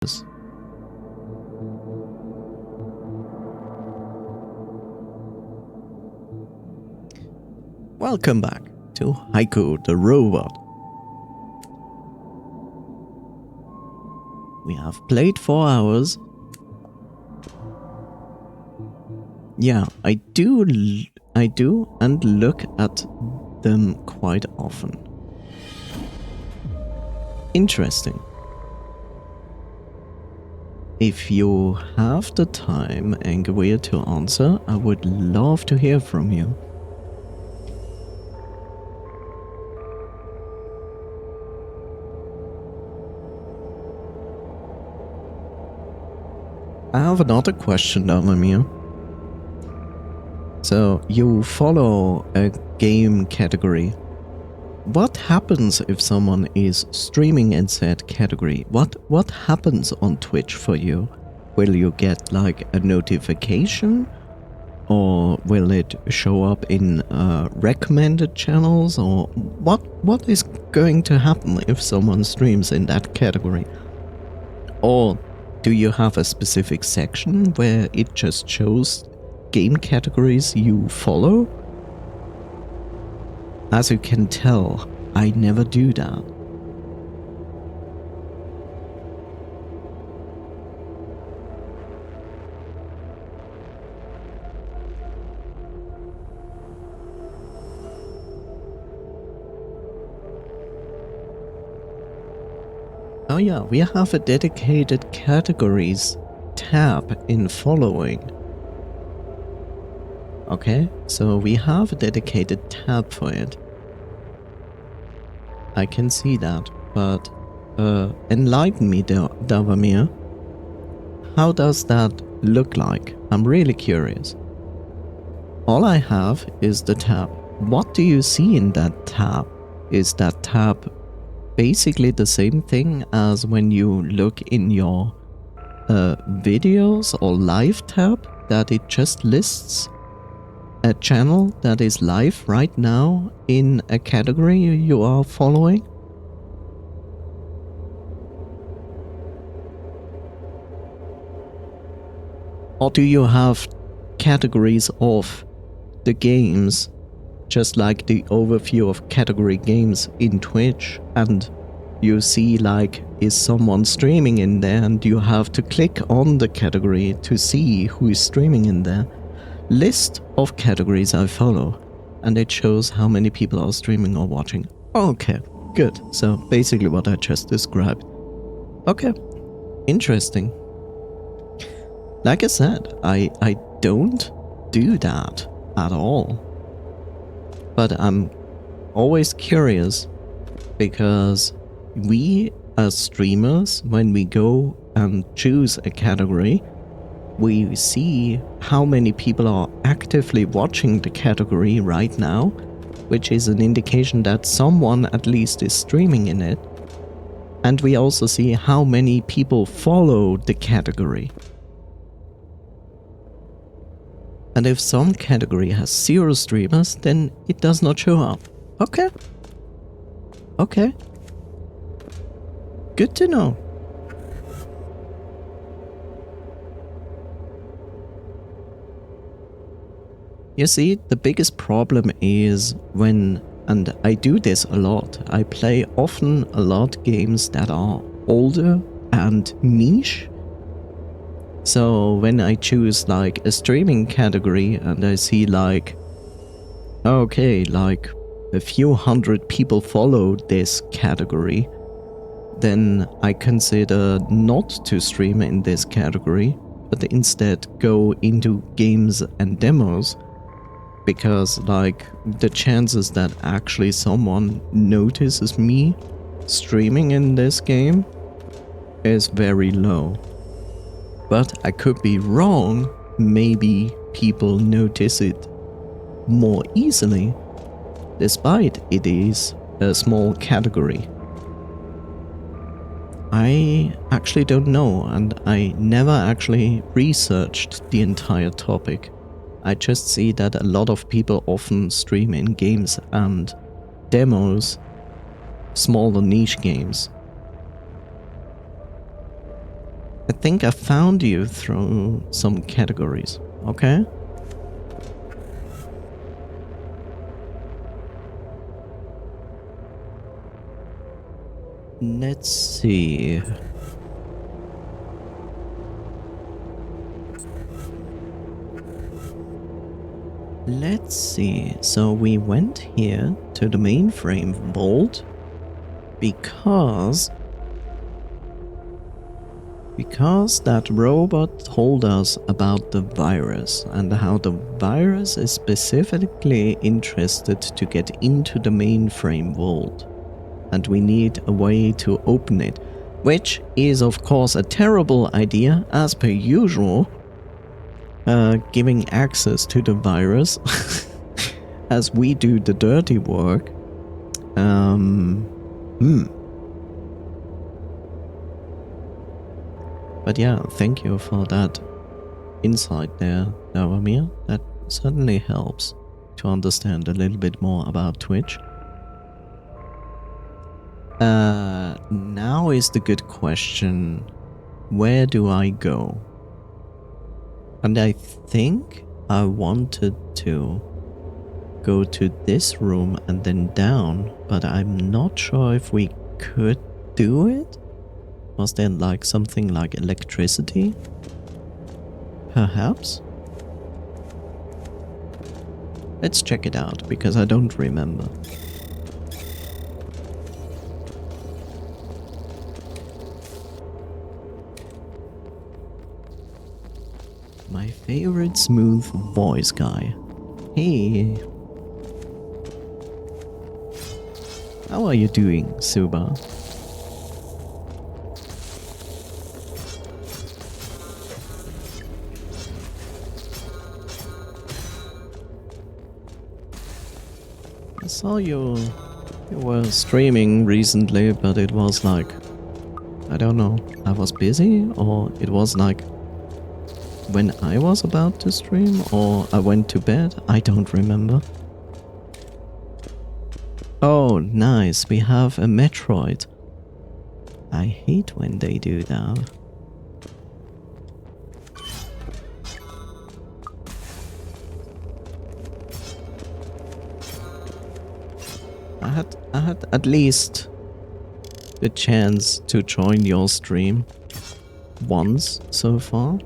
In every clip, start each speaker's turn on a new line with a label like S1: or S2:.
S1: curious. Welcome back to Haiku the robot. We have played 4 hours. Yeah, I do and look at them quite often. Interesting. If you have the time and will to answer, I would love to hear from you. I have another question, Davamir. So, you follow a game category. What happens if someone is streaming in said category? What happens on Twitch for you? Will you get like a notification? Or will it show up in recommended channels? Or what is going to happen if someone streams in that category? Or do you have a specific section where it just shows game categories you follow? As you can tell, I never do that. Oh yeah, we have a dedicated categories tab in following. Okay, so we have a dedicated tab for it. I can see that, but enlighten me, Davamir. How does that look like? I'm really curious. All I have is the tab. What do you see in that tab? Is that tab basically the same thing as when you look in your videos or live tab, that it just lists a channel that is live right now in a category you are following? Or do you have categories of the games, just like the overview of category games in Twitch, and you see like, is someone streaming in there, and you have to click on the category to see who is streaming in there? List of categories I follow, and it shows how many people are streaming or watching. Okay, good. So basically what I just described. Okay, interesting. Like I said, I don't do that at all. But I'm always curious, because we as streamers, when we go and choose a category, we see how many people are actively watching the category right now, which is an indication that someone at least is streaming in it. And we also see how many people follow the category. And if some category has 0 streamers, then it does not show up. Okay. Okay. Good to know. You see, the biggest problem is when, and I do this a lot, I play often a lot games that are older and niche. So when I choose like a streaming category and I see like, okay, like a few hundred people follow this category, then I consider not to stream in this category, but instead go into games and demos. Because like the chances that actually someone notices me streaming in this game is very low. But I could be wrong, maybe people notice it more easily, despite it is a small category. I actually don't know, and I never actually researched the entire topic. I just see that a lot of people often stream in games and demos, smaller niche games. I think I found you through some categories, okay? Let's see. Let's see. So we went here to the mainframe vault because that robot told us about the virus and how the virus is specifically interested to get into the mainframe vault. And we need a way to open it, which is of course a terrible idea as per usual, giving access to the virus as we do the dirty work. But yeah, thank you for that insight there, Davamir. That certainly helps to understand a little bit more about Twitch. Now is the good question. Where do I go? And I think I wanted to go to this room and then down, but I'm not sure if we could do it. Was there like something like electricity? Perhaps? Let's check it out, because I don't remember. My favorite smooth voice guy. Hey. How are you doing, Suba? I saw you were streaming recently, but it was like, I don't know, I was busy, or it was like when I was about to stream, or I went to bed, I don't remember. Oh, nice, we have a Metroid. I hate when they do that. I had at least the chance to join your stream once so far.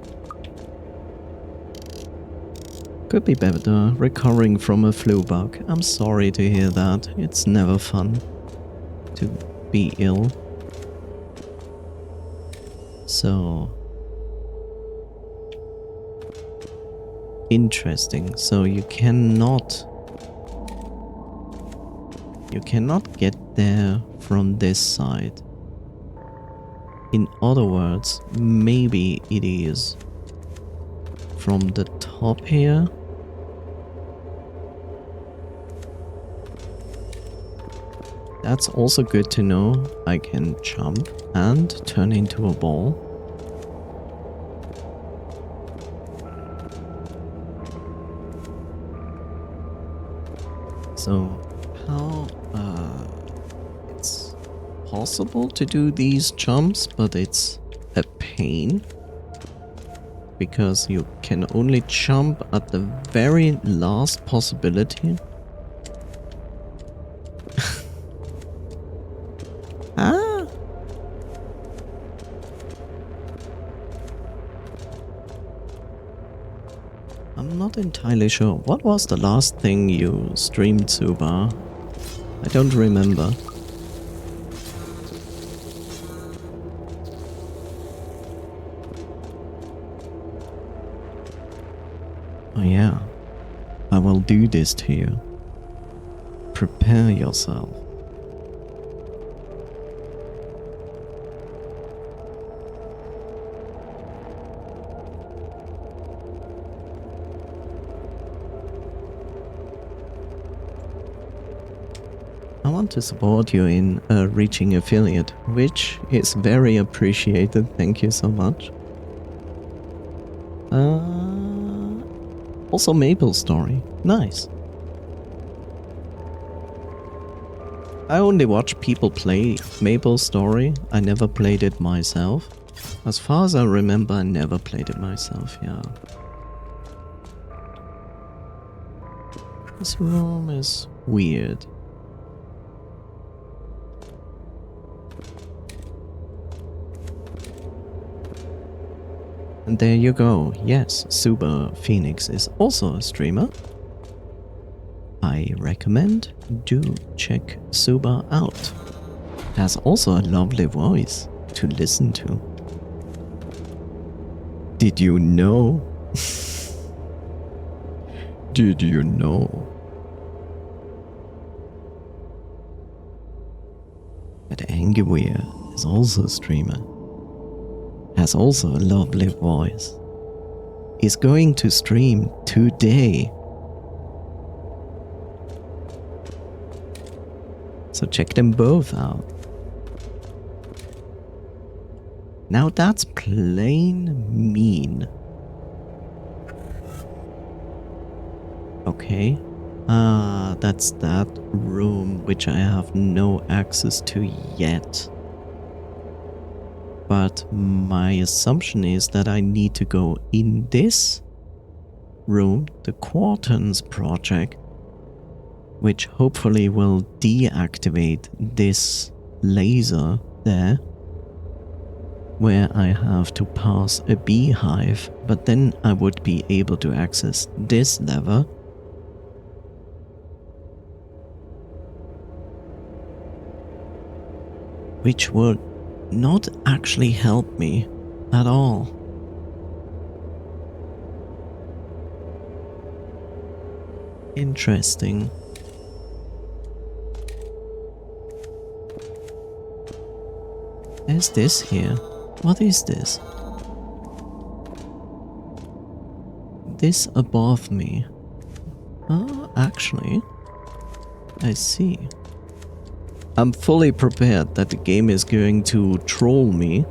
S1: Could be better, recovering from a flu bug. I'm sorry to hear that. It's never fun to be ill. So... interesting. So you cannot get there from this side. In other words, maybe it is from the top here. That's also good to know. I can jump and turn into a ball. So how it's possible to do these jumps, but it's a pain because you can only jump at the very last possibility. Ah! I'm not entirely sure. What was the last thing you streamed, Suba? I don't remember. Oh yeah, I will do this to you. Prepare yourself. I want to support you in reaching affiliate, which is very appreciated. Thank you so much. Also Maple Story. Nice. I only watch people play Maple Story. I never played it myself. As far as I remember, I never played it myself, yeah. This room is weird. And there you go. Yes, Super Phoenix is also a streamer. I recommend do check Suba out. Has also a lovely voice to listen to. Did you know? Did you know? That Anguia is also a streamer. Has also a lovely voice. Is going to stream today. So check them both out. Now that's plain mean. Okay. That's that room which I have no access to yet. But my assumption is that I need to go in this room, the Quartans project, which hopefully will deactivate this laser there, where I have to pass a beehive, but then I would be able to access this lever. Which would not actually help me at all. Interesting. There's this here. What is this? This above me. Oh, actually, I see. I'm fully prepared that the game is going to troll me.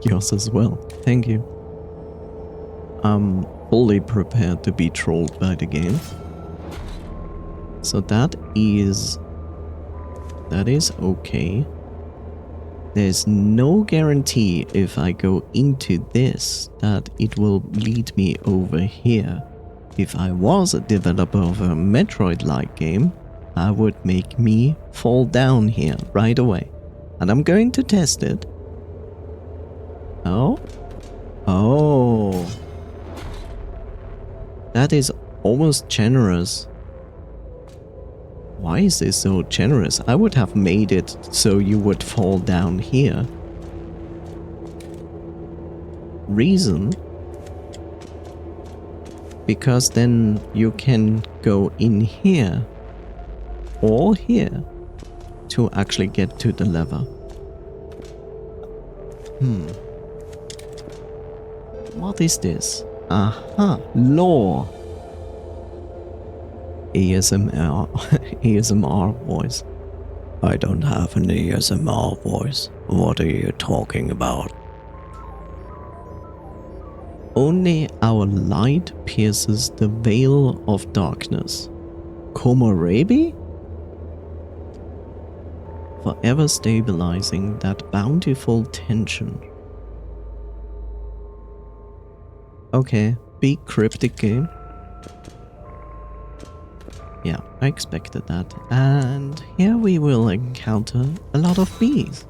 S1: Yours as well. Thank you. I'm fully prepared to be trolled by the game. So that is okay. There's no guarantee if I go into this that it will lead me over here. If I was a developer of a Metroid-like game, I would make me fall down here right away. And I'm going to test it. Oh? Oh. That is almost generous. Why is this so generous? I would have made it so you would fall down here. Reason? Because then you can go in here or here to actually get to the lever. What is this? Aha, lore. ASMR, ASMR voice. I don't have an ASMR voice. What are you talking about? Only our light pierces the veil of darkness. Komorebi? Forever stabilizing that bountiful tension. Okay, big cryptic game. Yeah, I expected that. And here we will encounter a lot of bees.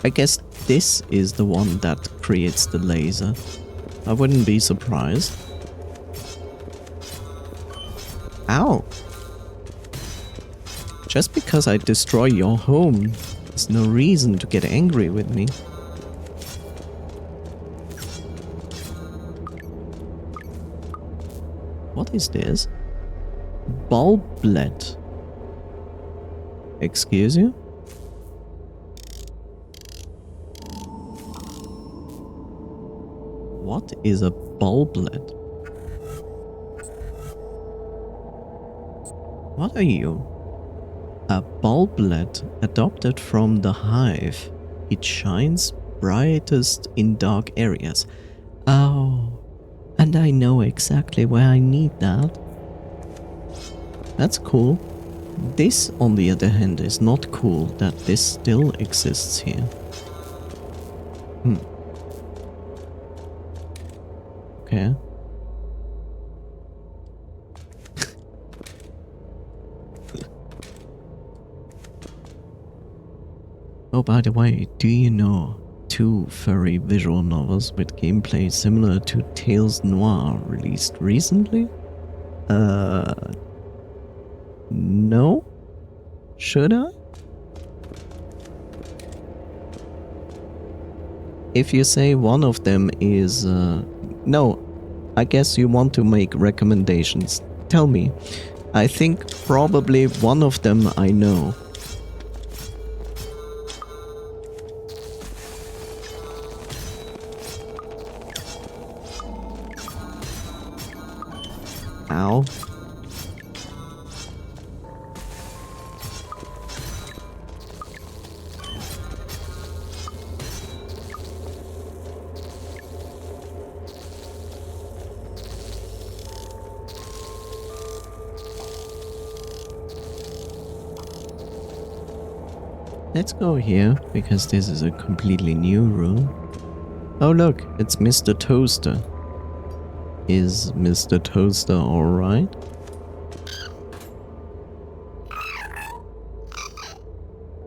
S1: I guess this is the one that creates the laser. I wouldn't be surprised. Ow! Just because I destroy your home, there's no reason to get angry with me. What is this? Bulblet. Excuse you? What is a bulblet? What are you? A bulblet adopted from the hive. It shines brightest in dark areas. Oh, and I know exactly where I need that. That's cool. This, on the other hand, is not cool that this still exists here. Okay. Oh, by the way, do you know 2 furry visual novels with gameplay similar to Tales Noir released recently? No? Should I? If you say one of them is... no, I guess you want to make recommendations. Tell me. I think probably one of them I know. Ow. Let's go here, because this is a completely new room. Oh look, it's Mr. Toaster. Is Mr. Toaster alright?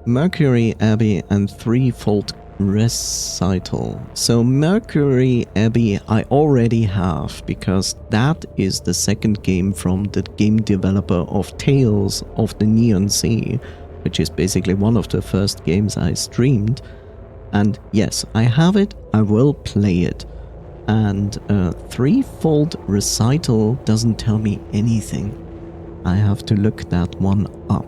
S1: Mercury Abbey and Threefold Recital. So Mercury Abbey I already have, because that is the second game from the game developer of Tales of the Neon Sea, which is basically one of the first games I streamed. And yes, I have it, I will play it. And Threefold Recital doesn't tell me anything. I have to look that one up.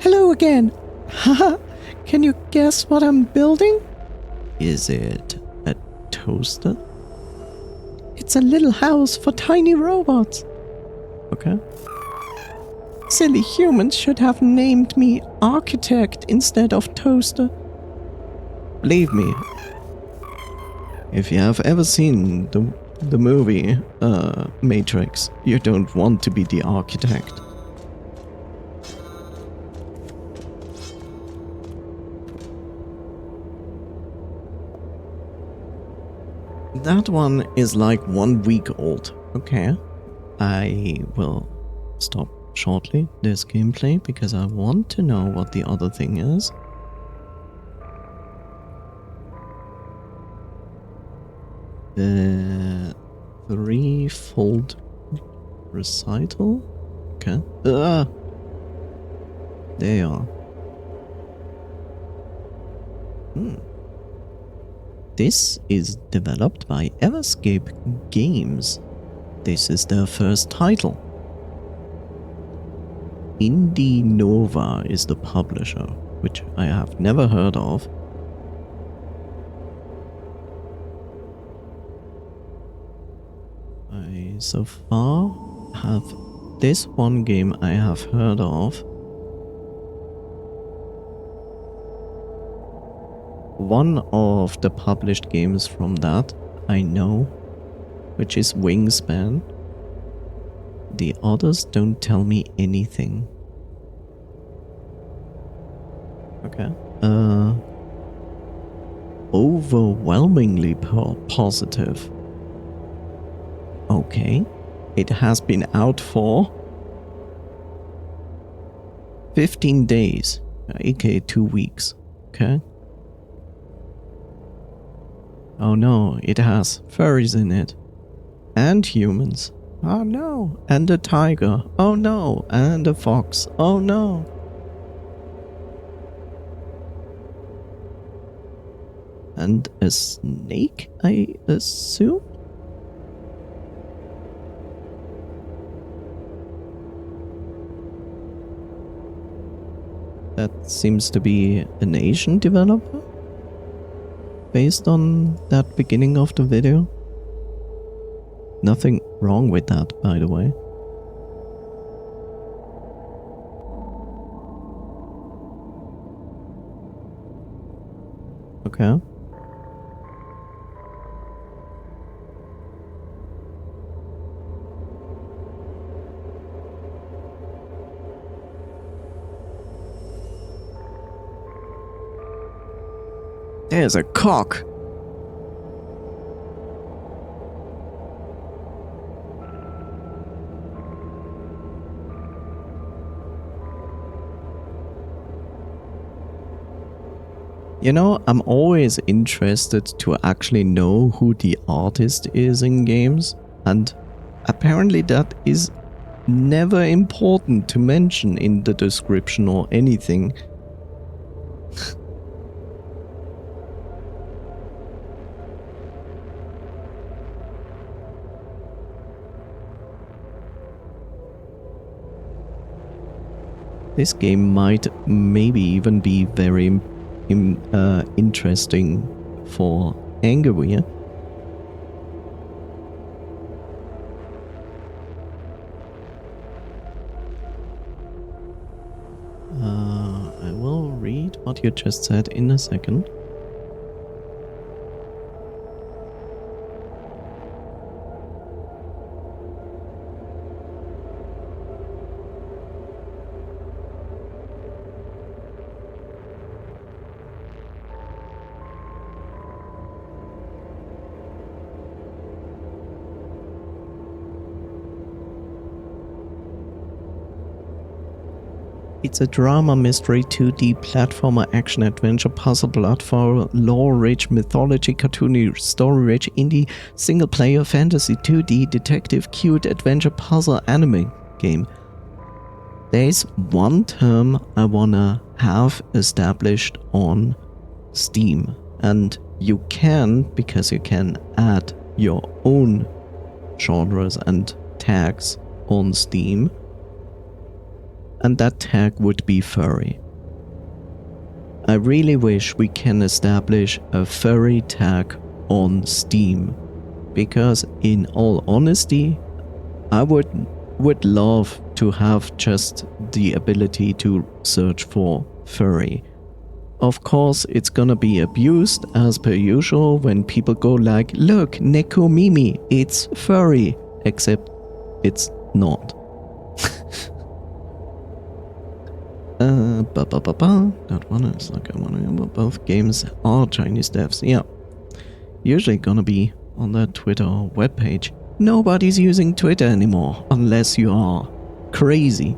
S1: Hello again! Haha! Can you guess what I'm building? Is it a toaster? It's a little house for tiny robots. Okay. Silly humans should have named me Architect instead of Toaster. Believe me, if you have ever seen the movie Matrix, you don't want to be the architect. That one is like 1 week old. Okay. I will stop shortly this gameplay because I want to know what the other thing is. The Threefold Recital? Okay. There you are. This is developed by Everscape Games. This is their first title. Indie Nova is the publisher, which I have never heard of. I so far have this one game I have heard of. One of the published games from that I know, which is Wingspan. The others don't tell me anything. Okay. Overwhelmingly positive. Okay. It has been out for 15 days, aka 2 weeks. Okay. Oh no, it has furries in it. And humans. Oh no. And a tiger. Oh no. And a fox. Oh no. And a snake, I assume? That seems to be an Asian developer? Based on that beginning of the video. Nothing wrong with that, by the way. Okay. There's a cock. You know, I'm always interested to actually know who the artist is in games, and apparently that is never important to mention in the description or anything. This game might maybe even be very interesting for Haiku. I will read what you just said in a second. It's a drama, mystery, 2D platformer, action, adventure, puzzle, platform, lore-rich, mythology, cartoony, story-rich, indie, single-player, fantasy, 2D, detective, cute, adventure, puzzle, anime game. There's one term I wanna have established on Steam, and you can, because you can add your own genres and tags on Steam, and that tag would be furry. I really wish we can establish a furry tag on Steam, because in all honesty, I would love to have just the ability to search for furry. Of course, it's gonna be abused as per usual when people go like, look, Neko Mimi, it's furry, except it's not. That one is like both games are Chinese devs. Yeah. Usually gonna be on the Twitter webpage. Nobody's using Twitter anymore, unless you are crazy.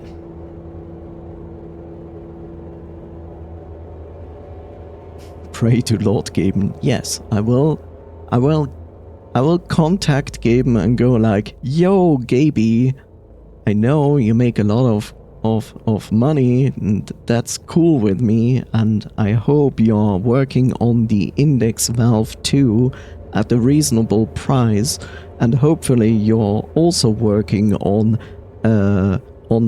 S1: Pray to Lord Gaben. Yes, I will contact Gaben and go like, yo, Gaby, I know you make a lot of money, and that's cool with me, and I hope you're working on the Index Valve 2 at a reasonable price, and hopefully you're also working on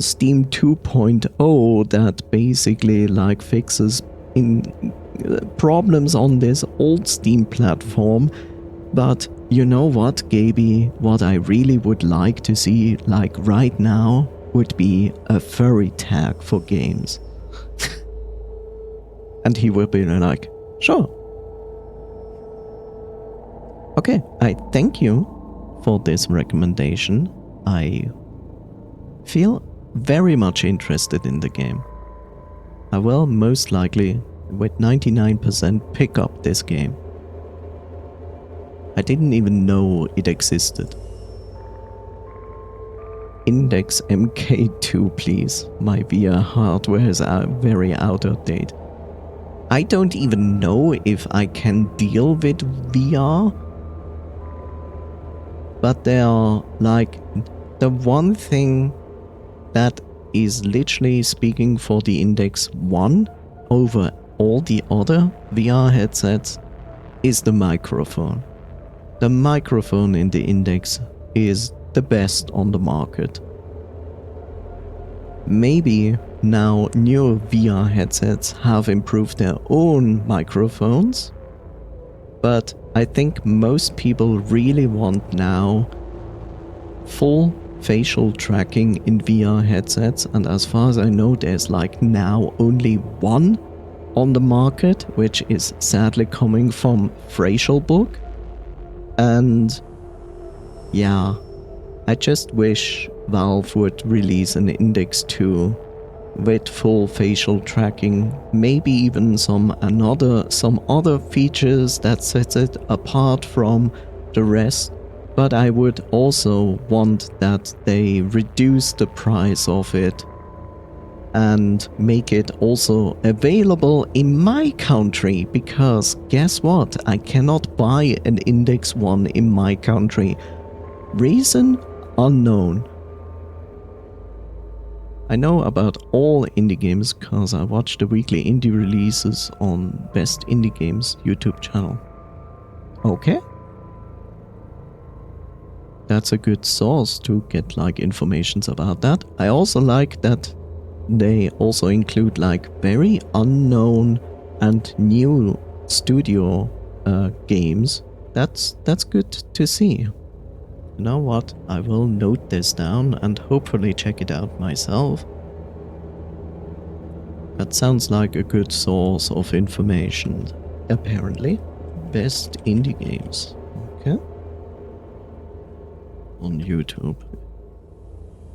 S1: Steam 2.0 that basically like fixes problems on this old Steam platform. But you know what, Gaby, what I really would like to see like right now would be a furry tag for games. And he will be like, sure. Okay, I thank you for this recommendation. I feel very much interested in the game. I will most likely, with 99%, pick up this game. I didn't even know it existed. Index MK2, please. My VR hardware is very out of date. I don't even know if I can deal with VR. But there are like the one thing that is literally speaking for the Index 1 over all the other VR headsets is the microphone. The microphone in the Index is the best on the market. Maybe now newer VR headsets have improved their own microphones, but I think most people really want now full facial tracking in VR headsets, and as far as I know there's like now only one on the market, which is sadly coming from Facialbook. And yeah, I just wish Valve would release an Index 2 with full facial tracking, maybe even some other features that sets it apart from the rest. But I would also want that they reduce the price of it and make it also available in my country, because guess what? I cannot buy an Index 1 in my country. Reason unknown. I know about all indie games because I watch the weekly indie releases on Best Indie Games YouTube channel. Okay. That's a good source to get like informations about that. I also like that they also include like very unknown and new studio games. That's good to see. You know what? I will note this down and hopefully check it out myself. That sounds like a good source of information. Apparently, Best Indie Games. Okay. On YouTube.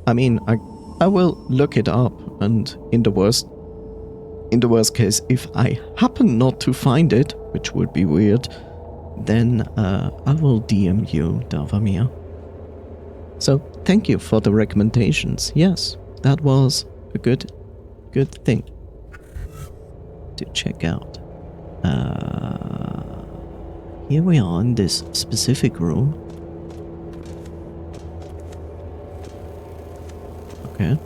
S1: I mean, I will look it up, and in the worst case, if I happen not to find it, which would be weird, then I will DM you, Davamir. So thank you for the recommendations. Yes, that was a good thing to check out. Here we are in this specific room. Okay.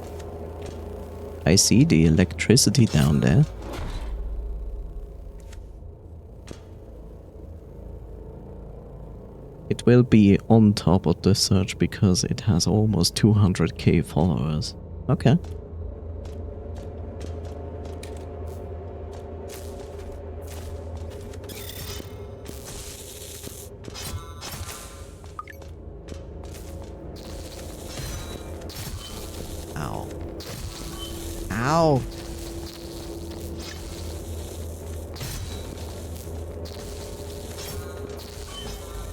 S1: I see the electricity down there. It will be on top of the search because it has almost 200k followers. Okay. Ow. Ow!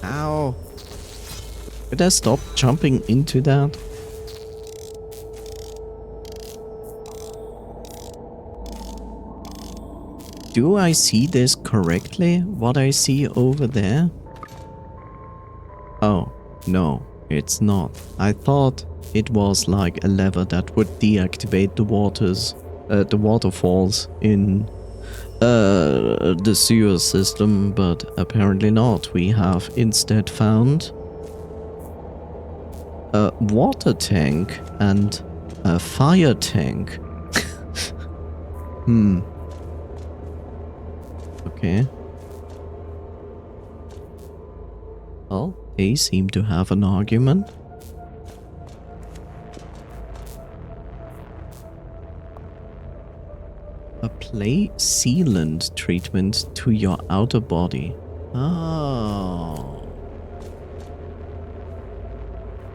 S1: Ow! Could I stop jumping into that? Do I see this correctly? What I see over there? Oh, no, it's not. I thought it was like a lever that would deactivate the waterfalls in the sewer system, but apparently not. We have instead found a water tank and a fire tank. Okay. Well, they seem to have an argument. Apply sealant treatment to your outer body. Oh.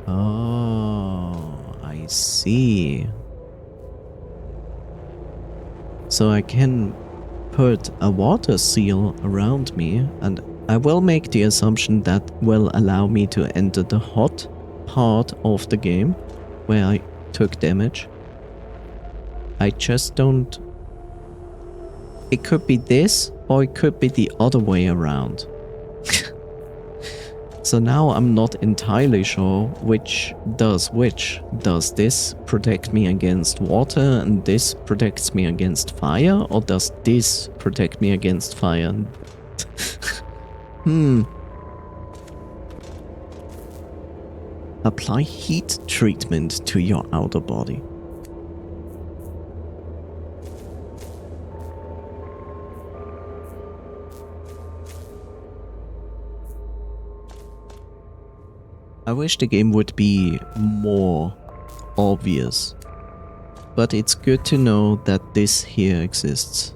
S1: Oh, I see. So I can put a water seal around me, and I will make the assumption that will allow me to enter the hot part of the game where I took damage. I just don't... It could be this, or it could be the other way around. So now I'm not entirely sure which does which. Does this protect me against water and this protects me against fire? Or does this protect me against fire? Apply heat treatment to your outer body. I wish the game would be more obvious, but it's good to know that this here exists.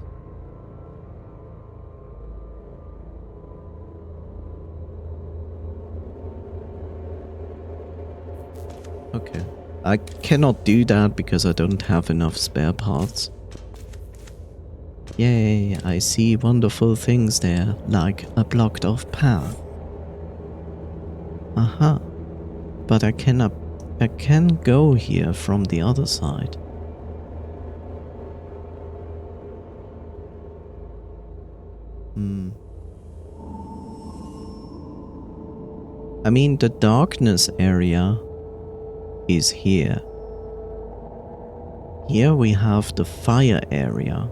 S1: Okay, I cannot do that because I don't have enough spare parts. Yay, I see wonderful things there, like a blocked off path. Aha. But I can go here from the other side. I mean, the darkness area is here. Here we have the fire area.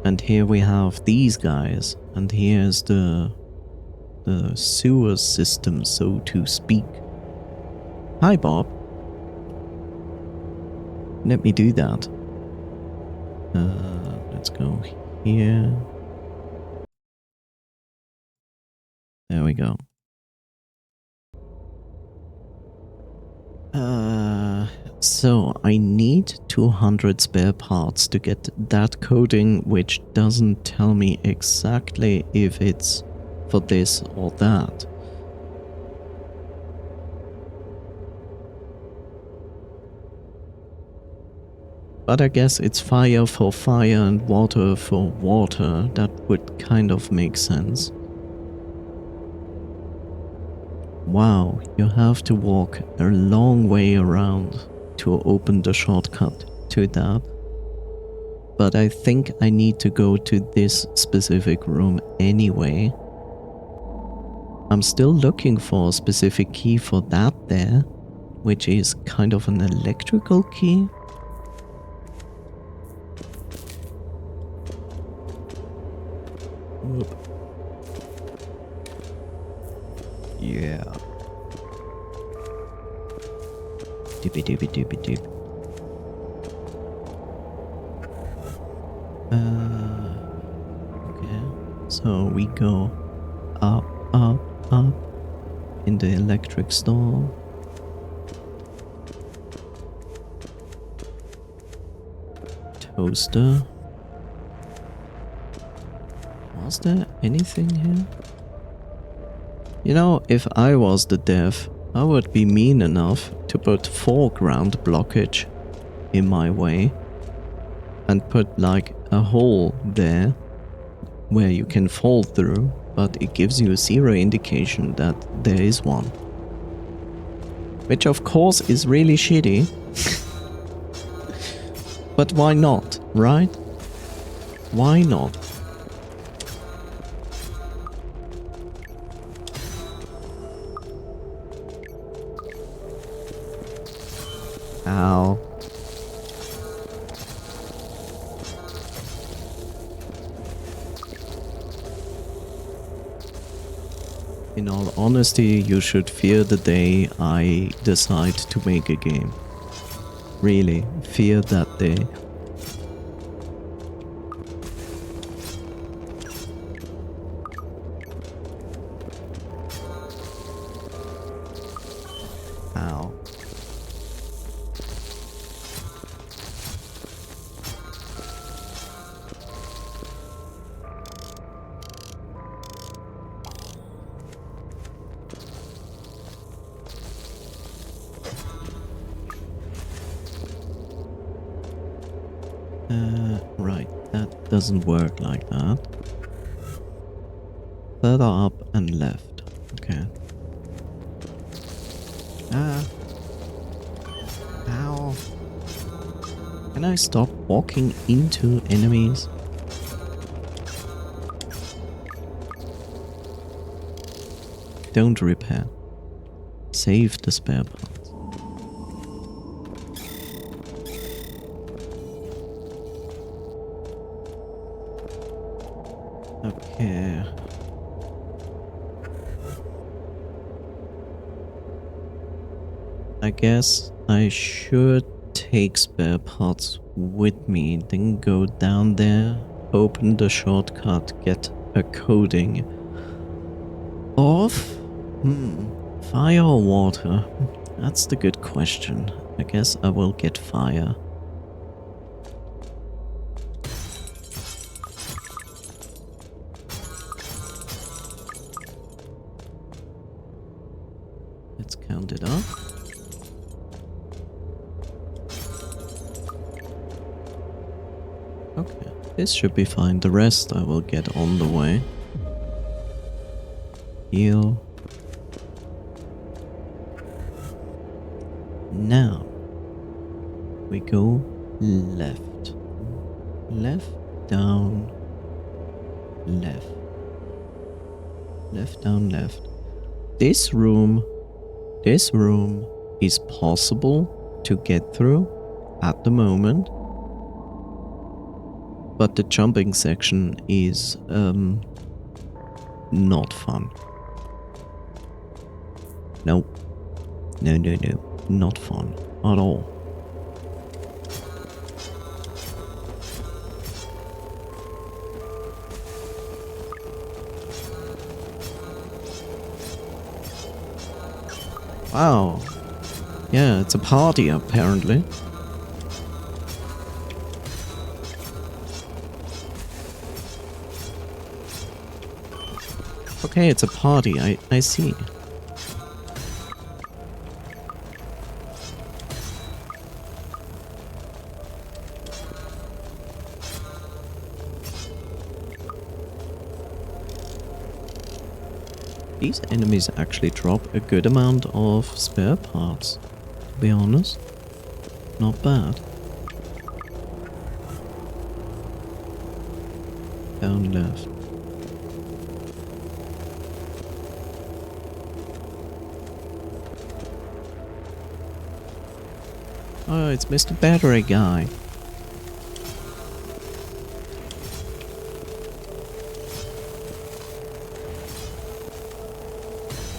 S1: And here we have these guys. And here's the sewer system, so to speak. Hi, Bob. Let me do that. Let's go here. There we go. So I need 200 spare parts to get that coding, which doesn't tell me exactly if it's for this or that. But I guess it's fire for fire and water for water. That would kind of make sense. Wow, you have to walk a long way around to open the shortcut to that. But I think I need to go to this specific room anyway. I'm still looking for a specific key for that there, which is kind of an electrical key. Whoop. Yeah. Doopy doopy doopy doop. Okay. So we go up, up, up in the electric store. Toaster. Was there anything here? You know, if I was the dev, I would be mean enough to put foreground blockage in my way and put like a hole there where you can fall through, but it gives you zero indication that there is one. Which of course is really shitty. But why not, right? Why not? Ow. In all honesty, you should fear the day I decide to make a game. Really, fear that day. Ow. Right, that doesn't work like that. Further up and left. Okay. Ah. Ow. Can I stop walking into enemies? Don't repair. Save the spare parts. Okay. I guess I should take spare parts with me, then go down there, open the shortcut, get a coding of fire or water? That's the good question. I guess I will get fire. Let's count it up. Okay, this should be fine. The rest I will get on the way. Heal. Now we go left. Left, down, left. Left, down, left. This room is possible to get through at the moment. But the jumping section is not fun. No. No, no, no. Not fun at all. Wow. Yeah, it's a party apparently. Okay, it's a party, I see. These enemies actually drop a good amount of spare parts, to be honest. Not bad. Down left. Oh, it's Mr. Battery Guy.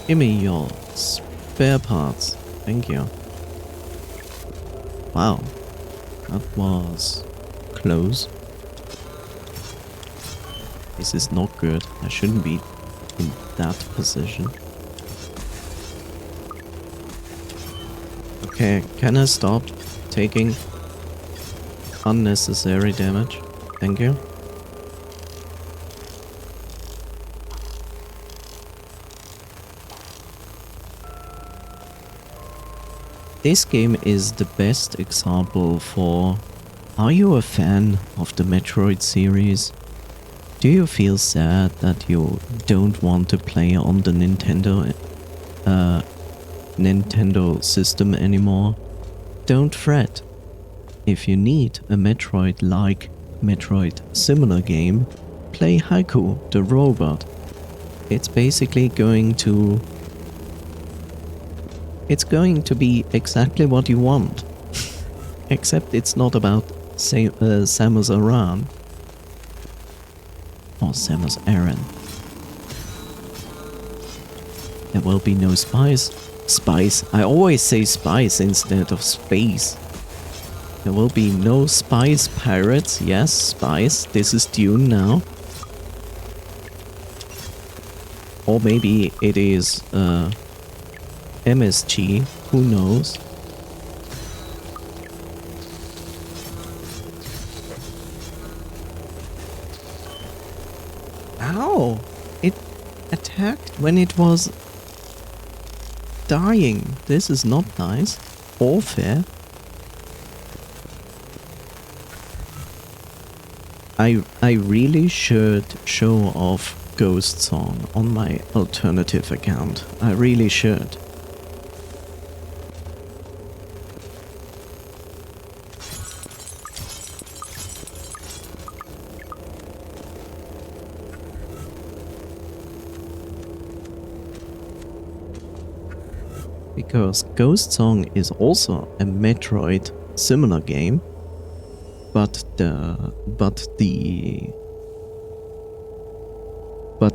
S1: Give me your spare parts. Thank you. Wow. That was close. This is not good. I shouldn't be in that position. Okay, can I stop taking unnecessary damage? Thank you. This game is the best example for, are you a fan of the Metroid series? Do you feel sad that you don't want to play on the Nintendo system anymore? Don't fret. If you need a Metroid-like, Metroid-similar game, play Haiku, the robot. It's basically going to... It's going to be exactly what you want. Except it's not about Samus Aran. Or Samus Aran. There will be no spice. Spice. I always say spice instead of space. There will be no spice pirates. Yes, spice. This is Dune now. Or maybe it is MSG. Who knows? Ow! It attacked when it was dying. This is not nice or fair. I really should show off Ghost Song on my alternative account. I really should. Because Ghost Song is also a Metroid similar game, but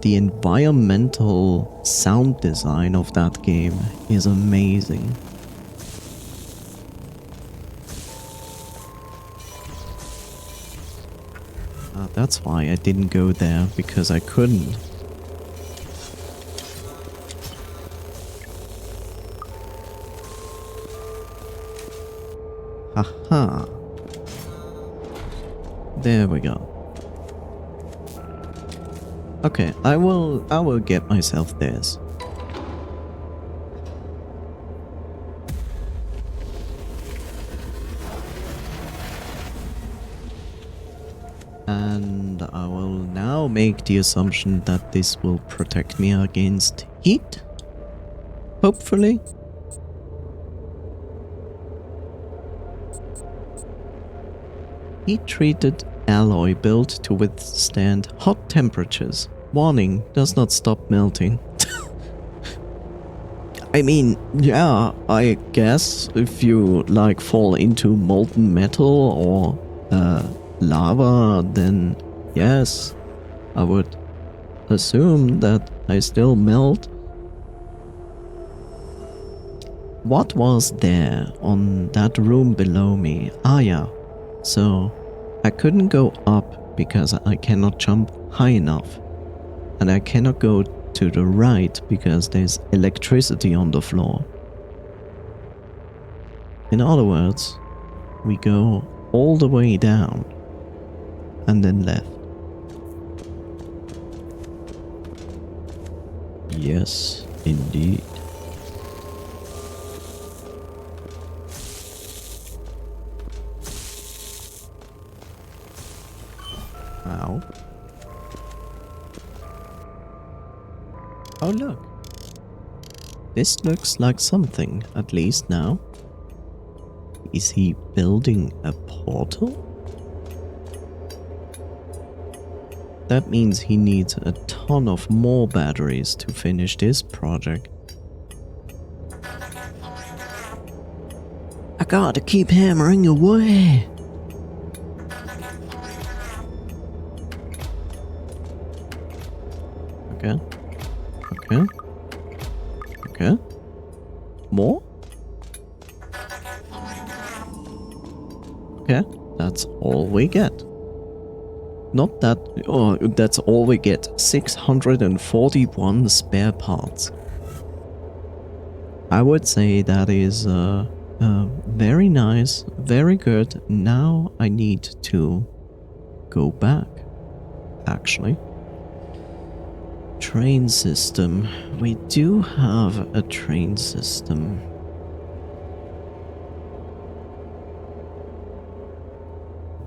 S1: the environmental sound design of that game is amazing. That's why I didn't go there, because I couldn't. Haha. There we go. Okay, I will get myself this. And I will now make the assumption that this will protect me against heat. Hopefully. Heat treated alloy built to withstand hot temperatures. Warning, does not stop melting. I mean, yeah, I guess if you like fall into molten metal or lava, then yes, I would assume that I still melt. What was there on that room below me? Ah yeah, so I couldn't go up because I cannot jump high enough. And I cannot go to the right because there's electricity on the floor. In other words, we go all the way down and then left. Yes, indeed. Ow. Oh look. This looks like something, at least now. Is he building a portal? That means he needs a ton of more batteries to finish this project. I gotta keep hammering away. Okay. Okay. Okay. More? Okay, that's all we get. Not that... oh, that's all we get. 641 spare parts. I would say that is very nice, very good. Now I need to go back, actually. Train system. We do have a train system.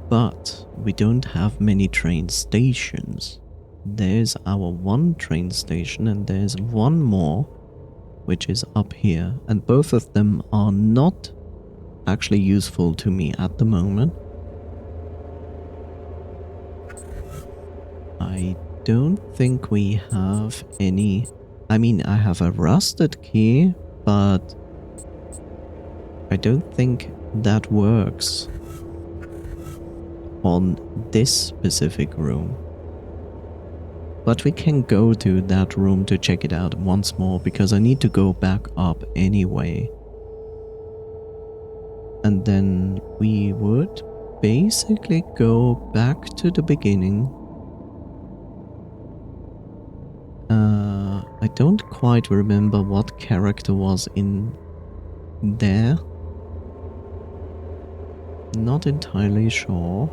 S1: But we don't have many train stations. There's our one train station and there's one more, which is up here. And both of them are not actually useful to me at the moment. I don't think we have any... I mean, I have a rusted key, but I don't think that works on this specific room. But we can go to that room to check it out once more, because I need to go back up anyway. And then we would basically go back to the beginning. I don't quite remember what character was in there. Not entirely sure.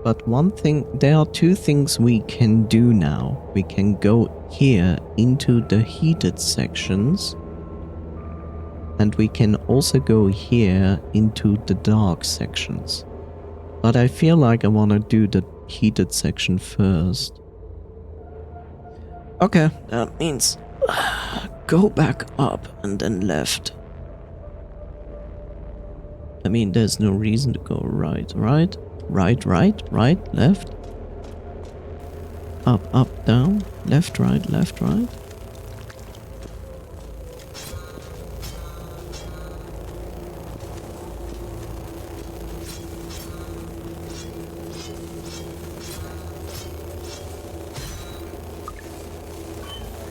S1: But one thing, there are two things we can do now. We can go here into the heated sections. And we can also go here into the dark sections. But I feel like I want to do the heated section first. Okay, that means go back up and then left. I mean, there's no reason to go right, right? Right, left. Up, down, left, right, left, right.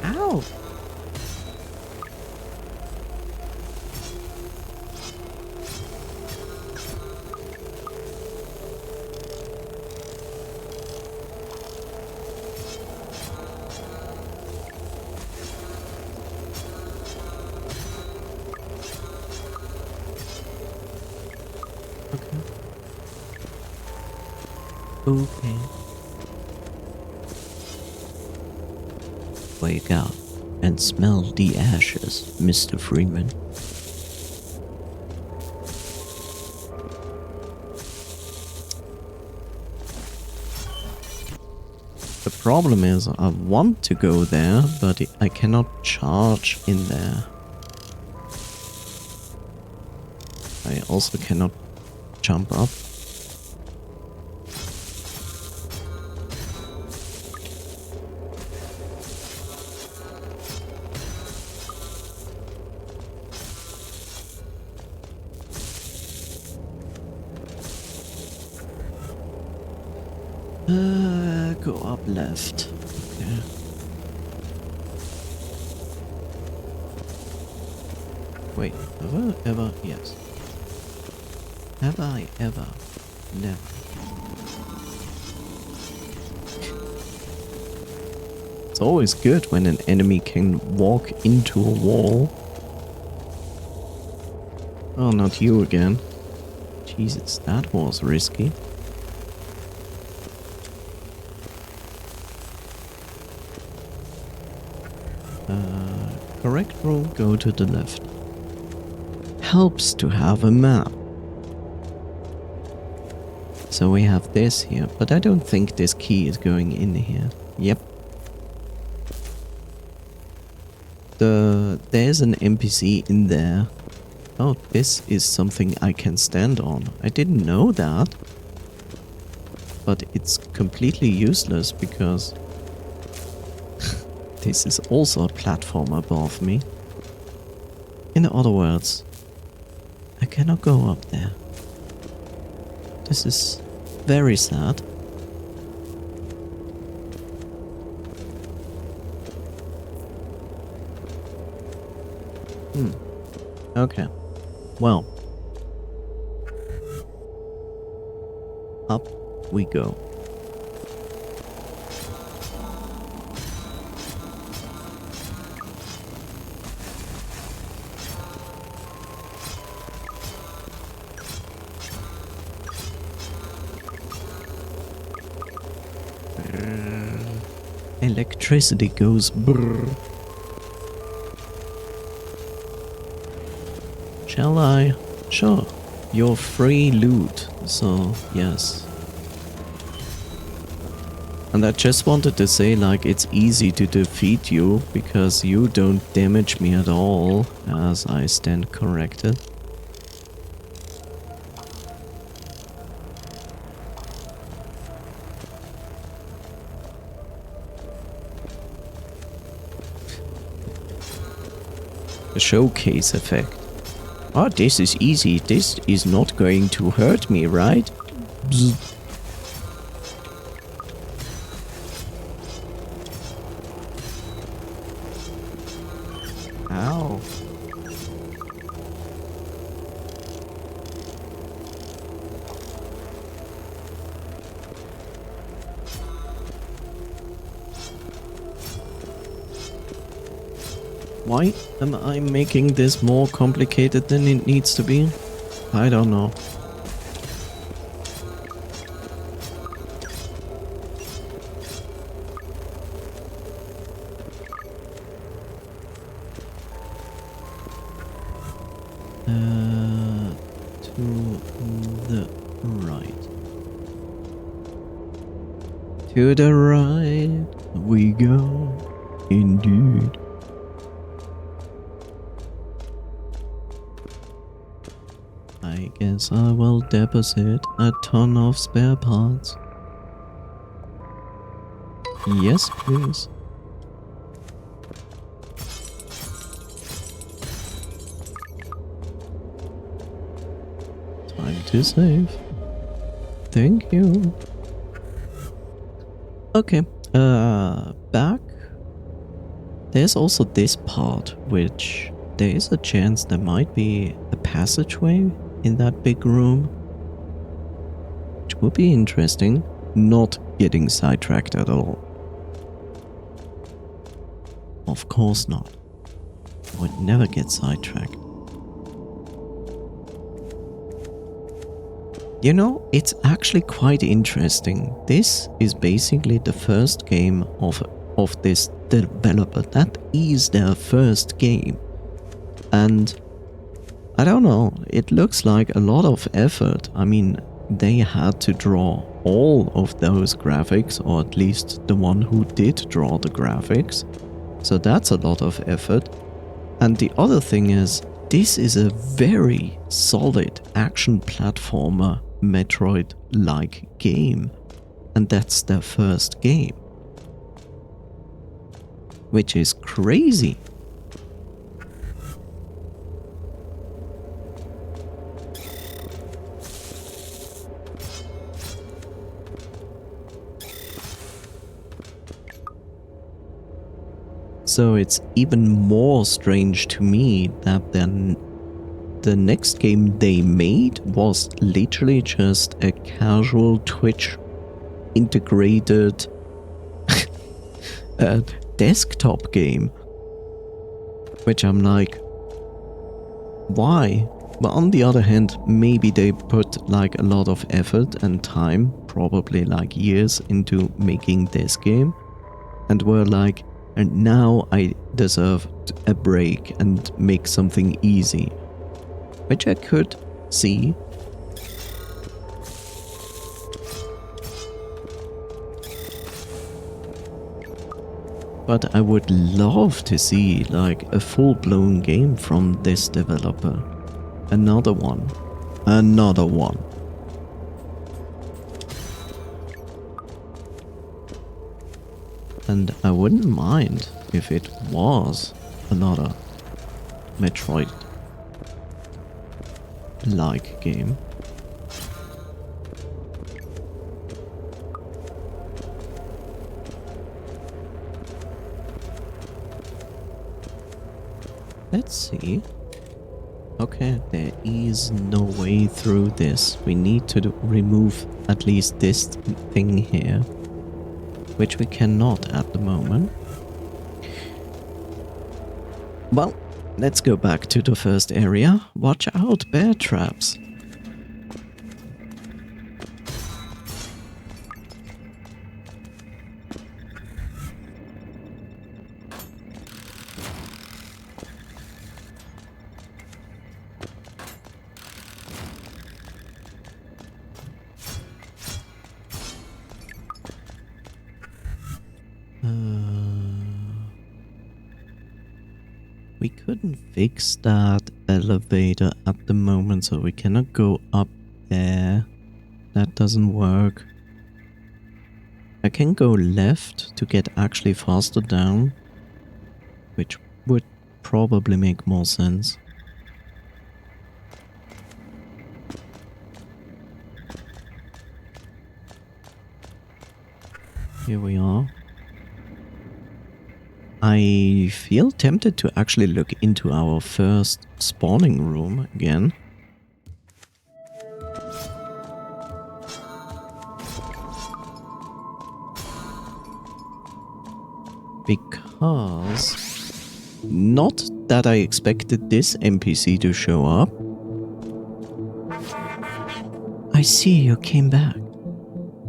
S1: Ow! Okay. Wake up and smell the ashes, Mr. Freeman. The problem is I want to go there, but I cannot charge in there. I also cannot jump up. Go up left. Okay. Wait, ever? Yes. Have I ever? No. It's always good when an enemy can walk into a wall. Oh, not you again. Jesus, that was risky. Correct roll, go to the left. Helps to have a map. So we have this here, but I don't think this key is going in here. Yep. There's an NPC in there. Oh, this is something I can stand on. I didn't know that. But it's completely useless because this is also a platform above me. In other words, I cannot go up there. This is very sad. Okay. Well. Up we go. Electricity goes brrr. Shall I? Sure. You're free loot, so yes. And I just wanted to say, like, it's easy to defeat you because you don't damage me at all as I stand corrected. The showcase effect. Oh, this is easy. This is not going to hurt me, right? Bzz. Ow. Why am I making this more complicated than it needs to be? I don't know. To the right we go, indeed. I guess I will deposit a ton of spare parts. Yes, please. Time to save. Thank you. Okay, back. There's also this part, which there is a chance there might be a passageway in that big room, which would be interesting. Not getting sidetracked at all. Of course not. I would never get sidetracked. You know, it's actually quite interesting. This is basically the first game of this developer. That is their first game. And I don't know, it looks like a lot of effort. I mean, they had to draw all of those graphics, or at least the one who did draw the graphics. So that's a lot of effort. And the other thing is, this is a very solid action platformer Metroid-like game. And that's their first game. Which is crazy. So it's even more strange to me that then the next game they made was literally just a casual Twitch integrated desktop game. Which I'm like, why? But on the other hand, maybe they put like a lot of effort and time, probably like years, into making this game, and were like, and now I deserve a break and make something easy. Which I could see. But I would love to see like a full-blown game from this developer. Another one. Another one. And I wouldn't mind if it was another Metroid-like game. Let's see. Okay, there is no way through this. We need to remove at least this thing here. Which we cannot at the moment. Well, let's go back to the first area. Watch out, bear traps. We couldn't fix that elevator at the moment, so we cannot go up there. That doesn't work. I can go left to get actually faster down, which would probably make more sense. Here we are. I feel tempted to actually look into our first spawning room again. Because... not that I expected this NPC to show up. I see you came back.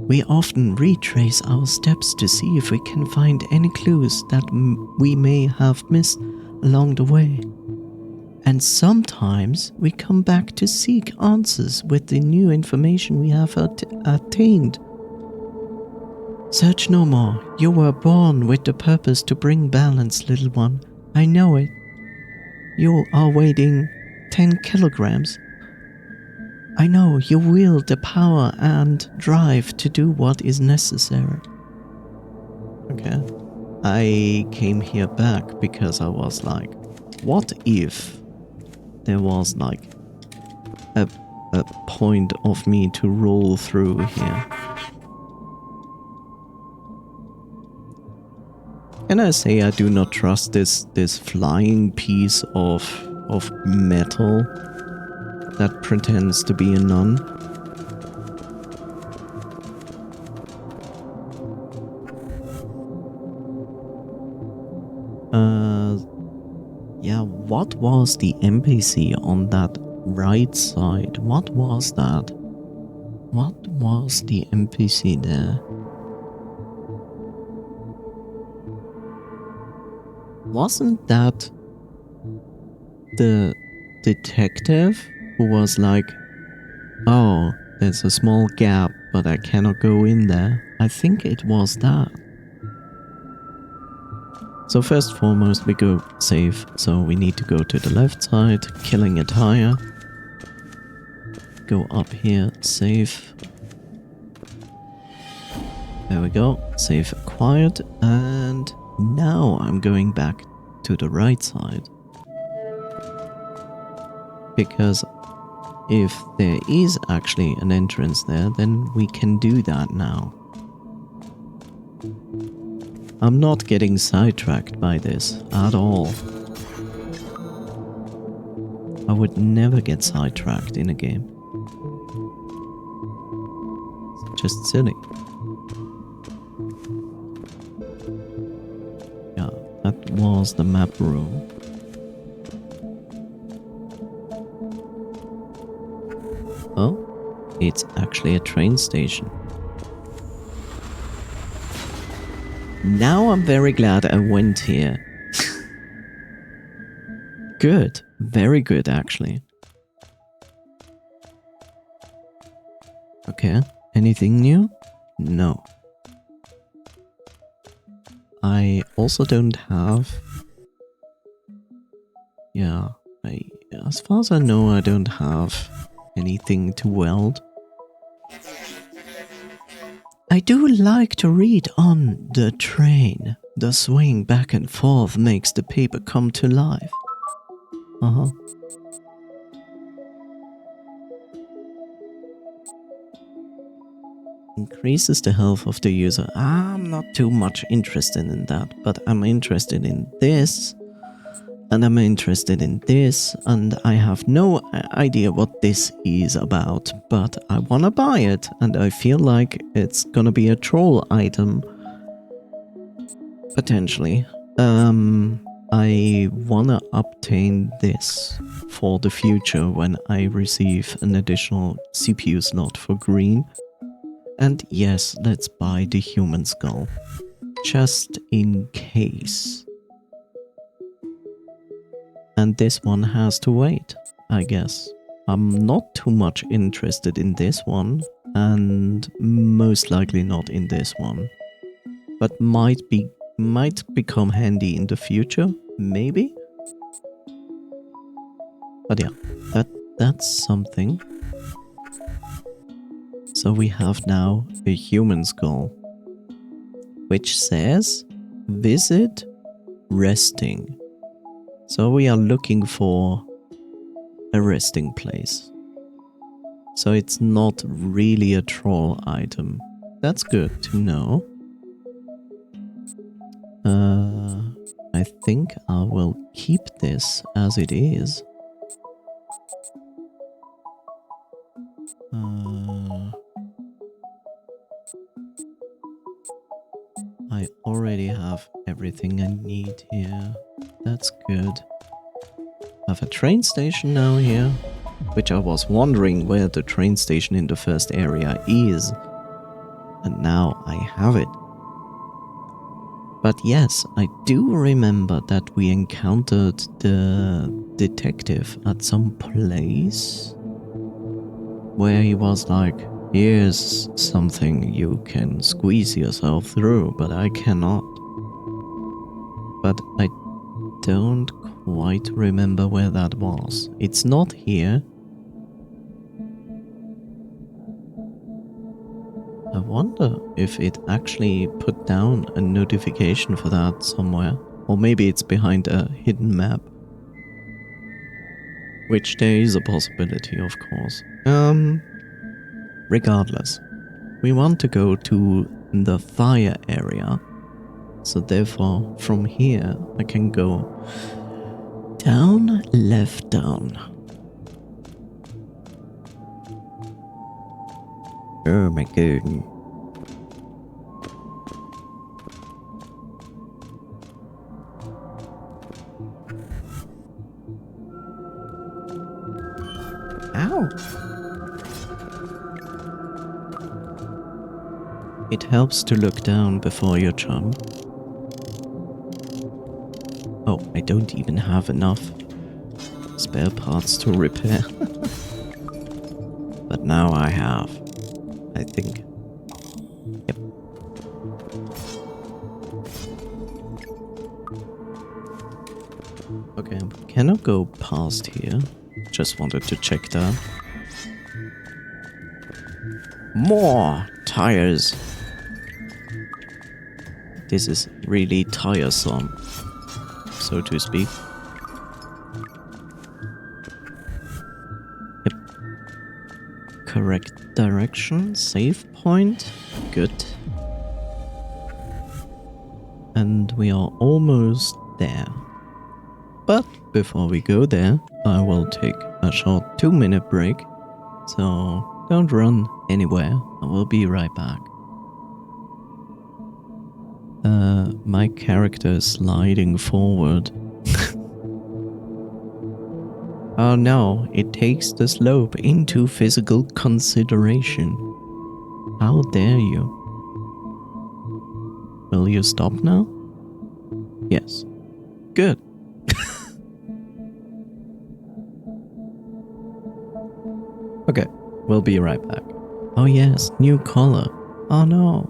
S1: We often retrace our steps to see if we can find any clues that we may have missed along the way. And sometimes we come back to seek answers with the new information we have attained. Search no more. You were born with the purpose to bring balance, little one. I know it. You are weighing 10 kilograms. I know you wield the power and drive to do what is necessary. Okay. I came here back because I was like, what if there was like a point of me to roll through here? Can I say I do not trust this flying piece of metal that pretends to be a nun? Yeah, what was the NPC on that right side? What was that? What was the NPC there? Wasn't that the detective who was like, oh, there's a small gap, but I cannot go in there? I think it was that. So first foremost we go save, so we need to go to the left side, killing a tire. Go up here, save. There we go, save acquired, and now I'm going back to the right side. Because if there is actually an entrance there, then we can do that now. I'm not getting sidetracked by this at all. I would never get sidetracked in a game. It's just silly. Yeah, that was the map room. Oh, it's actually a train station. Now I'm very glad I went here. Good. Very good, actually. Okay. Anything new? No. I also don't have... Yeah. As far as I know, I don't have anything to weld. I do like to read on the train. The swing back and forth makes the paper come to life. Increases the health of the user. I'm not too much interested in that, but I'm interested in this. And I'm interested in this, and I have no idea what this is about, but I wanna buy it, and I feel like it's gonna be a troll item. Potentially. I wanna obtain this for the future when I receive an additional CPU slot for green. And yes, let's buy the human skull. Just in case. And this one has to wait, I guess. I'm not too much interested in this one, and most likely not in this one. But might become handy in the future, maybe? But yeah, that's something. So we have now a human skull, which says, visit resting. So we are looking for a resting place. So it's not really a troll item. That's good to know. I think I will keep this as it is. I already have everything I need here. That's good. I have a train station now here, which I was wondering where the train station in the first area is. And now I have it. But yes, I do remember that we encountered the detective at some place where he was like, here's something you can squeeze yourself through, but I cannot. But I don't quite remember where that was. It's not here. I wonder if it actually put down a notification for that somewhere. Or maybe it's behind a hidden map. Which there is a possibility, of course. Regardless. We want to go to the fire area. So therefore, from here, I can go down, left, down. Oh my god. Ow! It helps to look down before you jump. Oh, I don't even have enough spare parts to repair. But now I have, I think. Yep. cannot go past here. Just wanted to check that. More tires. This is really tiresome, so to speak. Yep. Correct direction, save point. Good. And we are almost there. But before we go there, I will take a short 2-minute break. So don't run anywhere. I will be right back. My character is sliding forward. Oh no, it takes the slope into physical consideration. How dare you? Will you stop now? Yes. Good. Okay, we'll be right back. Oh yes, new color. Oh no.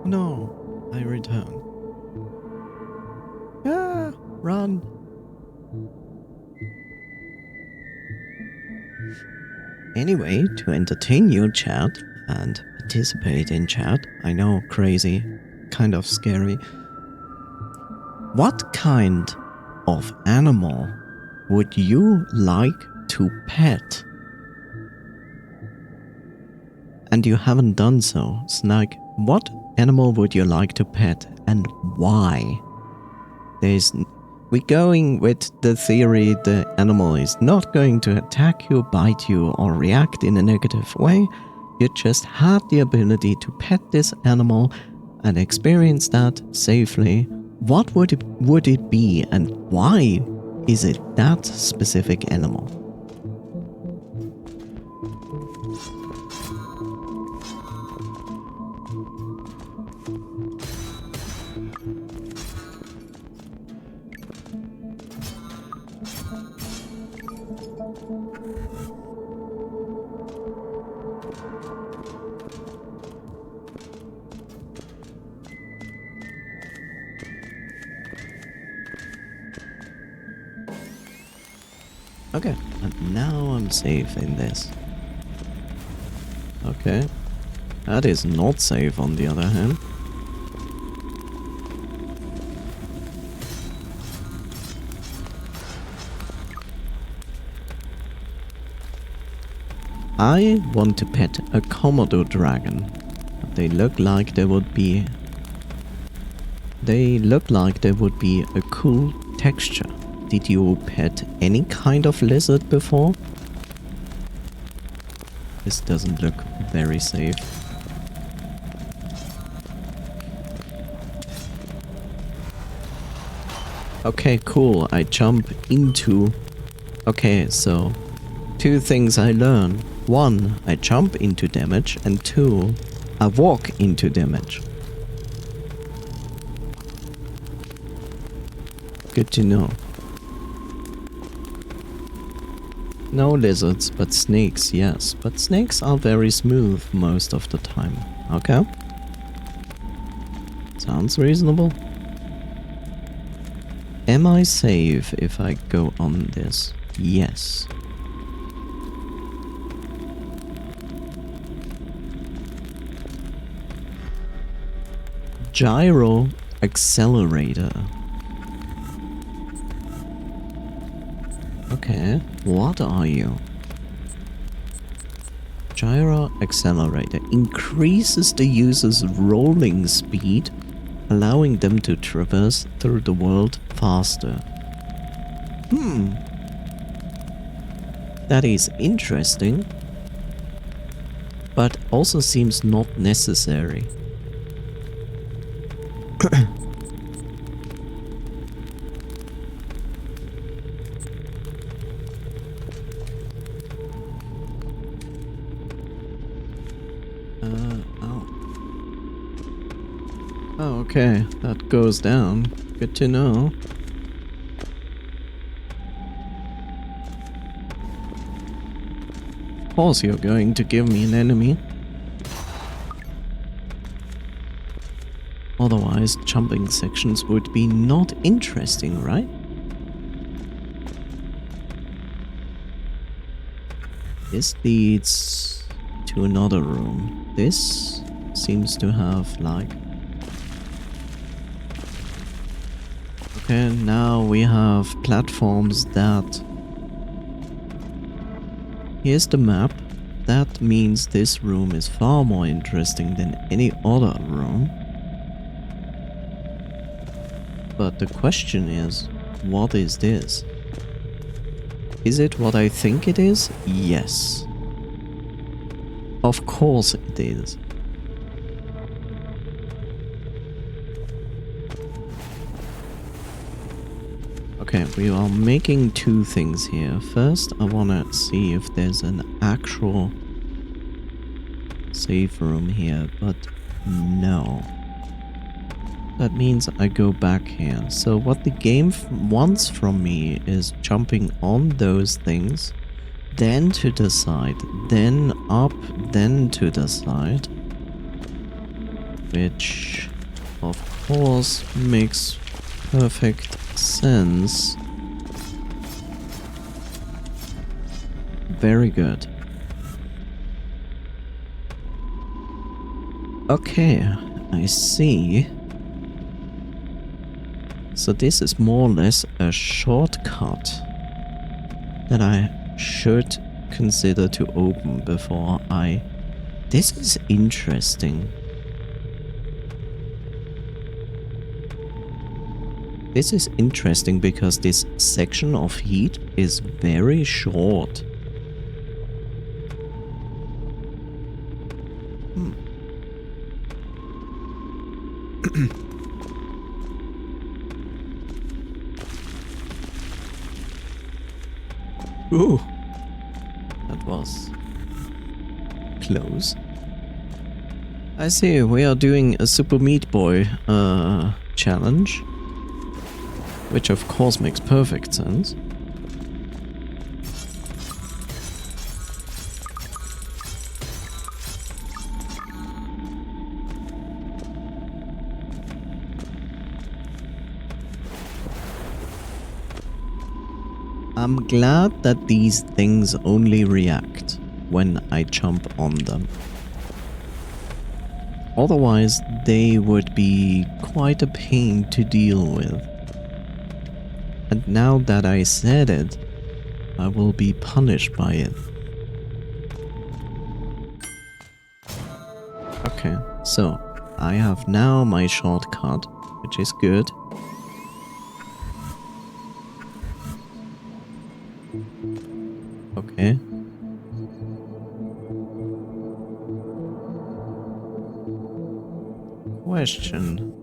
S1: No, I return. Ah, run. Anyway, to entertain your chat and participate in chat, I know, crazy, kind of scary. What kind of animal would you like to pet? And you haven't done so. It's like, what animal would you like to pet and why? We're going with the theory the animal is not going to attack you, bite you, or react in a negative way. you just had the ability to pet this animal and experience that safely, what would it be and why is it that specific animal? Okay, and now I'm safe in this. Okay, that is not safe on the other hand. I want to pet a Komodo dragon. They look like they would be... They look like they would be a cool texture. Did you pet any kind of lizard before? This doesn't look very safe. Okay, cool. I jump into... Okay, so... 2 things I learn. 1, I jump into damage, and 2, I walk into damage. Good to know. No lizards, but snakes, yes. But snakes are very smooth most of the time. Okay. Sounds reasonable. Am I safe if I go on this? Yes. Gyro accelerator. Okay, what are you? Gyro accelerator increases the user's rolling speed, allowing them to traverse through the world faster. That is interesting, but also seems not necessary. Oh, okay, that goes down. Good to know. Of course you're going to give me an enemy. Otherwise, jumping sections would be not interesting, right? This leads to another room. This seems to have like... Okay, now we have platforms that... Here's the map. That means this room is far more interesting than any other room. But the question is, what is this? Is it what I think it is? Yes. Of course it is. Okay, we are making 2 things here. First, I wanna see if there's an actual safe room here, but no. That means I go back here. So what the game wants from me is jumping on those things, then to the side, then up, then to the side. Which, of course, makes perfect sense. Very good. Okay, I see. So this is more or less a shortcut that I should consider to open before I... This is interesting. This is interesting because this section of heat is very short. Ooh. That was close. I see, we are doing a Super Meat Boy challenge. Which of course makes perfect sense. I'm glad that these things only react when I jump on them. Otherwise, they would be quite a pain to deal with. And now that I said it, I will be punished by it. Okay, so I have now my shortcut, which is good. Okay. Question.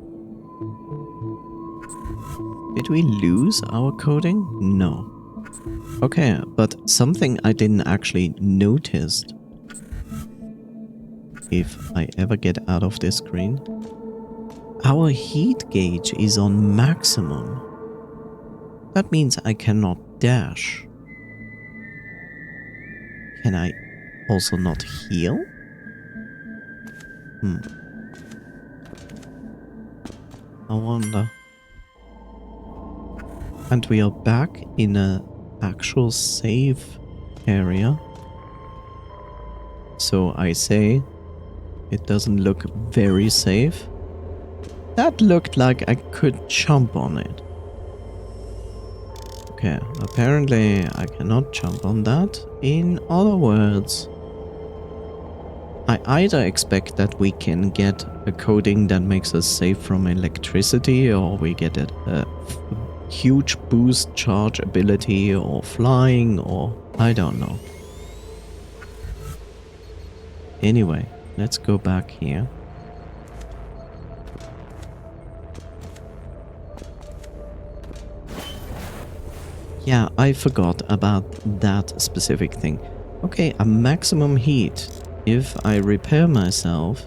S1: Did we lose our coding? No. Okay, but something I didn't actually notice, if I ever get out of this screen. Our heat gauge is on maximum. That means I cannot dash. Can I also not heal? I wonder. And we are back in a actual safe area. So I say, it doesn't look very safe. That looked like I could jump on it. Okay, apparently I cannot jump on that. In other words, I either expect that we can get a coating that makes us safe from electricity, or we get a huge boost charge ability, or flying, or I don't know. Anyway, let's go back here. Yeah, I forgot about that specific thing. Okay, a maximum heat. If I repair myself,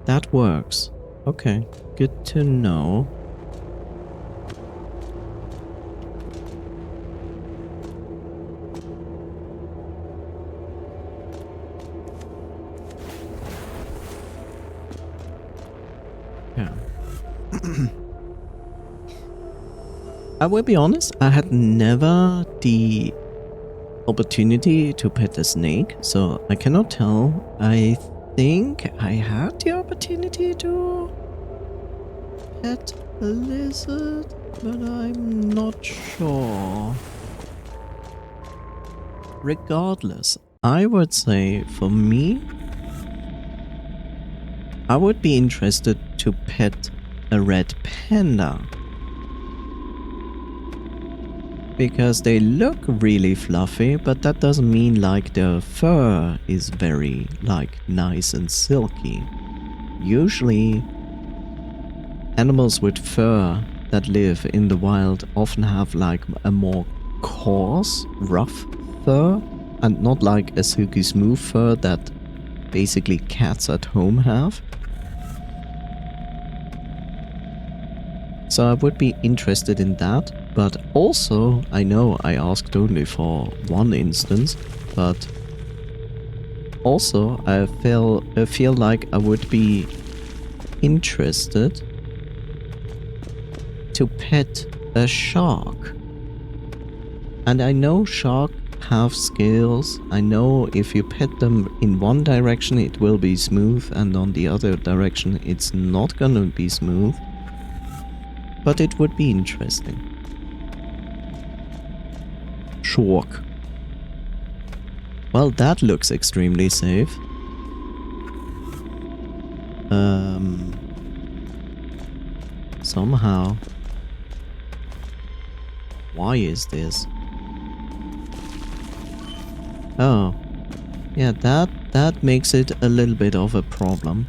S1: that works. Okay, good to know. Yeah. I will be honest, I had never the opportunity to pet a snake, so I cannot tell. I think I had the opportunity to pet a lizard, but I'm not sure. Regardless, I would say for me, I would be interested to pet a red panda. Because they look really fluffy, but that doesn't mean like their fur is very like nice and silky. Usually animals with fur that live in the wild often have like a more coarse, rough fur, and not like a silky smooth fur that basically cats at home have. So I would be interested in that, but also I know I asked only for one instance, but also I feel like I would be interested to pet a shark. And I know sharks have scales. I know if you pet them in one direction it will be smooth, and on the other direction it's not gonna be smooth. But it would be interesting. Shark. Well, that looks extremely safe. Somehow. Why is this? Oh. Yeah, that makes it a little bit of a problem.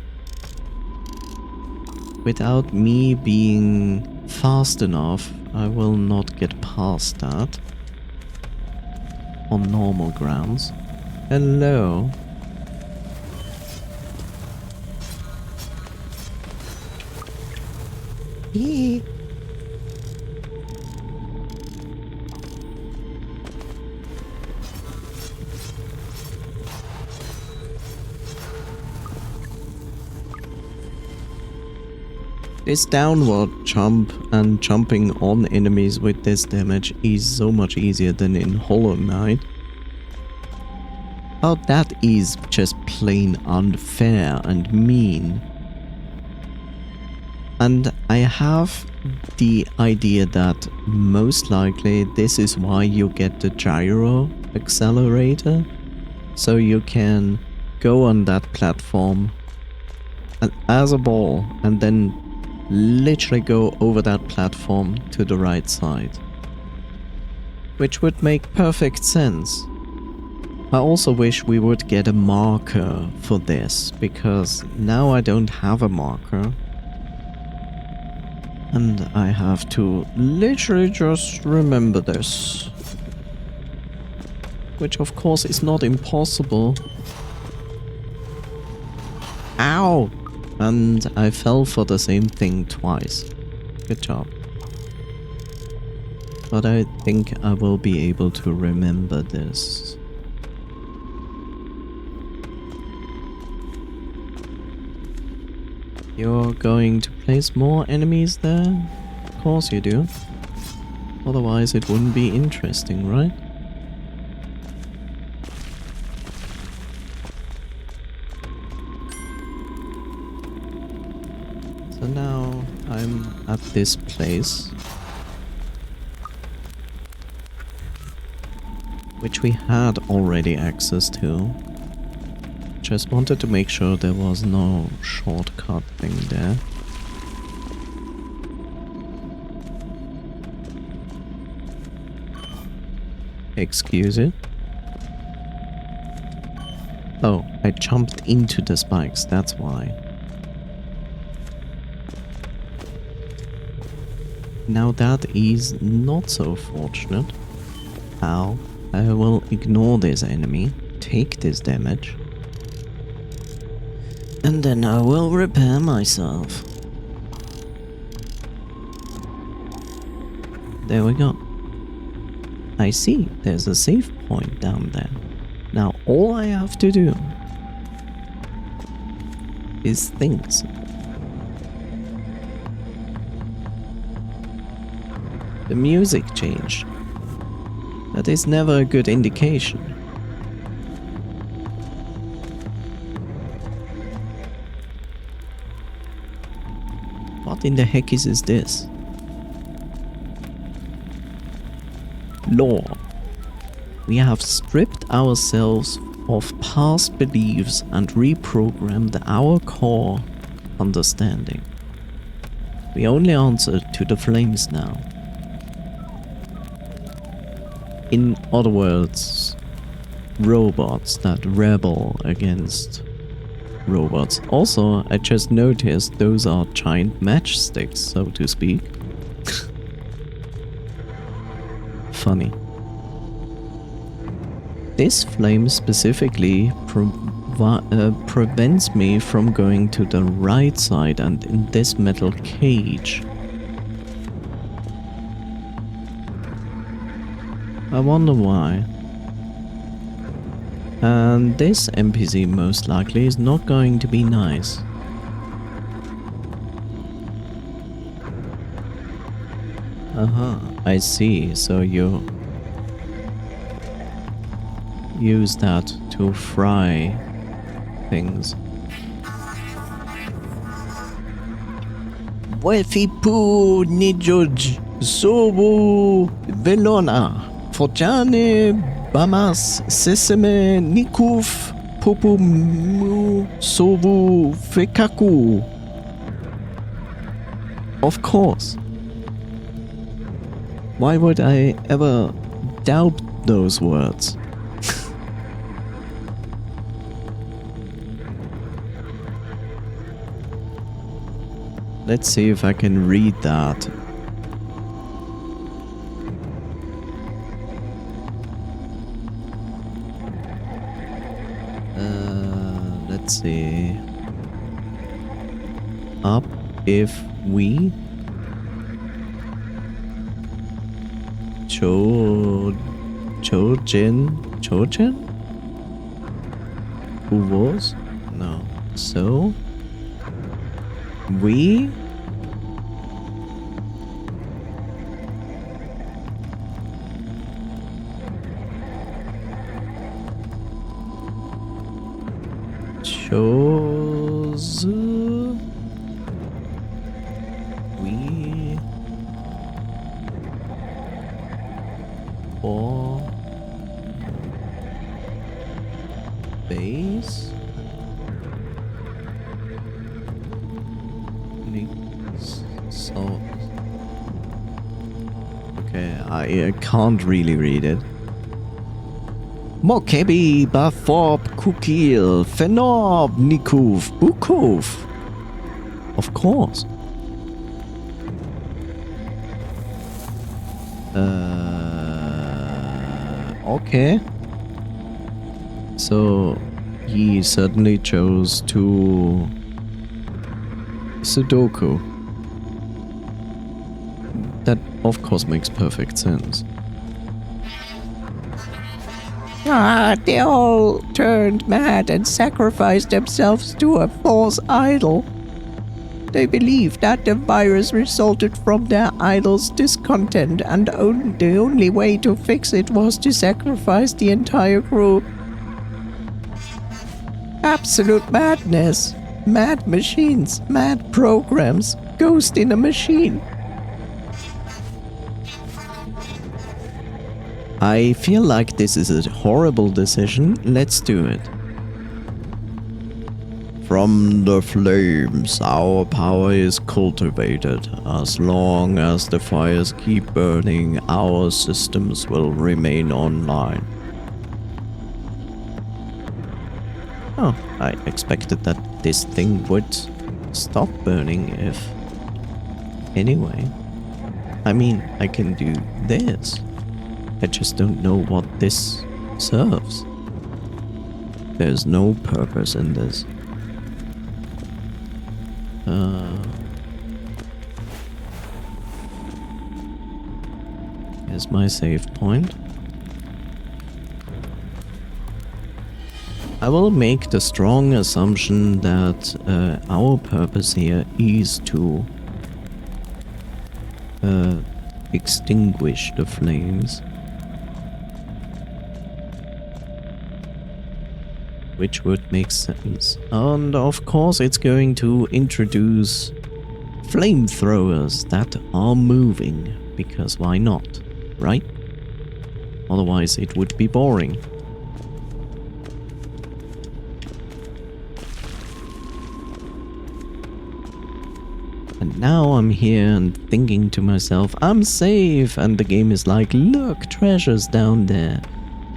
S1: without me being fast enough, I will not get past that on normal grounds. Hello. This downward jump and jumping on enemies with this damage is so much easier than in Hollow Knight. Oh, that is just plain unfair and mean. And I have the idea that most likely this is why you get the gyro accelerator. So you can go on that platform as a ball and then literally go over that platform to the right side. Which would make perfect sense. I also wish we would get a marker for this, because now I don't have a marker. And I have to literally just remember this. Which of course is not impossible. Ow! And I fell for the same thing twice. Good job. But I think I will be able to remember this. You're going to place more enemies there? Of course you do. Otherwise it wouldn't be interesting, right? So now I'm at this place, which we had already access to. Just wanted to make sure there was no shortcut thing there. Excuse it. Oh, I jumped into the spikes, that's why. Now that is not so fortunate. Ow. I will ignore this enemy, take this damage, and then I will repair myself. There we go. I see, there's a save point down there. Now all I have to do is things. The music changed. That is never a good indication. What in the heck is this? Lore. We have stripped ourselves of past beliefs and reprogrammed our core understanding. We only answer to the flames now. In other words, robots that rebel against robots. Also, I just noticed those are giant matchsticks, so to speak. Funny. This flame specifically prevents me from going to the right side and in this metal cage. I wonder why. And this NPC most likely is not going to be nice. I see. So you use that to fry things. Wefipu Nijoj Sobu Velona Forjane Bamas Sesame Nikuf Pupumu Sobu Fekaku. Of course. Why would I ever doubt those words? Let's see if I can read that. Let's see. Up if we Chojin? Who was? No. So we chose we for base so okay, I can't really read it. Mokebi Bafob Kukil Fenob Nikuf Bukov. Of course. Okay. So he certainly chose to Sudoku. That of course makes perfect sense. They all turned mad and sacrificed themselves to a false idol. They believed that the virus resulted from their idol's discontent, and the only way to fix it was to sacrifice the entire group. Absolute madness. Mad machines, mad programs, ghost in a machine. I feel like this is a horrible decision. Let's do it. From the flames, our power is cultivated. As long as the fires keep burning, our systems will remain online. Oh, I expected that this thing would stop burning if... Anyway. I mean, I can do this. I just don't know what this serves. There's no purpose in this. Here's my save point. I will make the strong assumption that our purpose here is to extinguish the flames. Which would make sense. And of course it's going to introduce flamethrowers that are moving, because why not, right? Otherwise it would be boring. And now I'm here and thinking to myself, I'm safe, and the game is like, look, treasures down there.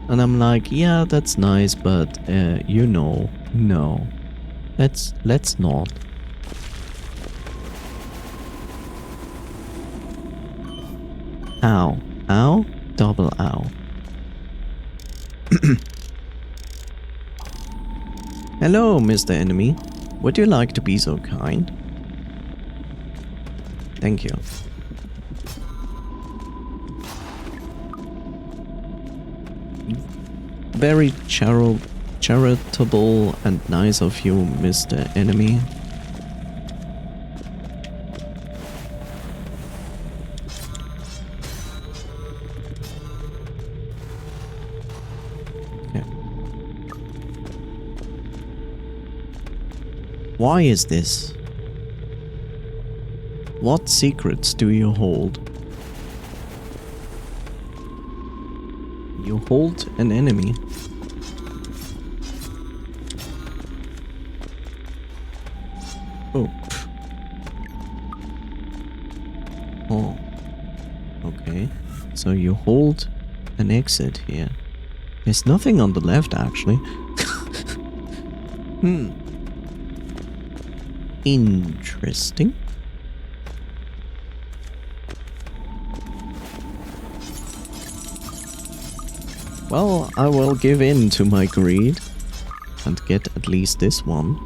S1: And I'm like, yeah, that's nice, but, you know, no. Let's not. Ow. Ow. Double ow. Hello, Mr. Enemy. Would you like to be so kind? Thank you. Very charitable and nice of you, Mr. Enemy. Okay. Why is this? What secrets do you hold? You hold an enemy. Oh. Oh. Okay. So you hold an exit here. There's nothing on the left, actually. Interesting. Well, I will give in to my greed and get at least this one.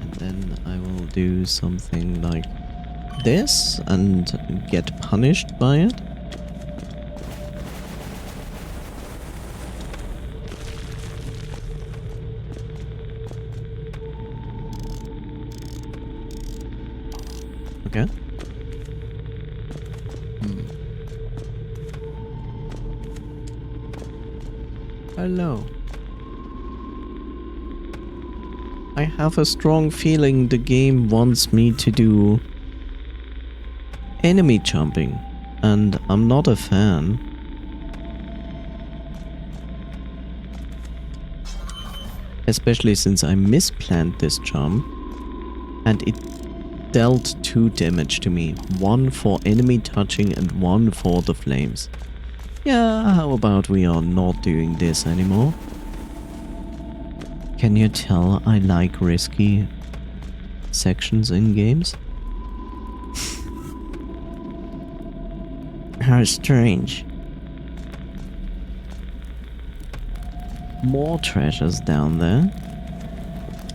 S1: And then I will do something like this and get punished by it. Okay. Hello. I have a strong feeling the game wants me to do enemy jumping, and I'm not a fan. Especially since I misplanned this jump, and it dealt 2 damage to me. 1 for enemy touching and 1 for the flames. Yeah, how about we are not doing this anymore? Can you tell I like risky sections in games? How strange. More treasures down there,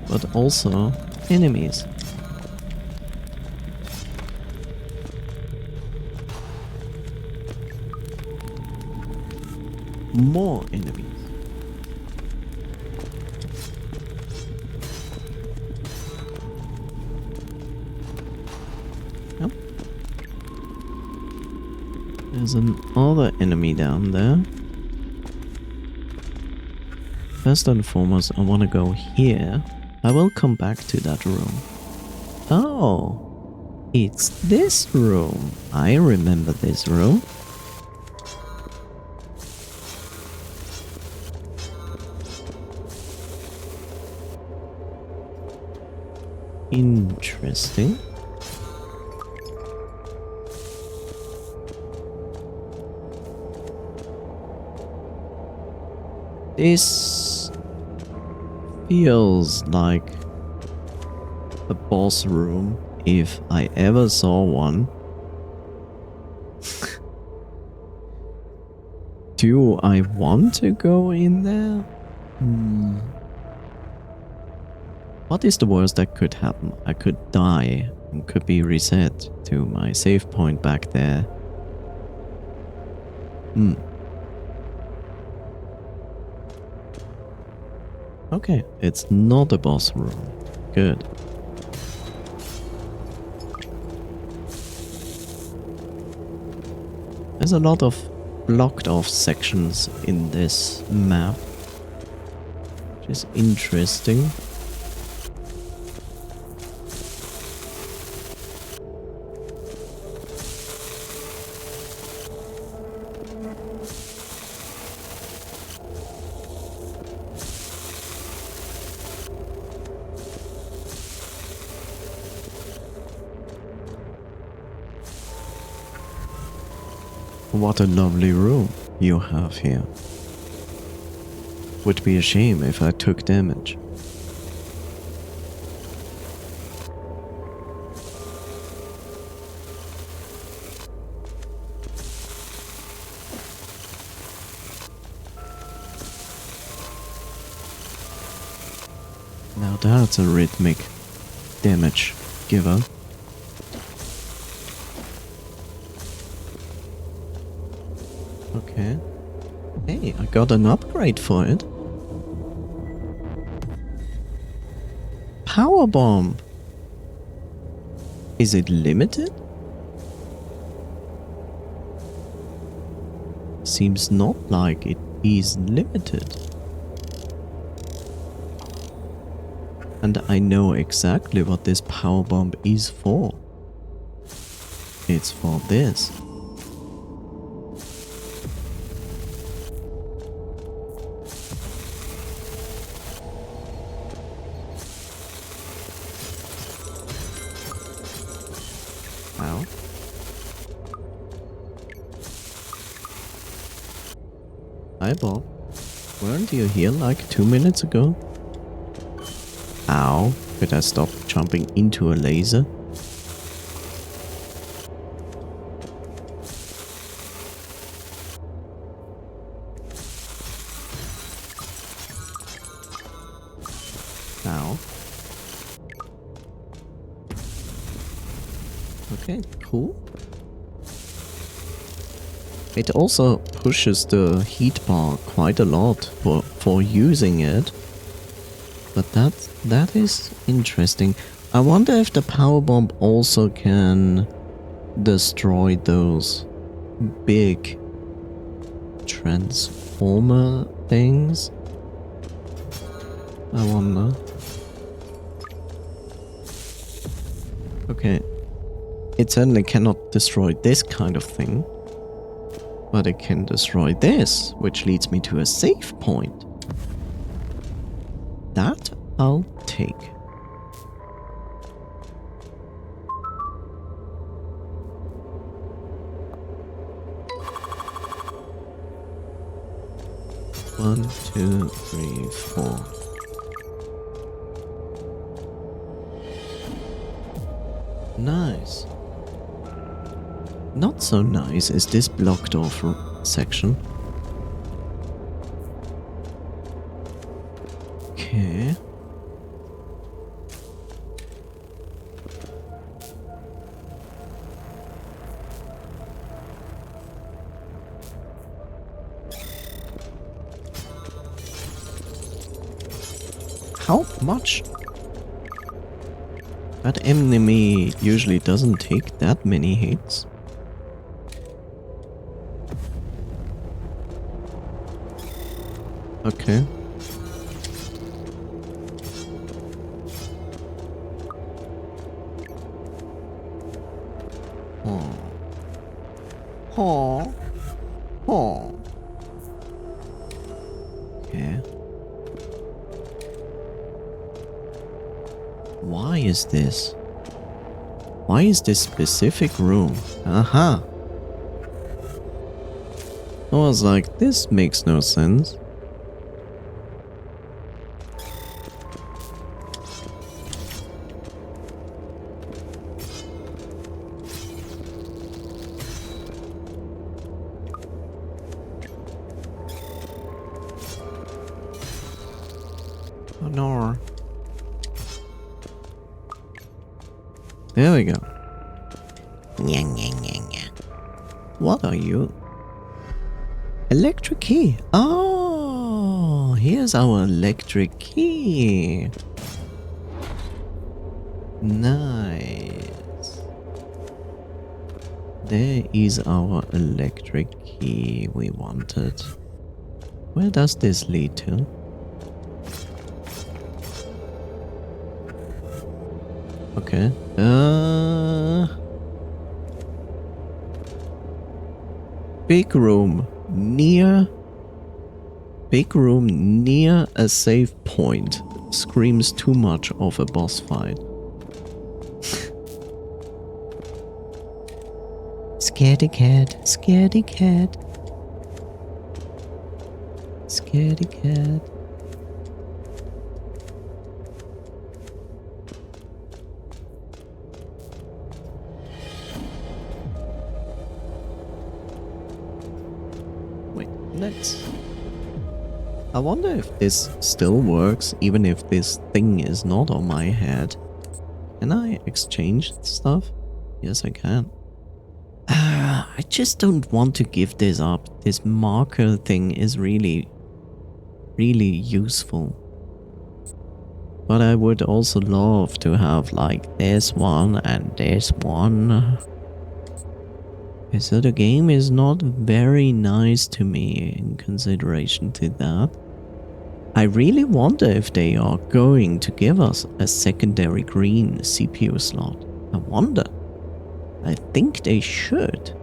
S1: but also enemies. More enemies. Yep. There's another enemy down there. First and foremost, I want to go here. I will come back to that room. Oh, it's this room. I remember this room. Interesting. This feels like a boss room if I ever saw one. Do I want to go in there? What is the worst that could happen? I could die and could be reset to my save point back there. Okay, it's not a boss room. Good. There's a lot of blocked off sections in this map, which is interesting. What a lovely room you have here. Would be a shame if I took damage. Now that's a rhythmic damage giver. Okay. Hey, I got an upgrade for it. Power bomb. Is it limited? Seems not like it is limited. And I know exactly what this power bomb is for. It's for this. Ow. Hi Bob. Weren't you here like 2 minutes ago? Ow. Could I stop jumping into a laser? Ow. Okay, cool. It also pushes the heat bar quite a lot for using it. But that is interesting. I wonder if the power bomb also can destroy those big transformer things. I wonder. Okay. It certainly cannot destroy this kind of thing. But it can destroy this, which leads me to a save point. That I'll take. One, two, three, four. Nice. Not so nice is this blocked off section. Okay. How much? That enemy usually doesn't take that many hits. Okay. Oh. Oh. Oh. Okay. Why is this? Why is this specific room? Aha! I was like, this makes no sense. Oh no. There we go. What are you? Electric key. Oh, here's our electric key. Nice. There is our electric key we wanted. Where does this lead to? Okay. Big room near a save point. Screams too much of a boss fight. Scaredy cat, scaredy cat. Scaredy cat. I wonder if this still works, even if this thing is not on my head. Can I exchange stuff? Yes, I can. I just don't want to give this up. This marker thing is really useful. But I would also love to have like this one and this one. So the game is not very nice to me in consideration to that. I really wonder if they are going to give us a secondary green CPU slot. I wonder. I think they should.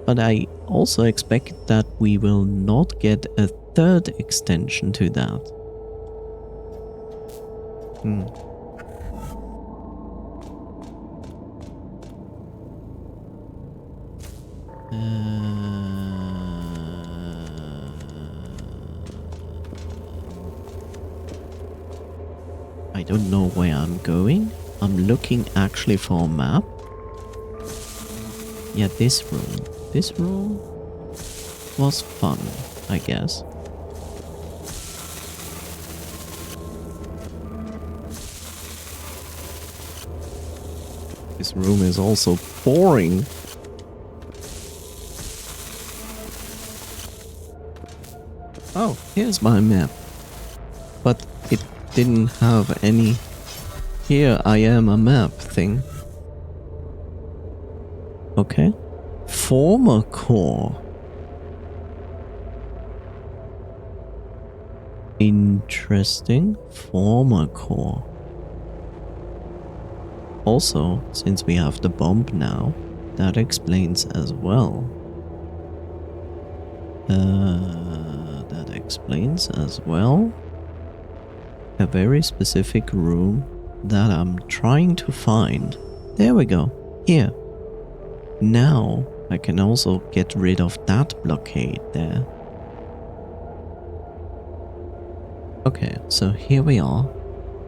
S1: But I also expect that we will not get a third extension to that. I don't know where I'm going. I'm looking actually for a map. Yeah, this room. This room was fun, I guess. This room is also boring. Oh, here's my map. But it didn't have any "here I am a map" thing. Okay. Former core. Interesting. Former core. Also, since we have the bomb now, that explains as well. That explains as well a very specific room that I'm trying to find. There we go. Here. Now I can also get rid of that blockade there. Okay, so here we are.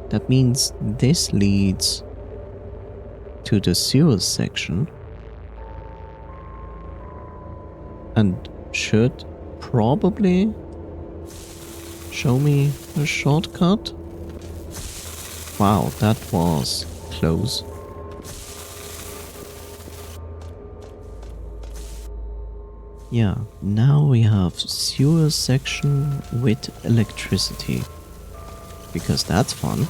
S1: That means this leads to the sewers section and should probably show me a shortcut. Wow, that was close. Yeah, now we have sewer section with electricity, because that's fun.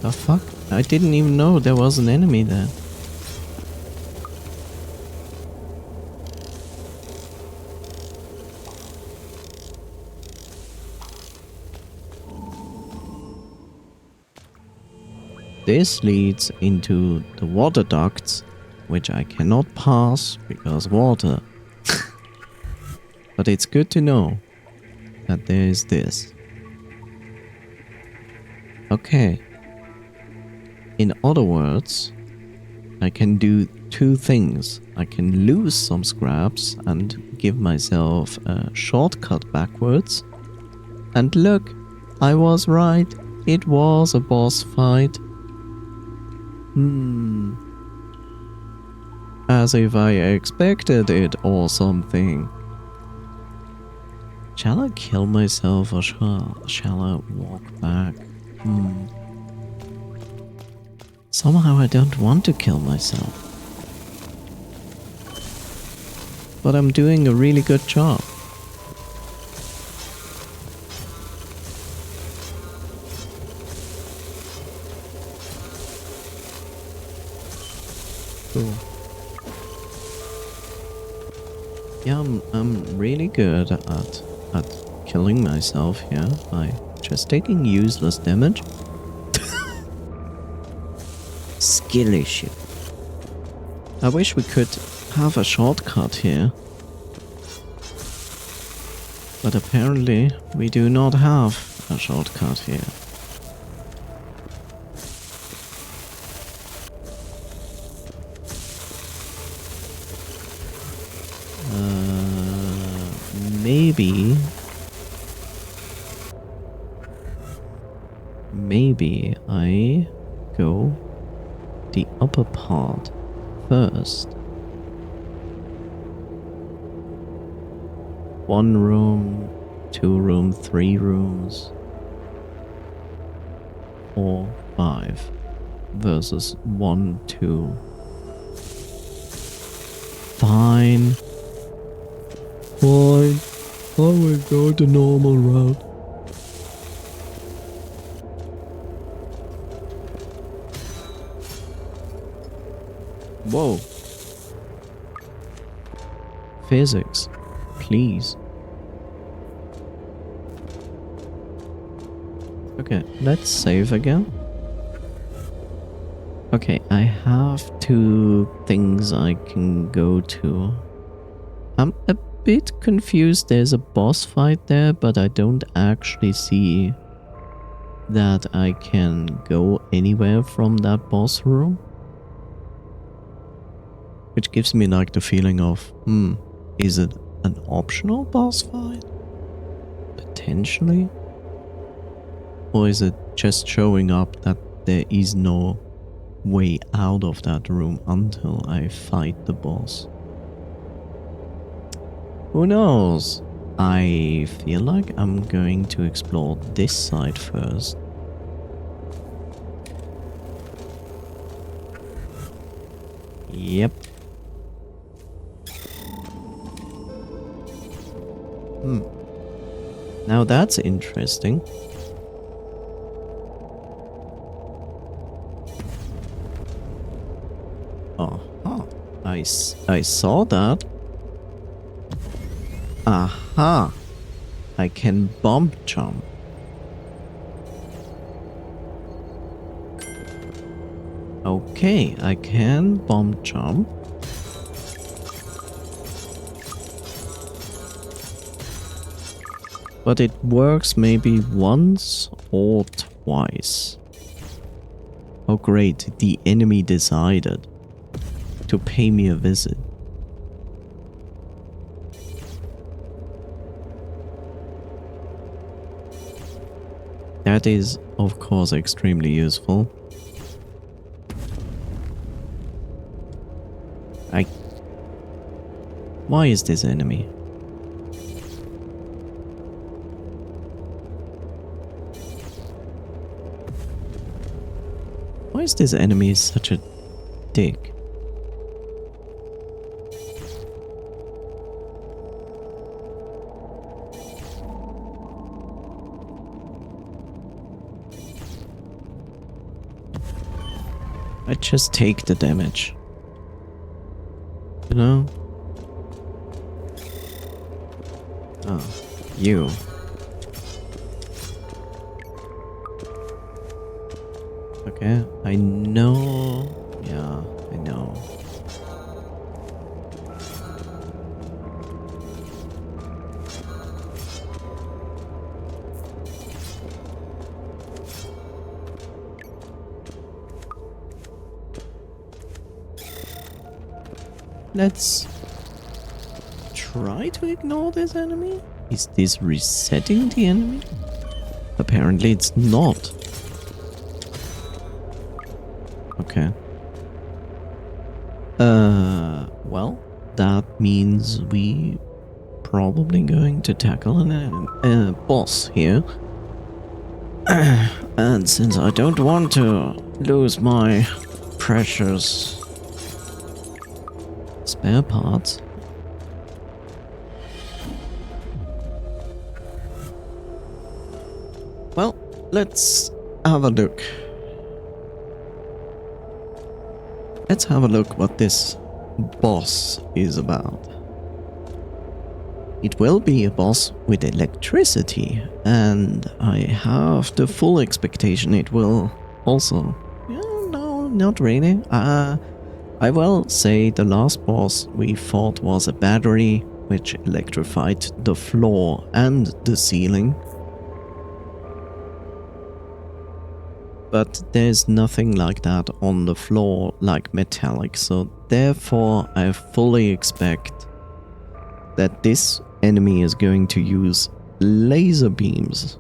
S1: The fuck? I didn't even know there was an enemy there. This leads into the water ducts, which I cannot pass because water. But it's good to know that there is this. Okay. In other words, I can do two things. I can lose some scraps and give myself a shortcut backwards. And look, I was right. It was a boss fight. As if I expected it or something. Shall I kill myself or shall I walk back? Somehow I don't want to kill myself. But I'm doing a really good job. Cool. Yeah, I'm really good at killing myself here by just taking useless damage. Skill issue. I wish we could have a shortcut here. But apparently we do not have a shortcut here. Maybe I go the upper part first. 1 room, 2 room, 3 rooms, 4, 5 versus 1, 2. Fine. I will go the normal route. Whoa. Physics, please. Okay, let's save again. Okay, I have 2 things I can go to. I'm a bit confused. There's a boss fight there, but I don't actually see that I can go anywhere from that boss room. Which gives me like the feeling of, is it an optional boss fight? intentionally? Or is it just showing up that there is no way out of that room until I fight the boss? Who knows? I feel like I'm going to explore this side first. Yep. Now that's interesting. Oh, I saw that. Aha! I can bump jump. Okay, I can bump jump. But it works maybe once or twice. Oh great, the enemy decided to pay me a visit. That is, of course, extremely useful. Why is this enemy? Why is this enemy such a dick? I just take the damage. You know? Oh, you. Okay, I know. Yeah, I know. Let's try to ignore this enemy. Is this resetting the enemy? Apparently it's not. Okay. Well, that means we probably going to tackle an boss here. And since I don't want to lose my precious spare parts, well, let's have a look. Let's have a look what this boss is about. It will be a boss with electricity, and I have the full expectation it will also... No, not really. I will say the last boss we fought was a battery which electrified the floor and the ceiling. But there's nothing like that on the floor, like metallic, so therefore I fully expect that this enemy is going to use laser beams.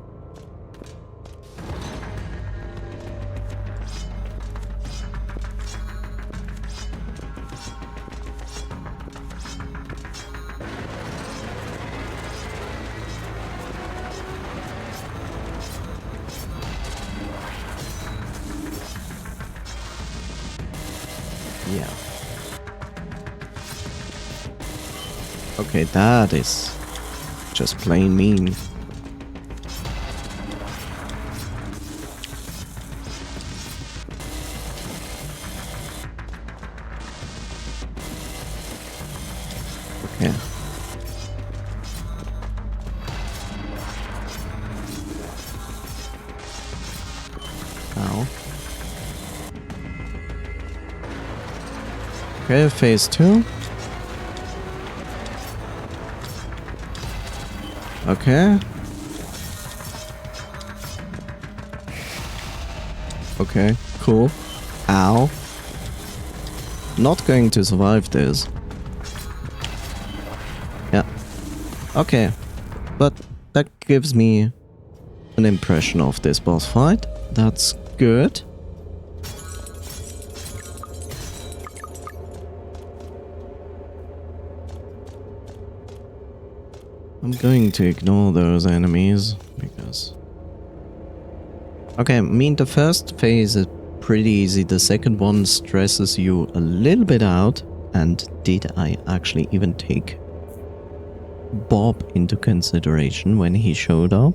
S1: Yeah. Okay, that is just plain mean. Okay. Ow. Okay, phase 2. Okay. Okay, cool. Ow. Not going to survive this. Yeah. Okay. But that gives me an impression of this boss fight. That's good. I'm going to ignore those enemies because... Okay, I mean the first phase is pretty easy. The second one stresses you a little bit out. And did I actually even take Bob into consideration when he showed up?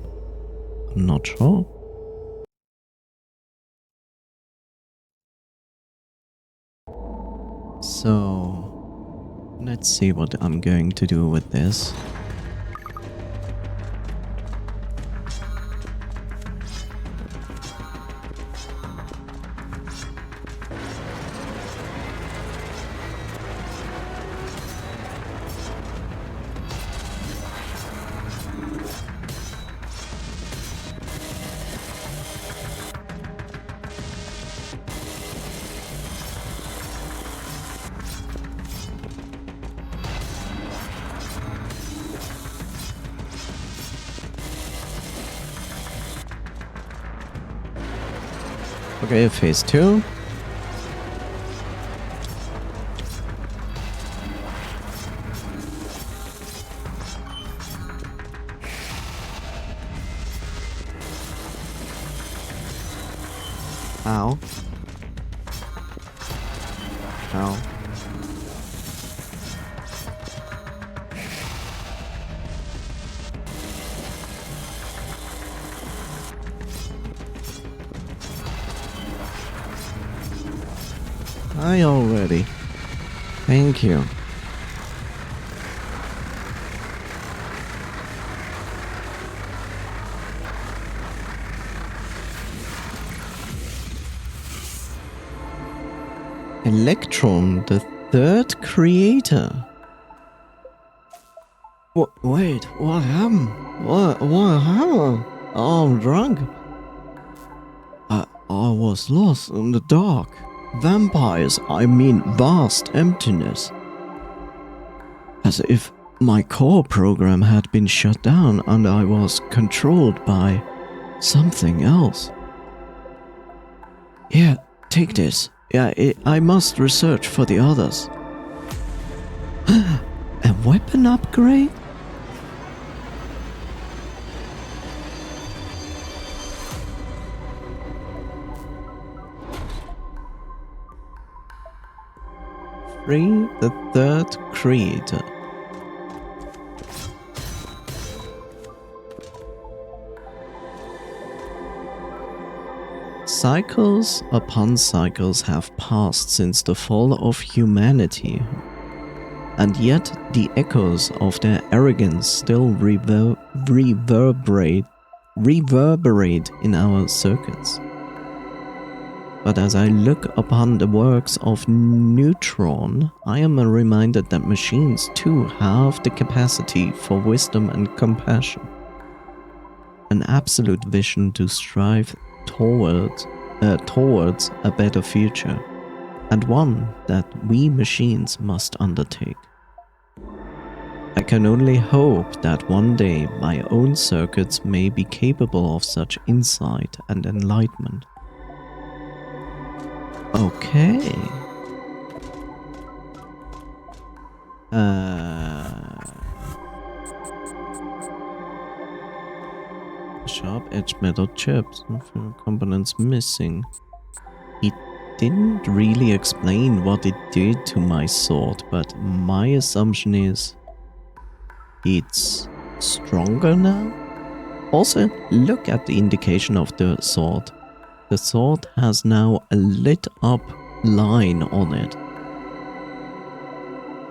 S1: I'm not sure. So, let's see what I'm going to do with this. Okay, phase 2. Ow. Ow. Hi already. Thank you. Electron, the third creator. Wait, what happened? What happened? Oh, I'm drunk. I was lost in the dark. Vampires, I mean vast emptiness. As if my core program had been shut down and I was controlled by something else. Here, take this. Yeah, I must research for the others. A weapon upgrade? Free the third creator. Cycles upon cycles have passed since the fall of humanity, and yet the echoes of their arrogance still reverberate in our circuits. But as I look upon the works of Neutron, I am reminded that machines too have the capacity for wisdom and compassion. An absolute vision to strive towards a better future, and one that we machines must undertake. I can only hope that one day my own circuits may be capable of such insight and enlightenment. Okay. Sharp edge metal chips. Components missing. It didn't really explain what it did to my sword, but my assumption is it's stronger now. Also, look at the indication of the sword. The sword has now a lit up line on it.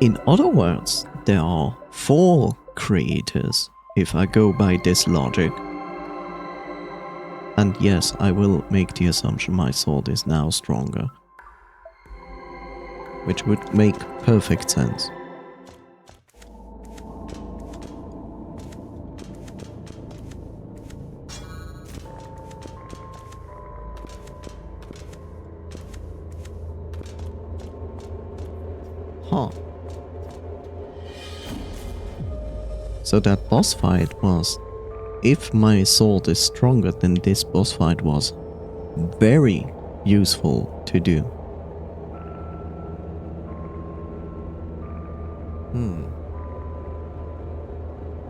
S1: In other words, there are 4 creators, if I go by this logic. And yes, I will make the assumption my sword is now stronger. Which would make perfect sense. Huh. So that boss fight was if my sword is stronger, then this boss fight was very useful to do.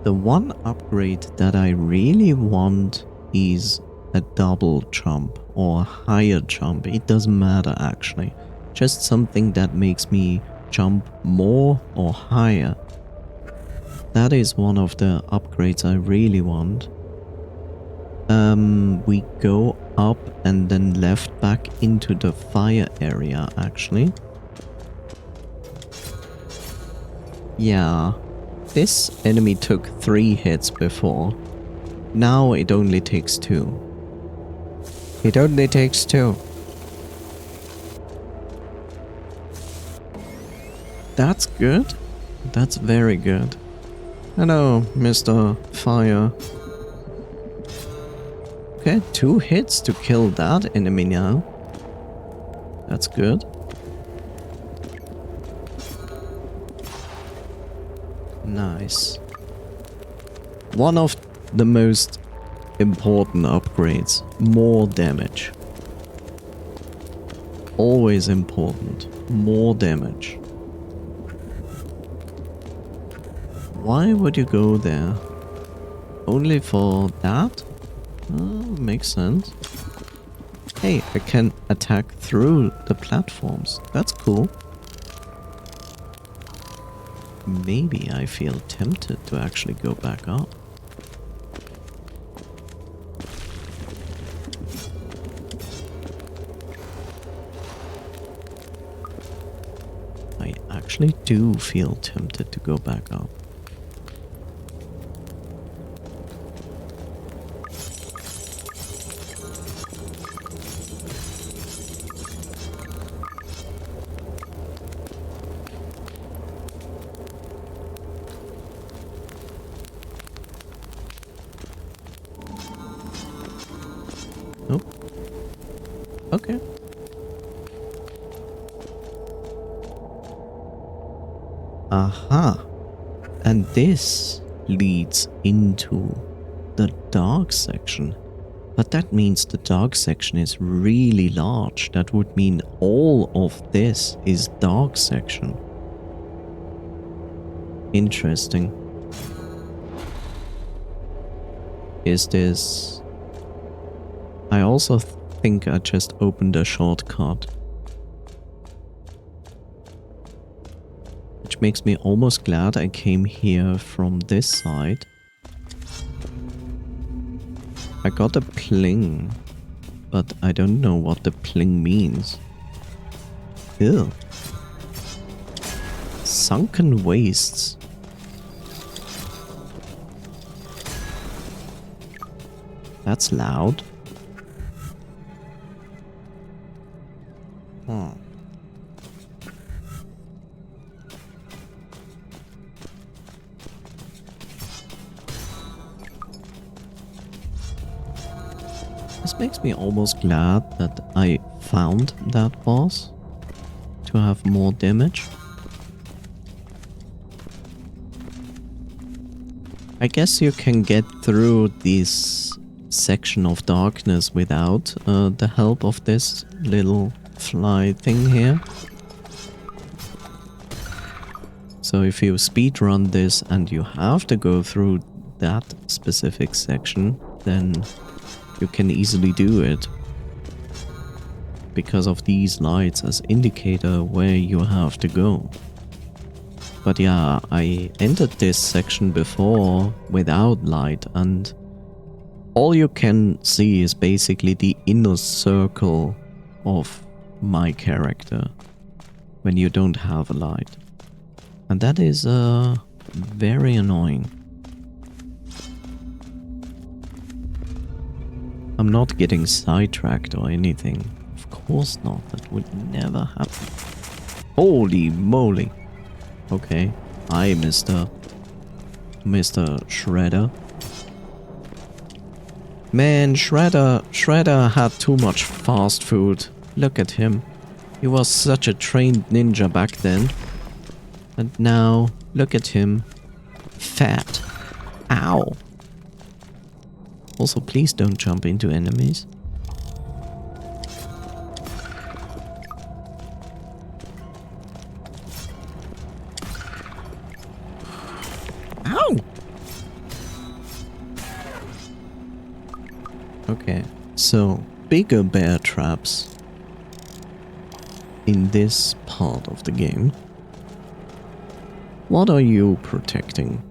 S1: The one upgrade that I really want is a double jump or a higher jump. It doesn't matter actually. Just something that makes me jump more or higher. That is one of the upgrades I really want. We go up and then left back into the fire area actually. Yeah, this enemy took 3 hits before. Now it only takes 2. It only takes 2. That's good. That's very good. Hello, Mr. Fire. Okay, 2 hits to kill that enemy now. That's good. Nice. One of the most important upgrades. More damage. Always important. More damage. Why would you go there? Only for that? Makes sense. Hey, I can attack through the platforms. That's cool. Maybe I feel tempted to actually go back up. I actually do feel tempted to go back up. Nope. Okay. Aha. And this leads into the dark section. But that means the dark section is really large. That would mean all of this is dark section. Interesting. Is this... I also think I just opened a shortcut. Which makes me almost glad I came here from this side. I got a pling, but I don't know what the pling means. Ew. Sunken wastes. That's loud. This makes me almost glad that I found that boss to have more damage. I guess you can get through this section of darkness without the help of this little fly thing here. So if you speedrun this and you have to go through that specific section, then you can easily do it. Because of these lights as indicator where you have to go. But yeah, I entered this section before without light, and all you can see is basically the inner circle of my character when you don't have a light. And that is very annoying. I'm not getting sidetracked or anything. Of course not, that would never happen. Holy moly. Okay, hi Mr. Shredder. Man, Shredder had too much fast food. Look at him. He was such a trained ninja back then. And now, look at him. Fat. Ow. Also, please don't jump into enemies. Ow! Okay, so bigger bear traps in this part of the game. What are you protecting?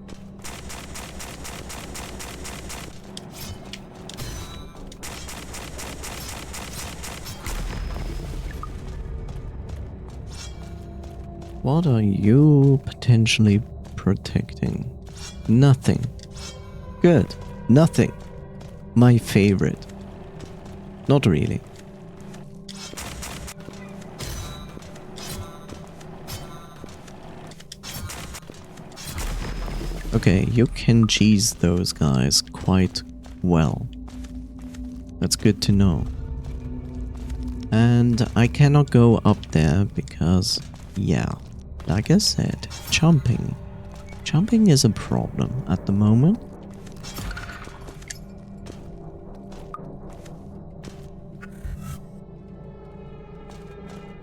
S1: What are you potentially protecting? Nothing. Good. Nothing. My favorite. Not really. Okay, you can cheese those guys quite well. That's good to know. And I cannot go up there because, yeah, like I said, jumping. Jumping is a problem at the moment.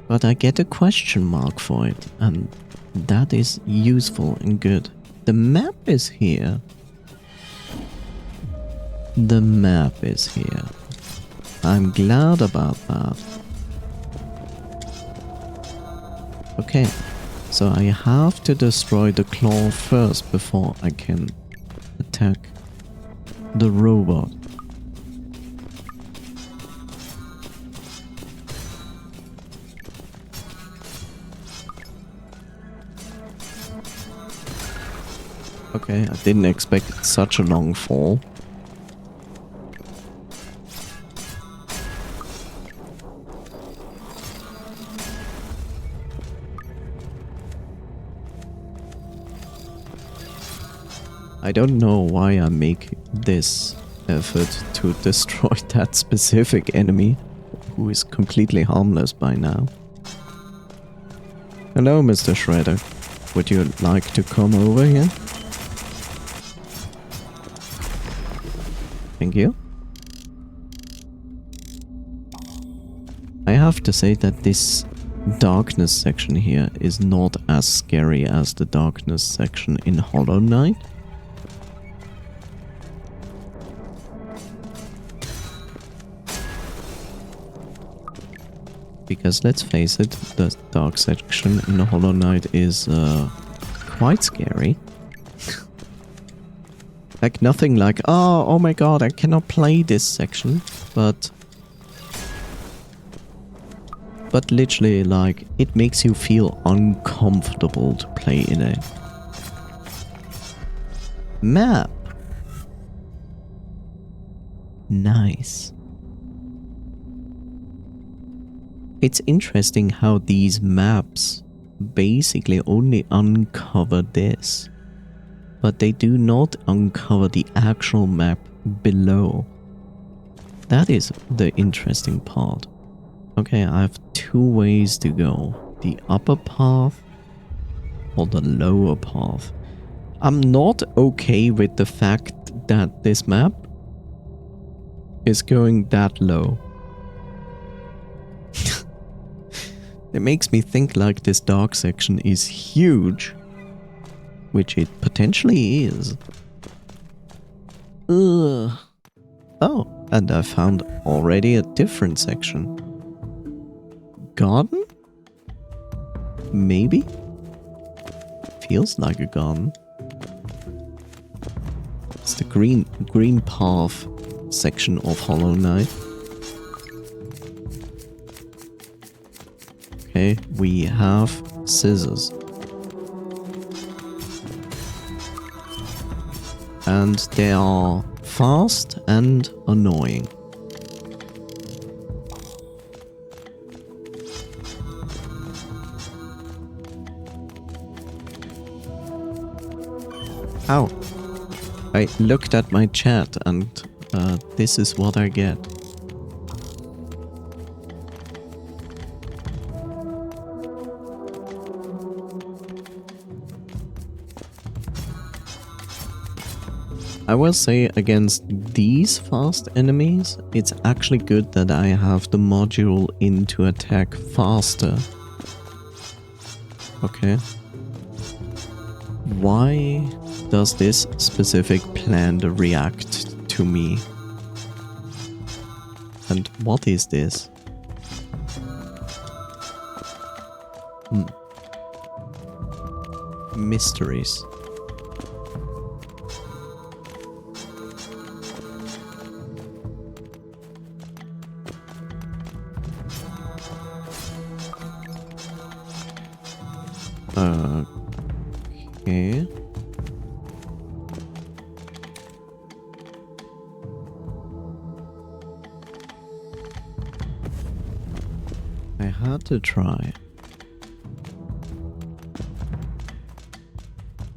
S1: But I get a question mark for it, and that is useful and good. The map is here. The map is here. I'm glad about that. Okay, so I have to destroy the claw first before I can attack the robot. Okay, I didn't expect such a long fall. I don't know why I make this effort to destroy that specific enemy, who is completely harmless by now. Hello, Mr. Shredder. Would you like to come over here? Thank you. I have to say that this darkness section here is not as scary as the darkness section in Hollow Knight. Because let's face it, the dark section in Hollow Knight is quite scary. Like nothing like, oh my god, I cannot play this section, but literally like, it makes you feel uncomfortable to play in a map. Nice. It's interesting how these maps basically only uncover this, but they do not uncover the actual map below. That is the interesting part. Okay, I have two ways to go. The upper path or the lower path. I'm not okay with the fact that this map is going that low. It makes me think like this dark section is huge. Which it potentially is. Ugh. Oh, and I found already a different section. Garden? Maybe? Feels like a garden. It's the green path section of Hollow Knight. Okay, we have scissors. And they are fast and annoying. Ow. I looked at my chat and this is what I get. I will say against these fast enemies, it's actually good that I have the module in to attack faster. Okay. Why does this specific plant react to me? And what is this? Mysteries. Okay. I had to try.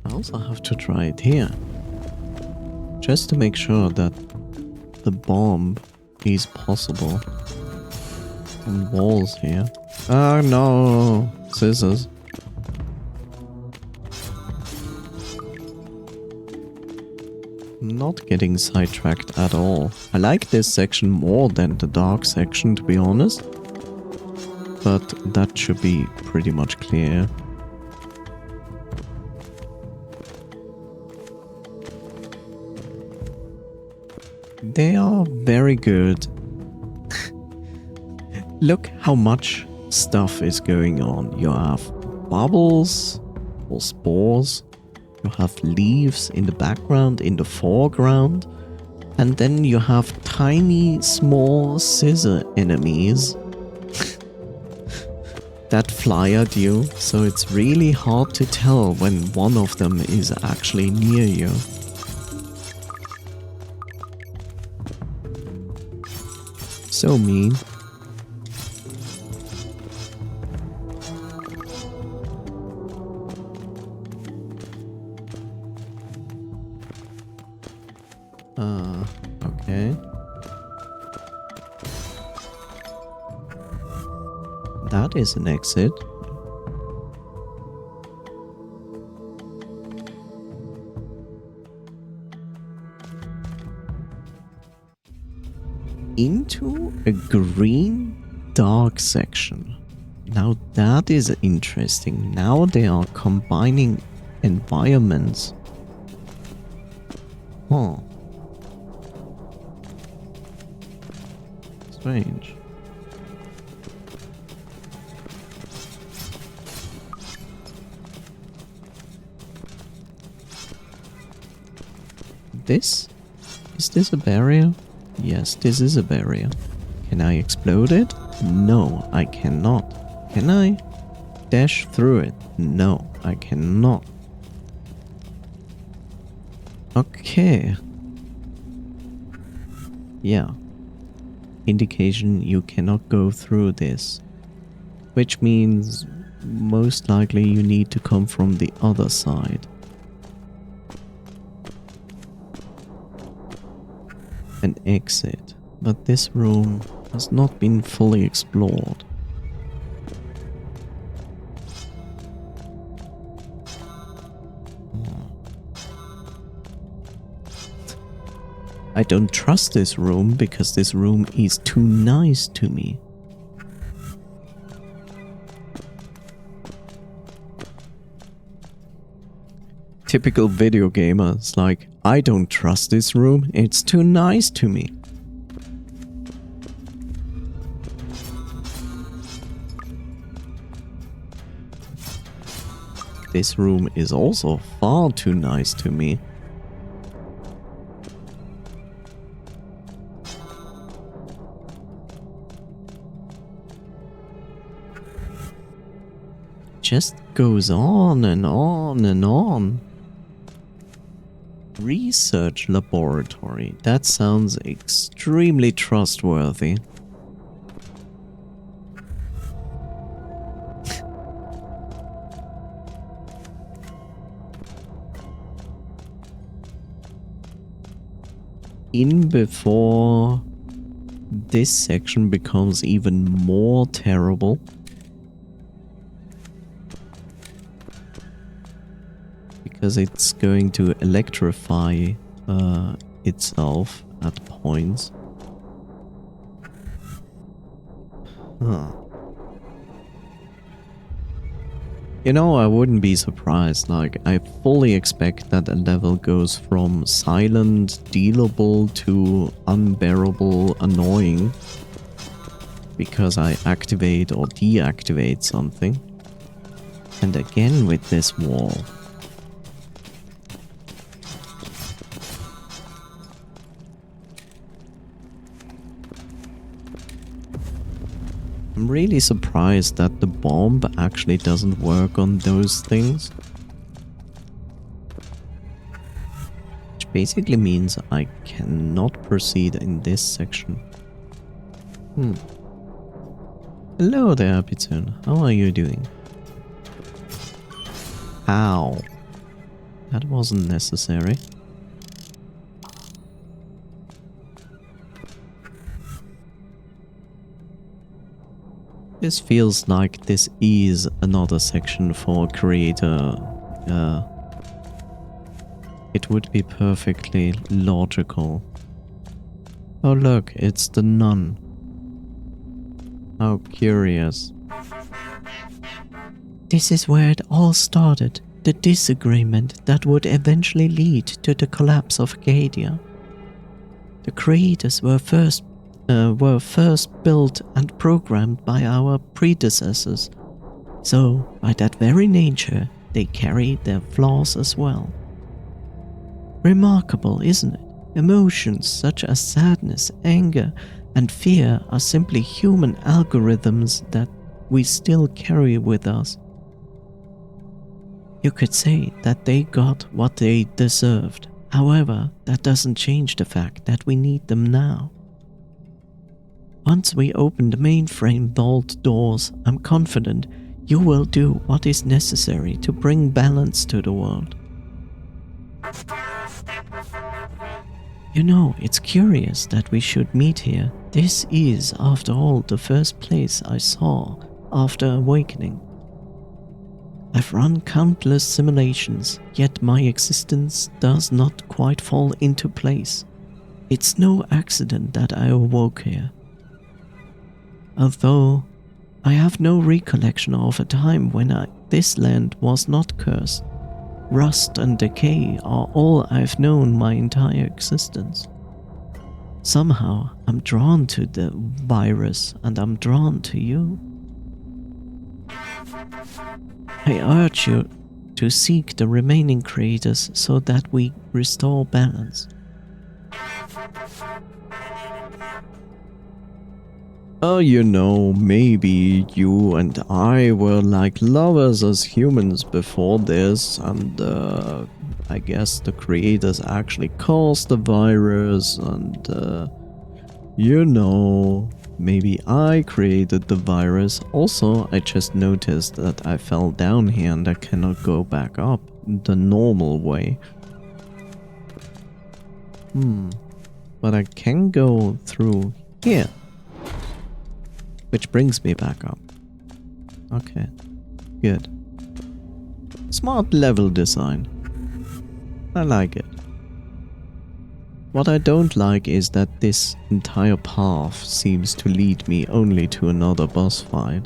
S1: I also have to try it here. Just to make sure that the bomb is possible. On walls here. Oh no! Scissors. Not getting sidetracked at all. I like this section more than the dark section, to be honest. But that should be pretty much clear. They are very good. Look how much stuff is going on. You have bubbles or spores. You have leaves in the background, in the foreground. And then you have tiny, small scissor enemies that fly at you. So it's really hard to tell when one of them is actually near you. So mean. Okay. That is an exit. Into a green dark section. Now that is interesting. Now they are combining environments. Huh. Strange. This? Is this a barrier? Yes, this is a barrier. Can I explode it? No, I cannot. Can I dash through it? No, I cannot. Okay. Yeah. Indication you cannot go through this. Which means most likely you need to come from the other side. An exit. But this room has not been fully explored. I don't trust this room because this room is too nice to me. Typical video gamer. It's like, I don't trust this room, it's too nice to me. This room is also far too nice to me. Just goes on and on and on. Research laboratory. That sounds extremely trustworthy. In before this section becomes even more terrible. Because it's going to electrify itself at points. Huh. You know, I wouldn't be surprised. Like, I fully expect that a level goes from silent, dealable to unbearable, annoying because I activate or deactivate something. And again with this wall. I'm really surprised that the bomb actually doesn't work on those things. Which basically means I cannot proceed in this section. Hello there, Pitsun. How are you doing? Ow. That wasn't necessary. This feels like this is another section for creator. It would be perfectly logical. Oh look, it's the nun. How curious. This is where it all started. The disagreement that would eventually lead to the collapse of Gadia. The creators were first built and programmed by our predecessors, so by that very nature they carry their flaws as well. Remarkable, isn't it? Emotions such as sadness, anger, and fear are simply human algorithms that we still carry with us. You could say that they got what they deserved. However, that doesn't change the fact that we need them now. Once we open the mainframe vault doors, I'm confident you will do what is necessary to bring balance to the world. You know, it's curious that we should meet here. This is, after all, the first place I saw after awakening. I've run countless simulations, yet my existence does not quite fall into place. It's no accident that I awoke here. Although I have no recollection of a time when this land was not cursed. Rust and decay are all I've known my entire existence. Somehow I'm drawn to the virus and I'm drawn to you. I urge you to seek the remaining creators so that we restore balance. Oh, you know, maybe you and I were like lovers as humans before this, and I guess the creators actually caused the virus, and you know, maybe I created the virus. Also, I just noticed that I fell down here and I cannot go back up the normal way. But I can go through here. Which brings me back up. Okay, good. Smart level design. I like it. What I don't like is that this entire path seems to lead me only to another boss fight.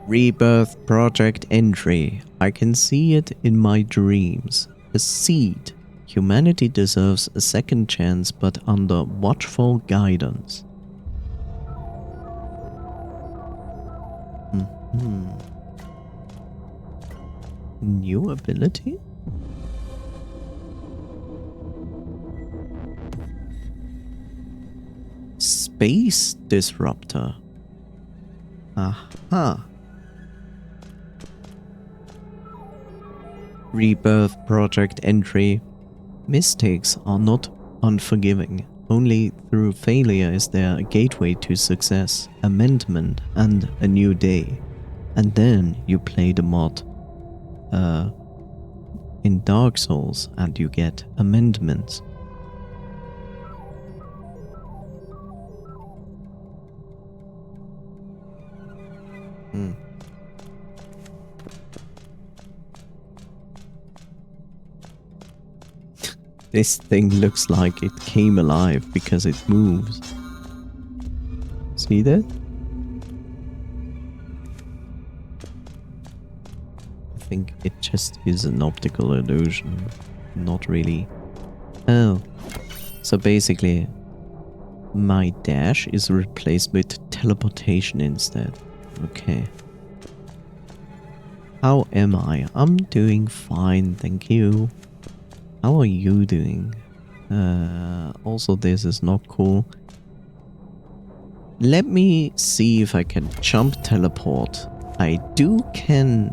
S1: Rebirth Project entry. I can see it in my dreams. A seed. Humanity deserves a second chance, but under watchful guidance. New ability? Space Disruptor. Aha. Rebirth Project entry. Mistakes are not unforgiving. Only through failure is there a gateway to success, amendment, and a new day. And then you play the mod in Dark Souls and you get amendments. Hmm. This thing looks like it came alive because it moves. See that? I think it just is an optical illusion. Not really. Oh. So basically, my dash is replaced with teleportation instead. Okay. How am I? I'm doing fine, thank you. How are you doing? Also, this is not cool. Let me see if I can jump teleport. I can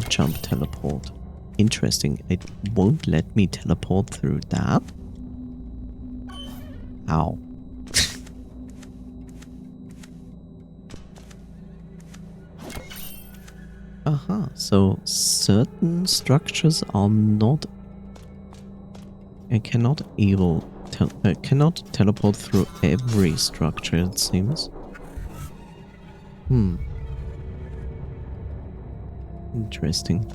S1: jump teleport. Interesting. It won't let me teleport through that. Ow. Aha, so certain structures are not... I cannot teleport through every structure, it seems. Interesting.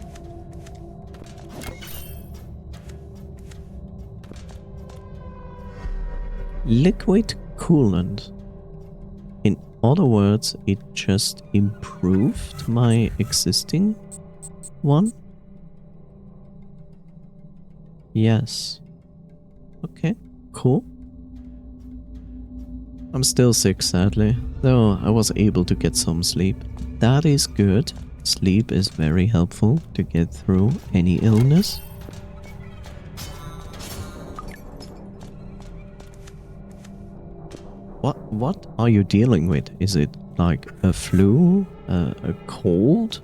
S1: Liquid coolant. In other words, it just improved my existing one? Yes. Okay, cool. I'm still sick, sadly, though I was able to get some sleep. That is good. Sleep is very helpful to get through any illness. What are you dealing with? Is it like a flu? A cold?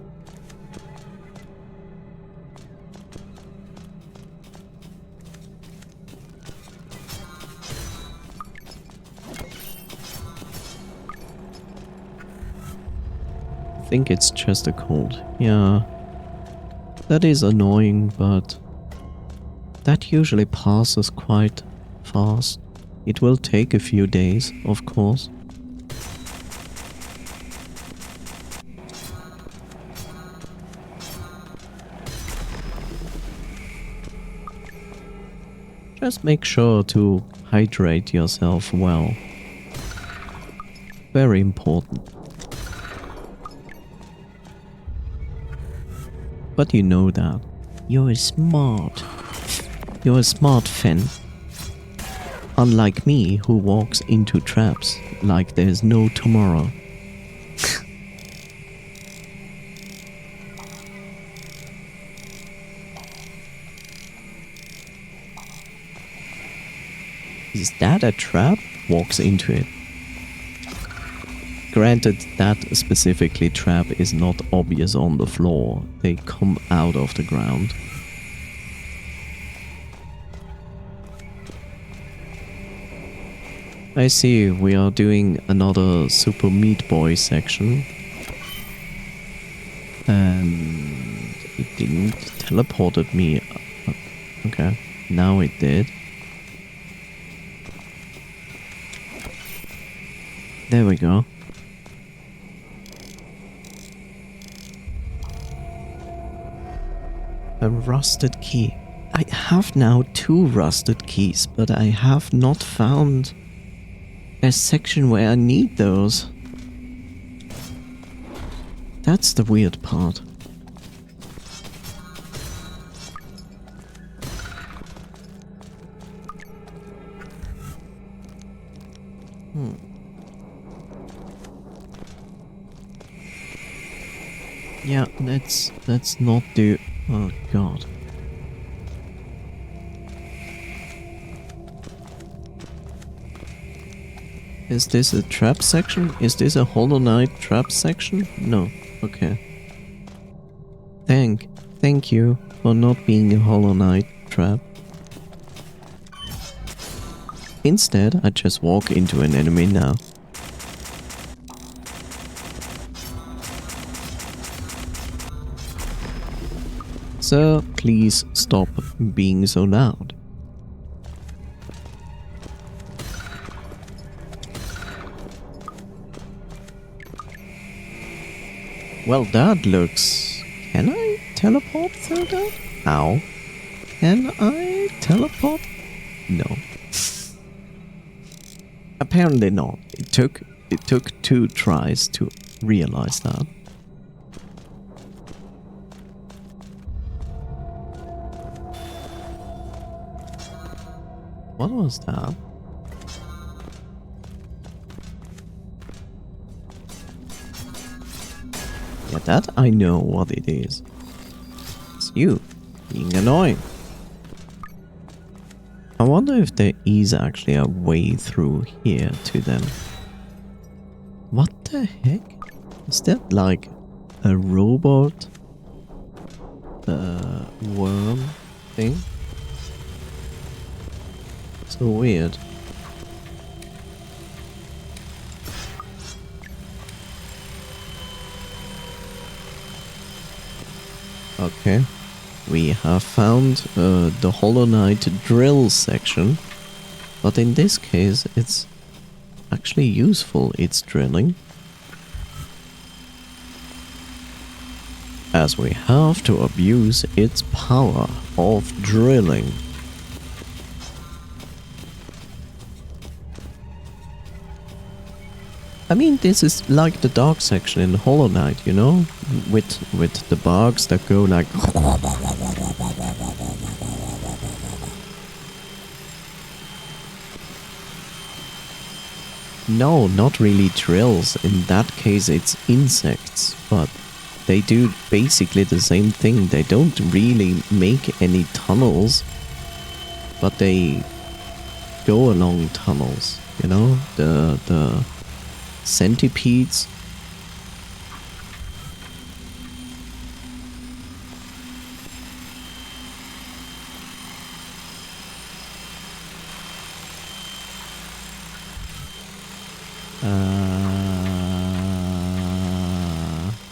S1: I think it's just a cold. Yeah. That is annoying, but that usually passes quite fast. It will take a few days, of course. Just make sure to hydrate yourself well. Very important. But you know that. You're smart. You're a smart Fen. Unlike me, who walks into traps like there's no tomorrow. Is that a trap? Walks into it. Granted, that specifically trap is not obvious on the floor. They come out of the ground. I see, we are doing another Super Meat Boy section. And it didn't teleported me. Okay, now it did. There we go. A rusted key. I have now 2 rusted keys, but I have not found a section where I need those. That's the weird part. Yeah, let's not do... Oh god. Is this a trap section? Is this a Hollow Knight trap section? No. Okay. Thank you for not being a Hollow Knight trap. Instead, I just walk into an enemy now. Sir, please stop being so loud. Well, that looks... Can I teleport through that? How? Can I teleport? No. Apparently not. It took 2 tries to realize that. What was that? Yeah, that I know what it is. It's you being annoying. I wonder if there is actually a way through here to them. What the heck? Is that like a robot worm thing? So weird. Okay. We have found the Hollow Knight drill section. But in this case, it's actually useful, it's drilling. As we have to abuse its power of drilling. I mean, this is like the dark section in Hollow Knight, you know? With the bugs that go like... No, not really drills. In that case, it's insects, but they do basically the same thing. They don't really make any tunnels, but they go along tunnels, you know? The centipedes.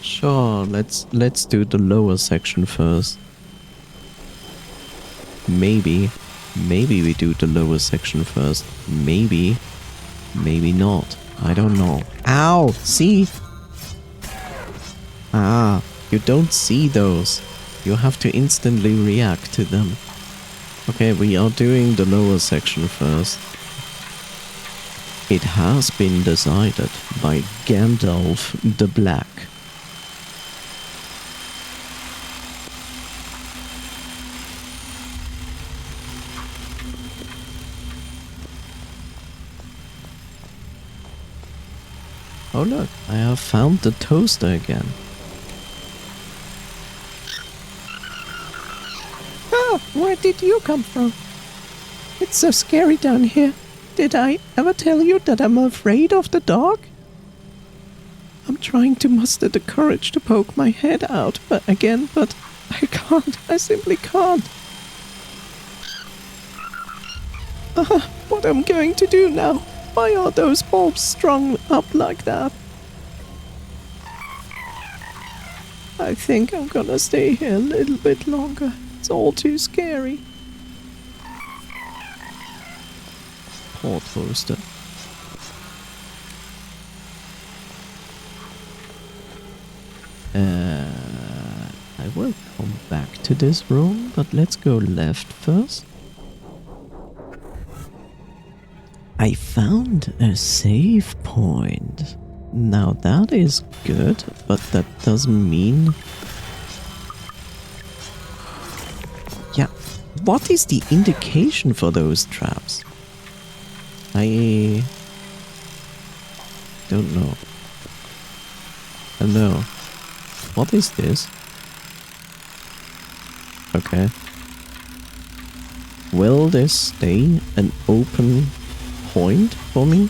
S1: Sure, let's do the lower section first. Maybe we do the lower section first. Maybe not. I don't know. Ow! See? Ah, you don't see those. You have to instantly react to them. Okay, we are doing the lower section first. It has been decided by Gandalf the Black. Oh look, I have found the toaster again. Ah, where did you come from? It's so scary down here. Did I ever tell you that I'm afraid of the dark? I'm trying to muster the courage to poke my head out but I can't. I simply can't. What am I going to do now? Why are those bulbs strung up like that? I think I'm gonna stay here a little bit longer. It's all too scary. Poor toaster. I will come back to this room, but let's go left first. I found a save point. Now that is good, but that doesn't mean... Yeah, what is the indication for those traps? I don't know. Hello. What is this? Okay. Will this stay an open point for me?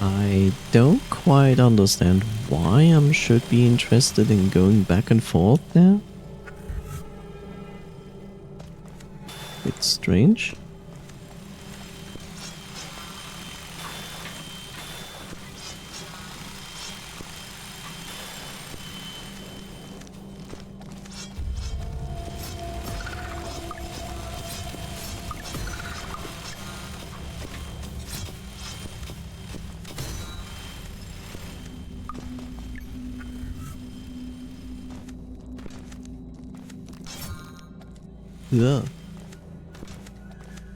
S1: I don't quite understand why I should be interested in going back and forth there. It's strange. Yeah.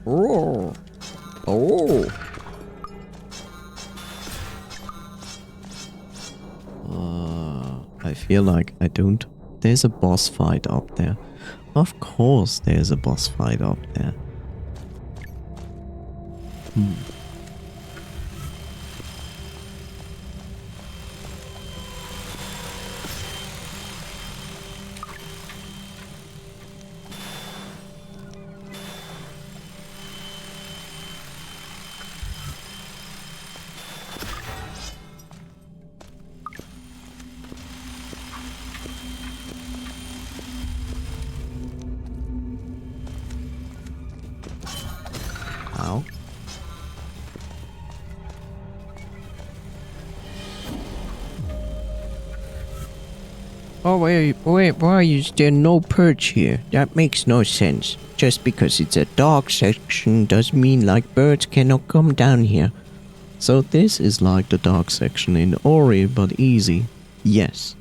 S1: Oh. Oh. I feel like I don't... There's a boss fight up there. Of course there's a boss fight up there. Ow. Oh, wait, why is there no perch here? That makes no sense. Just because it's a dog section doesn't mean like birds cannot come down here. So this is like the dog section in Ori, but easy. Yes.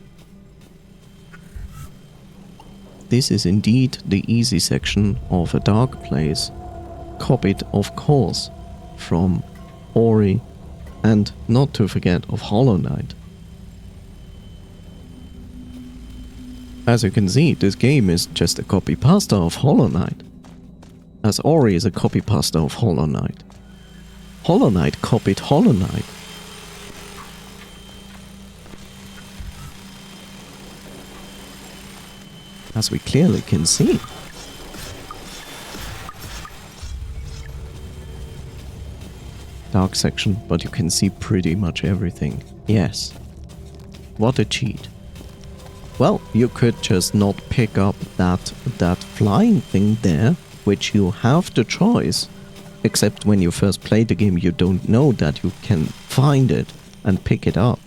S1: This is indeed the easy section of a dog place. Copied, of course, from Ori, and not to forget of Hollow Knight. As you can see, this game is just a copy-pasta of Hollow Knight, as Ori is a copy-pasta of Hollow Knight. Hollow Knight copied Hollow Knight. As we clearly can see. Dark section, but you can see pretty much everything. Yes. What a cheat. Well, you could just not pick up that flying thing there, which you have the choice. Except when you first play the game, you don't know that you can find it and pick it up.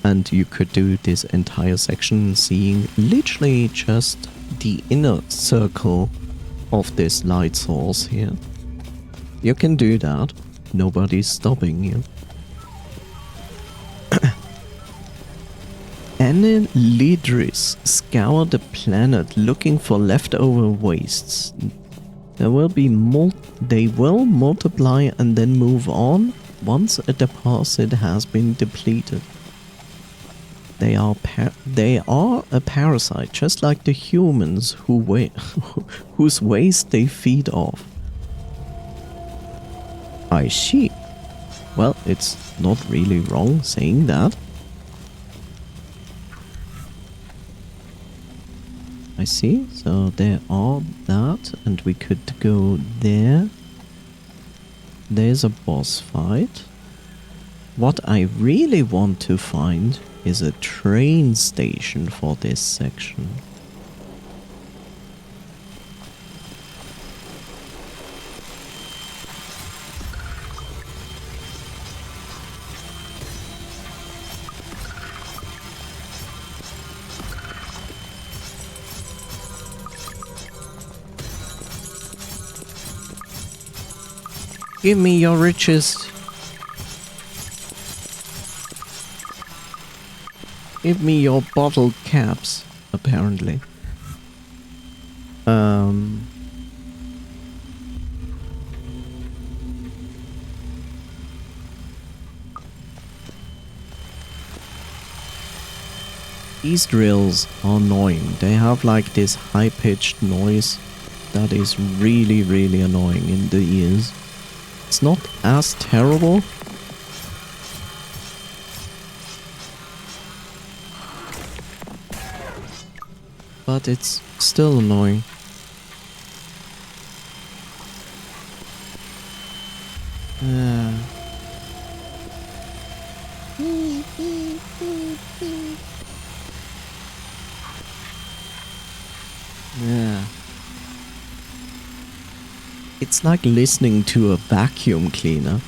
S1: And you could do this entire section seeing literally just the inner circle of this light source here. You can do that. Nobody's stopping you. Annelidris scour the planet looking for leftover wastes. They will multiply and then move on once a deposit has been depleted. They are a parasite, just like the humans whose waste they feed off. I see. Well, it's not really wrong saying that. I see, so there are that, and we could go there. There's a boss fight. What I really want to find is a train station for this section. Give me your riches. Give me your bottle caps, apparently. These drills are annoying. They have like this high-pitched noise that is really, really annoying in the ears. It's not as terrible. But it's still annoying. Yeah. It's like listening to a vacuum cleaner.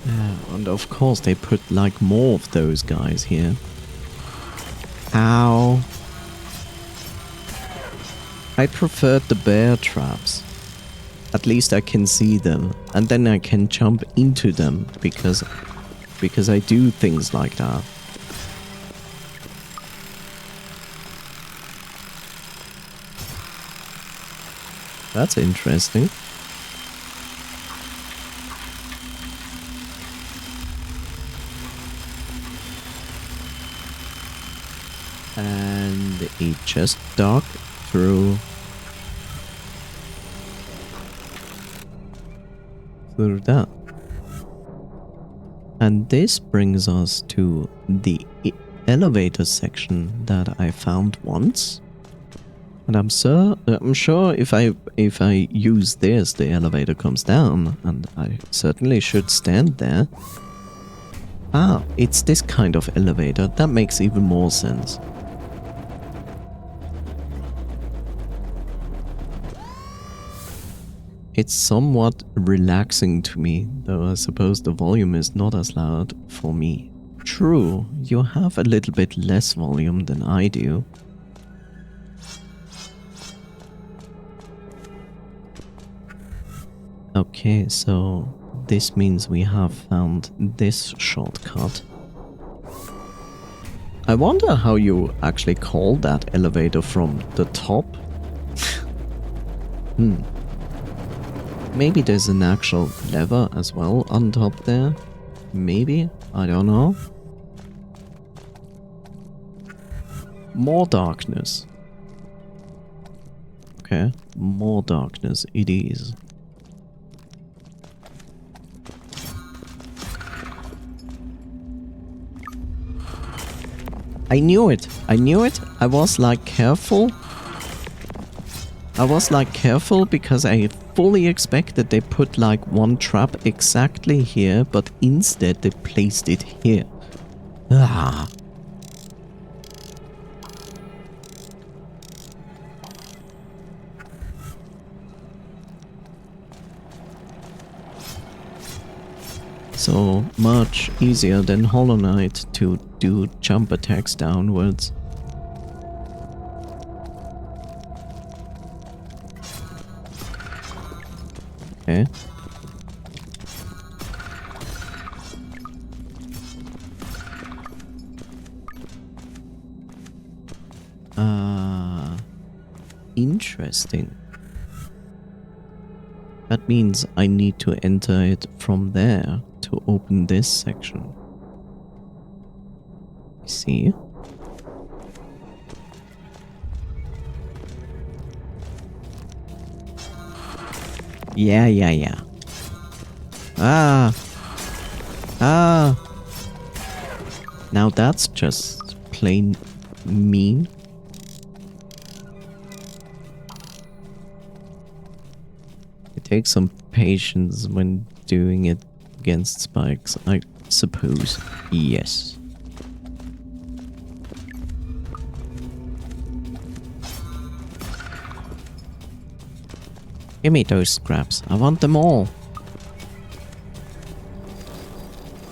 S1: Yeah, and of course they put like more of those guys here. Ow. I preferred the bear traps. At least I can see them, and then I can jump into them because I do things like that. That's interesting. And it just dug through that. And this brings us to the elevator section that I found once. And I'm sure if I use this, the elevator comes down, and I certainly should stand there. Ah, it's this kind of elevator. That makes even more sense. It's somewhat relaxing to me, though I suppose the volume is not as loud for me. True, you have a little bit less volume than I do. Okay, so this means we have found this shortcut. I wonder how you actually call that elevator from the top. Maybe there's an actual lever as well on top there. Maybe, I don't know. More darkness. Okay, more darkness it is. I knew it. I knew it. I was like careful. I was like careful because I fully expected they put like one trap exactly here, but instead they placed it here. Ah. So much easier than Hollow Knight to do jump attacks downwards. Okay. Interesting. That means I need to enter it from there to open this section. See? Yeah. Ah! Now that's just plain mean. It takes some patience when doing it against spikes, I suppose. Yes. Give me those scraps. I want them all.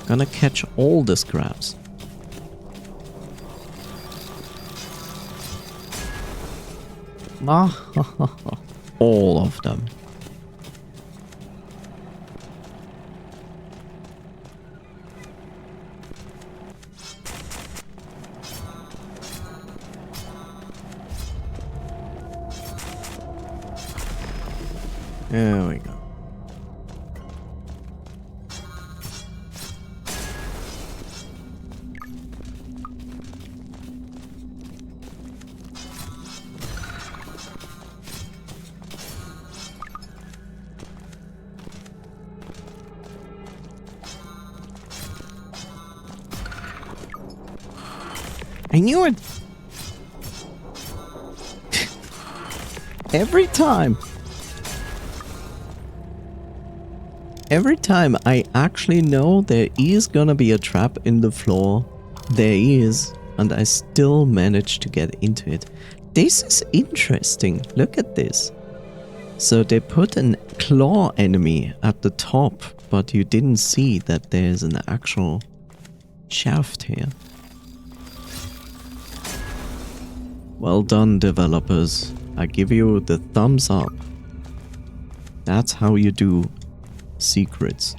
S1: Gonna catch all the scraps. All of them. There we go. I knew it! Every time! Every time I actually know there is gonna be a trap in the floor, there is, and I still manage to get into it. This is interesting. Look at this. So they put an claw enemy at the top, but you didn't see that there's an actual shaft here. Well done, developers. I give you the thumbs up. That's how you do secrets.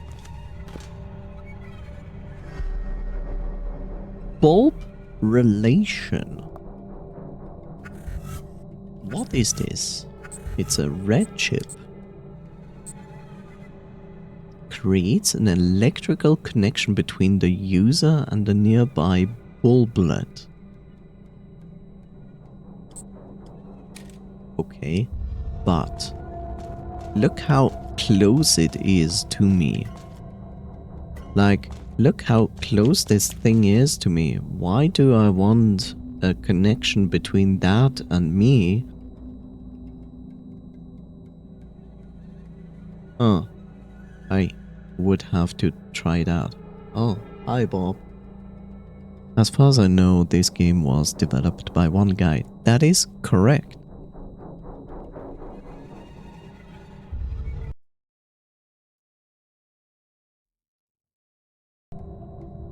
S1: Bulb relation. What is this? It's a red chip. Creates an electrical connection between the user and the nearby bulblet. Okay, but look how close it is to me. Like, look how close this thing is to me. Why do I want a connection between that and me? Huh. I would have to try that. Oh, hi Bob. As far as I know, this game was developed by one guy. That is correct.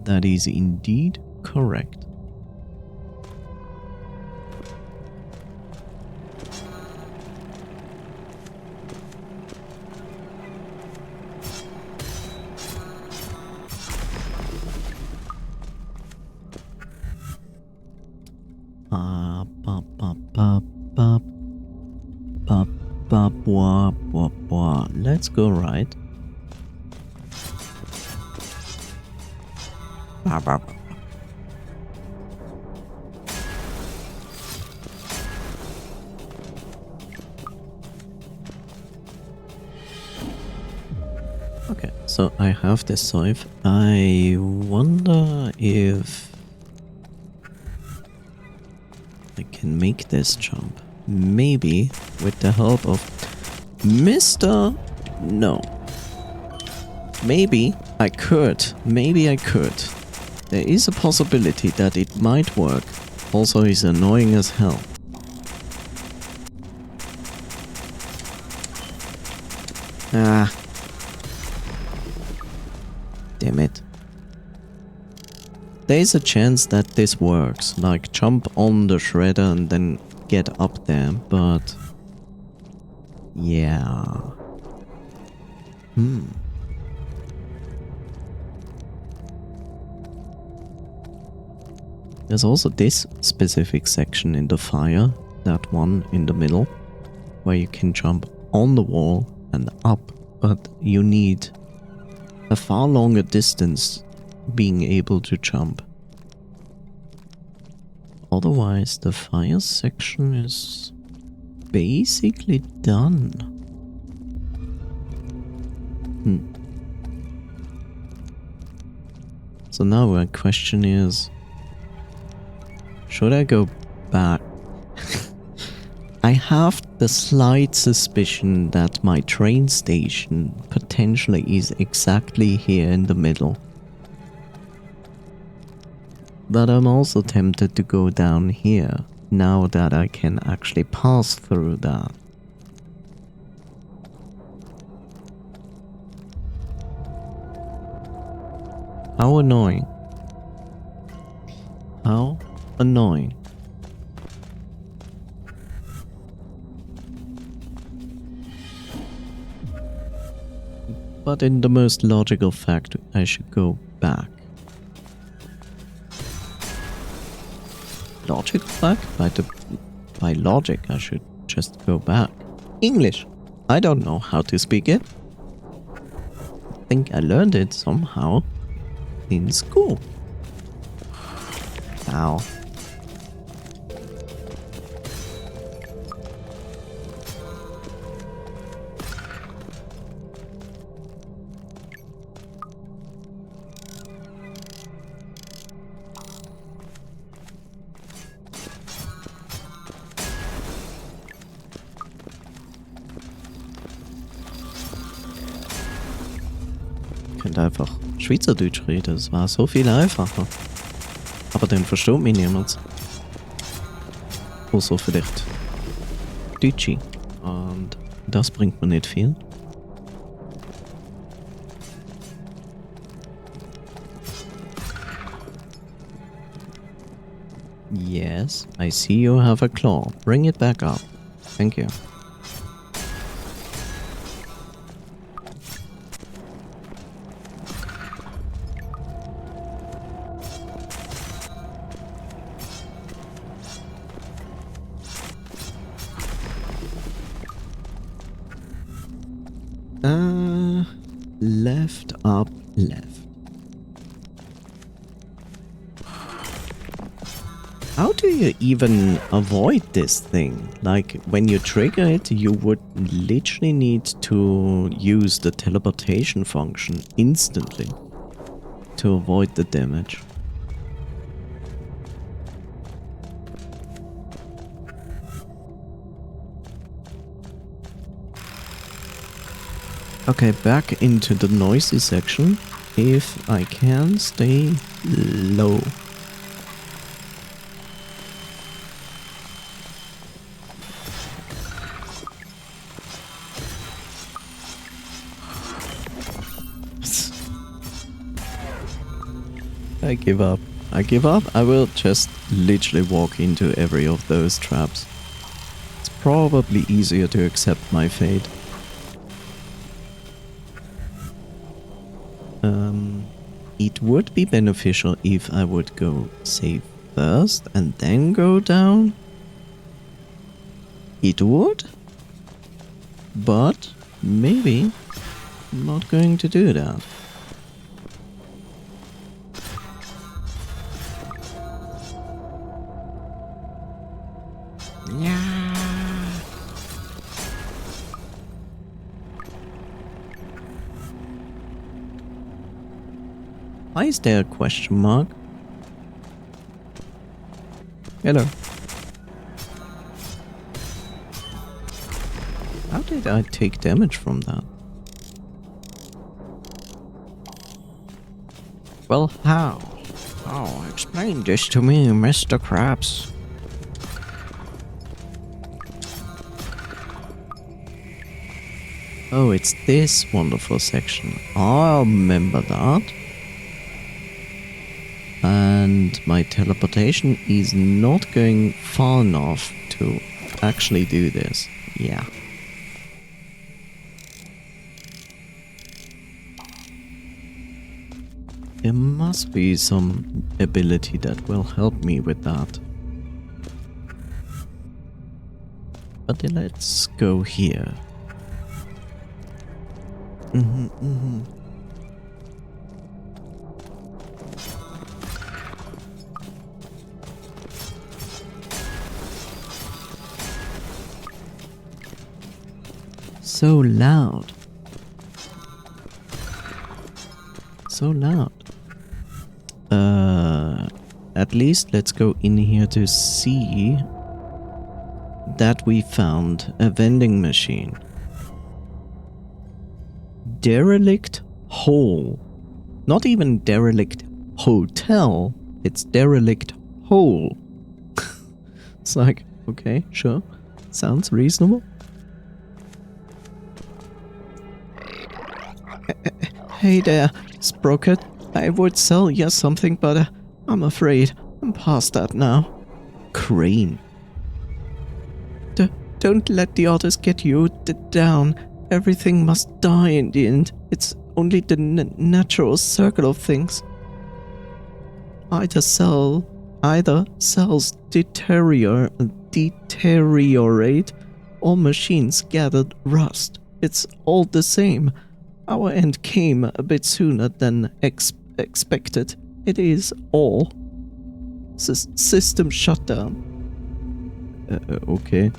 S1: That is indeed correct. Let's go right. Okay, so I have this scythe. I wonder if I can make this jump. Maybe with the help of Mr. No. Maybe I could. Maybe I could. There is a possibility that it might work. Also, he's annoying as hell. Ah. Damn it. There is a chance that this works. Like, jump on the shredder and then get up there, but... yeah. There's also this specific section in the fire, that one in the middle, where you can jump on the wall and up, but you need a far longer distance being able to jump. Otherwise, the fire section is basically done. So now my question is, should I go back? I have the slight suspicion that my train station potentially is exactly here in the middle. But I'm also tempted to go down here, now that I can actually pass through that. How annoying. How annoying. But in the most logical fact, I should go back. Logical fact? By logic, I should just go back. English. I don't know how to speak it. I think I learned it somehow in school. Ow. Ich könnte einfach Schweizerdeutsch reden, es war so viel einfacher. Aber dann versteht mich niemand. Außer vielleicht Deutsche. Und das bringt mir nicht viel. Yes, I see you have a claw. Bring it back up. Thank you. Left, up, left. How do you even avoid this thing? Like, when you trigger it, you would literally need to use the teleportation function instantly to avoid the damage. Okay, back into the noisy section. If I can stay low. I give up. I give up. I will just literally walk into every of those traps. It's probably easier to accept my fate. It would be beneficial if I would go save first and then go down. It would. But maybe I'm not going to do that. Why is there a question mark? Hello. How did I take damage from that? Well, how? Oh, explain this to me, Mr. Krabs. Oh, it's this wonderful section. I'll remember that. And my teleportation is not going far enough to actually do this. Yeah. There must be some ability that will help me with that. But let's go here. So loud. So loud. At least let's go in here to see that we found a vending machine. Derelict hole. Not even derelict hotel. It's derelict hole. It's like, okay, sure. Sounds reasonable. Hey there, Sprocket. I would sell you something, but I'm afraid I'm past that now. Crane. Don't let the others get you down. Everything must die in the end. It's only the natural circle of things. Either cells deteriorate or machines gathered rust. It's all the same. Our end came a bit sooner than expected. It is all. System shut down. Okay.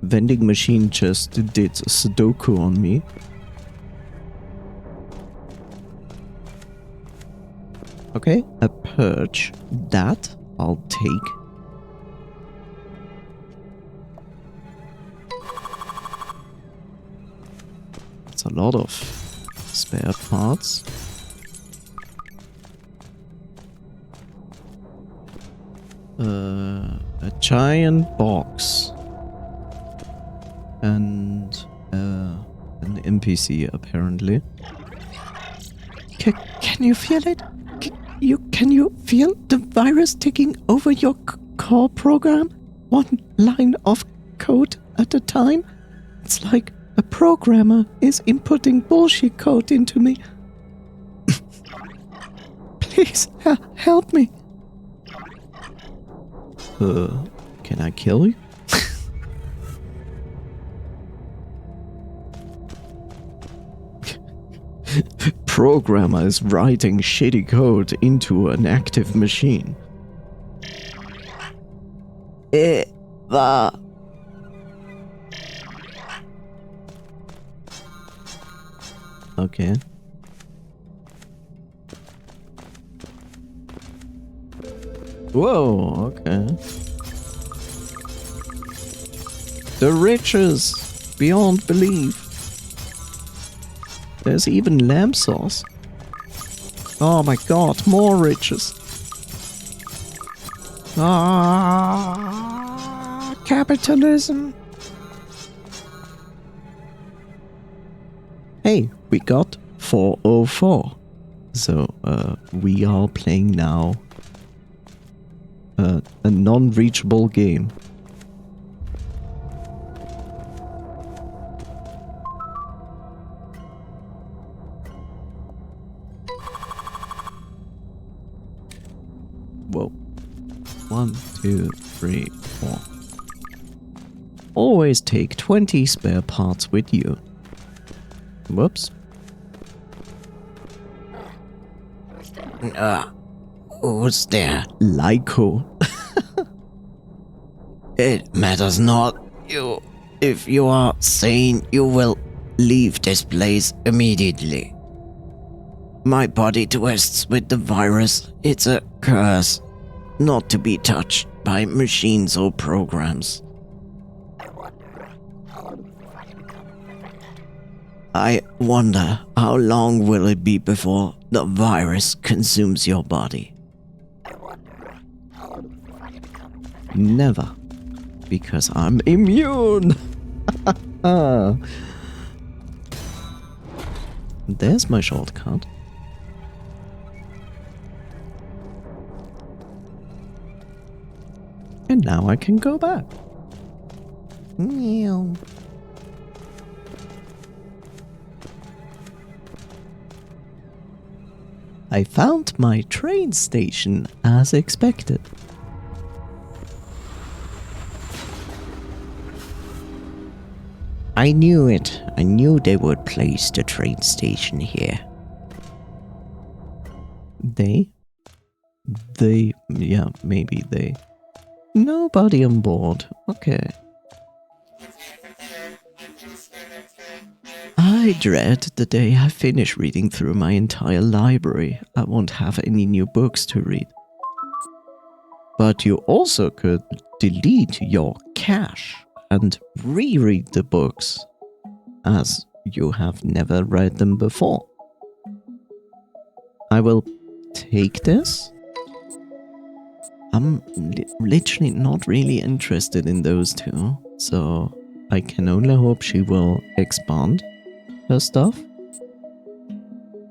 S1: Vending machine just did Sudoku on me. Okay, a perch. That I'll take. It's a lot of spare parts. A giant box. And an NPC apparently. Can you feel it? Can you feel the virus taking over your core program? One line of code at a time? It's like a programmer is inputting bullshit code into me. Please help me. Can I kill you? Programmer is writing shitty code into an active machine. Eva. Okay. Whoa, okay. The riches beyond belief. There's even lamb sauce. Oh my god, more riches. Ah, capitalism. Hey, we got 404. So, we are playing now a non-reachable game. Whoa. 1, 2, 3, 4. Always take 20 spare parts with you. Whoops. Who's there? Haiku.
S2: It matters not. If you are sane, you will leave this place immediately. My body twists with the virus. It's a curse not to be touched by machines or programs. I wonder how long will it be before the virus consumes your body?
S1: Never. Because I'm immune. There's my shortcut. And now I can go back. Meow. I found my train station as expected.
S2: I knew it. I knew they would place the train station here.
S1: They? Yeah, maybe they. Nobody on board. Okay. I dread the day I finish reading through my entire library. I won't have any new books to read. But you also could delete your cache and reread the books, as you have never read them before. I will take this. I'm literally not really interested in those two, so I can only hope she will expand her stuff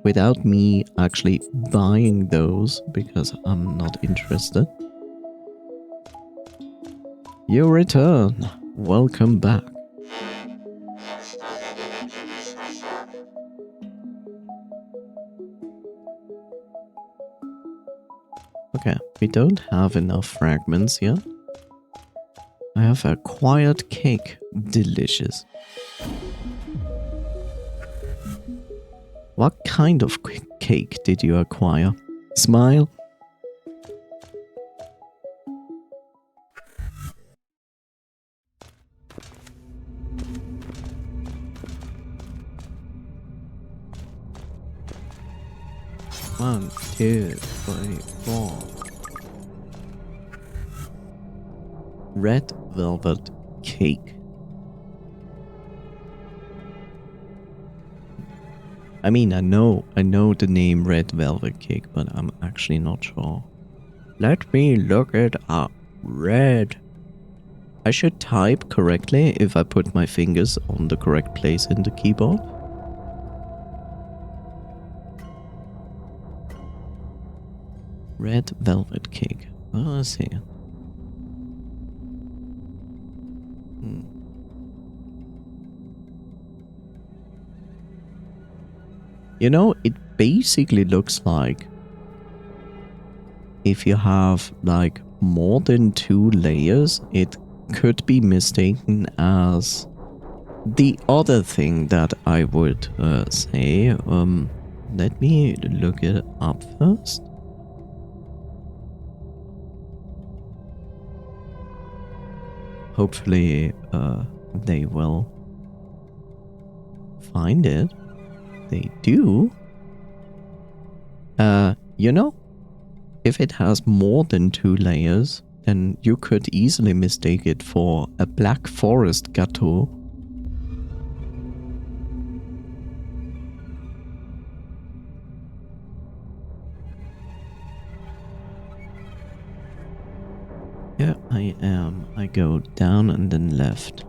S1: without me actually buying those, because I'm not interested. You return. Welcome back. Okay, we don't have enough fragments yet. I have acquired cake. Delicious. What kind of cake did you acquire? Smile. One, two, three, four. Red velvet cake. I mean, I know the name red velvet cake, but I'm actually not sure. Let me look it up. Red. I should type correctly if I put my fingers on the correct place in the keyboard. Red velvet cake. Oh, I see. You know, it basically looks like if you have like more than 2 layers, it could be mistaken as The other thing that I would say, let me look it up first. Hopefully, they will find it. They do. You know, if it has more than 2 layers, then you could easily mistake it for a Black Forest gâteau. Here I am. I go down and then left.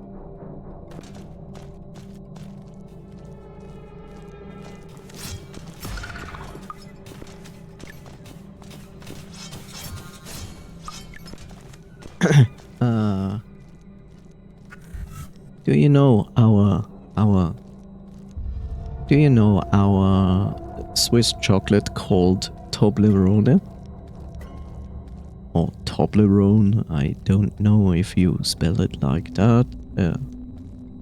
S1: Do you know our Swiss chocolate called Toblerone? Or Toblerone, I don't know if you spell it like that,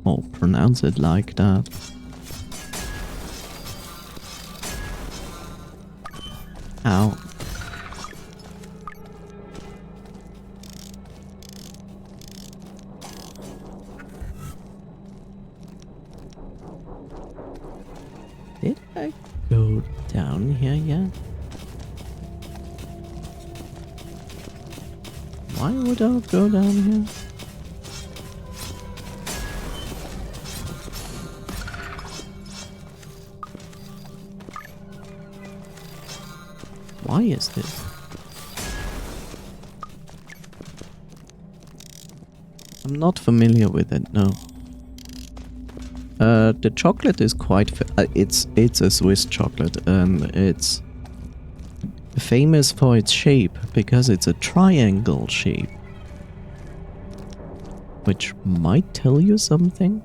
S1: or pronounce it like that. Ow. Did I go down here yet? Why would I go down here? Why is this? I'm not familiar with it, no. The chocolate is quite... it's a Swiss chocolate, and it's famous for its shape, because it's a triangle shape. Which might tell you something?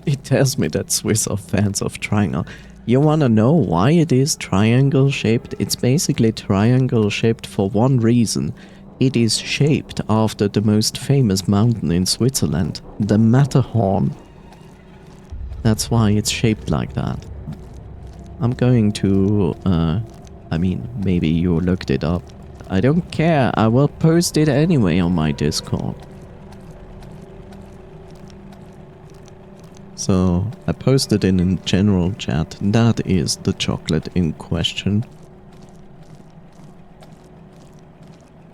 S1: It tells me that Swiss are fans of triangle. You wanna know why it is triangle shaped? It's basically triangle shaped for one reason. It is shaped after the most famous mountain in Switzerland, the Matterhorn. That's why it's shaped like that. I'm going to, I mean, maybe you looked it up. I don't care, I will post it anyway on my Discord. So, I posted in a general chat, that is the chocolate in question.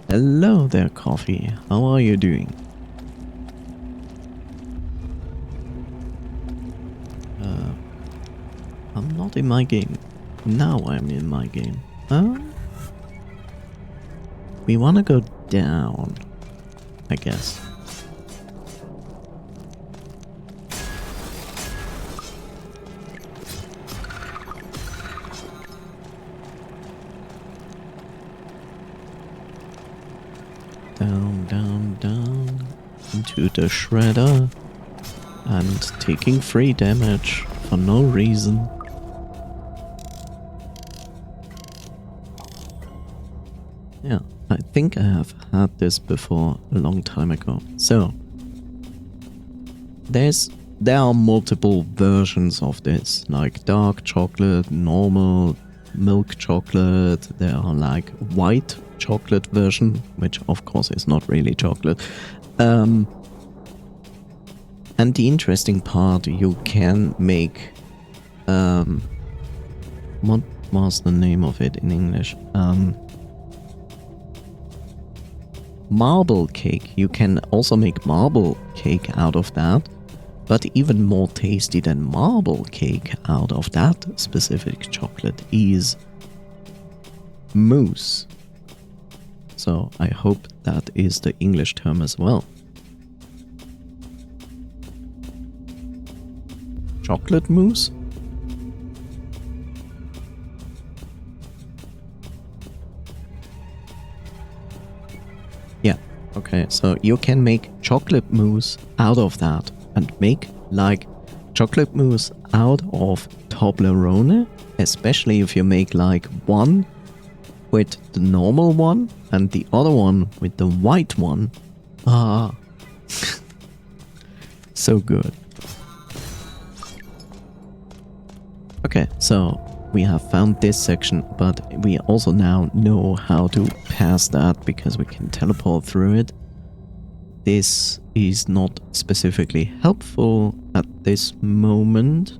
S1: Hello there, Coffee. How are you doing? I'm not in my game. Now I'm in my game. We wanna go down, I guess. Down, down, down into the shredder and taking free damage for no reason. Yeah, I think I have had this before a long time ago. So, there are multiple versions of this, like dark chocolate, normal milk chocolate, there are like white chocolate version, which of course is not really chocolate. And the interesting part, you can make, what was the name of it in English? Marble cake. You can also make marble cake out of that, but even more tasty than marble cake out of that specific chocolate is mousse. So I hope that is the English term as well. Chocolate mousse? Yeah, okay, so you can make chocolate mousse out of that and make like chocolate mousse out of Toblerone, especially if you make like one with the normal one and the other one with the white one. Ah, so good. Okay, so we have found this section, but we also now know how to pass that because we can teleport through it. This is not specifically helpful at this moment.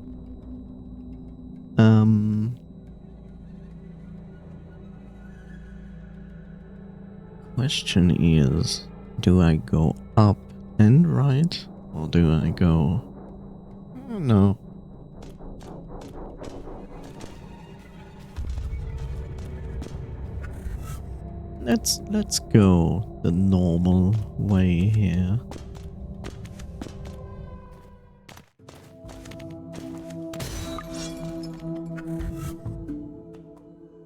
S1: Question is, do I go up and right? Or do I go... No. Let's go the normal way here.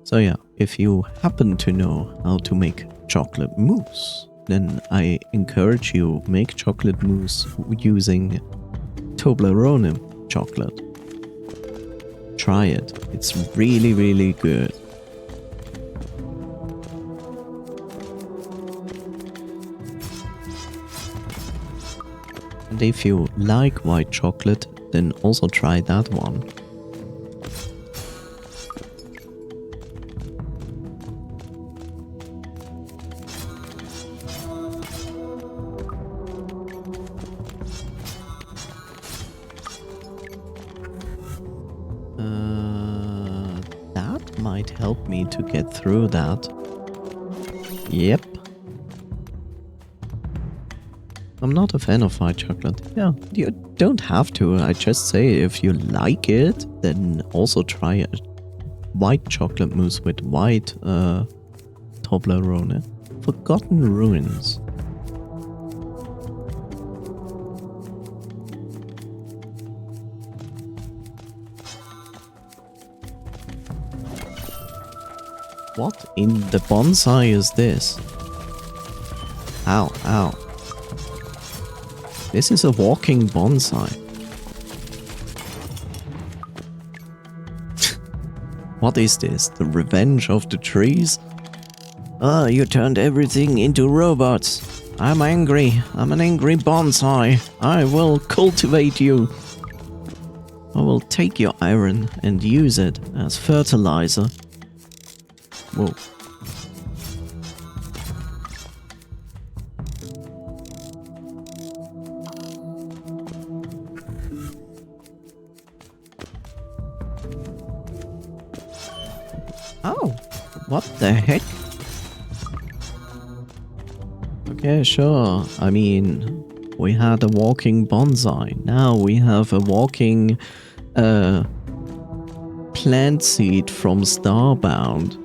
S1: So yeah, if you happen to know how to make chocolate mousse, then I encourage you make chocolate mousse using Toblerone chocolate. Try it. It's really, really good. And if you like white chocolate, then also try that one. That might help me to get through that. Yep. I'm not a fan of white chocolate. Yeah, you don't have to. I just say if you like it, then also try it. White chocolate mousse with white Toblerone. Forgotten Ruins. What in the bonsai is this? Ow, ow. This is a walking bonsai. What is this? The revenge of the trees?
S2: Oh, you turned everything into robots. I'm angry. I'm an angry bonsai.
S1: I will cultivate you. I will take your iron and use it as fertilizer. Whoa. Oh, what the heck? Okay, sure. I mean, we had a walking bonsai. Now we have a walking plant seed from Starbound.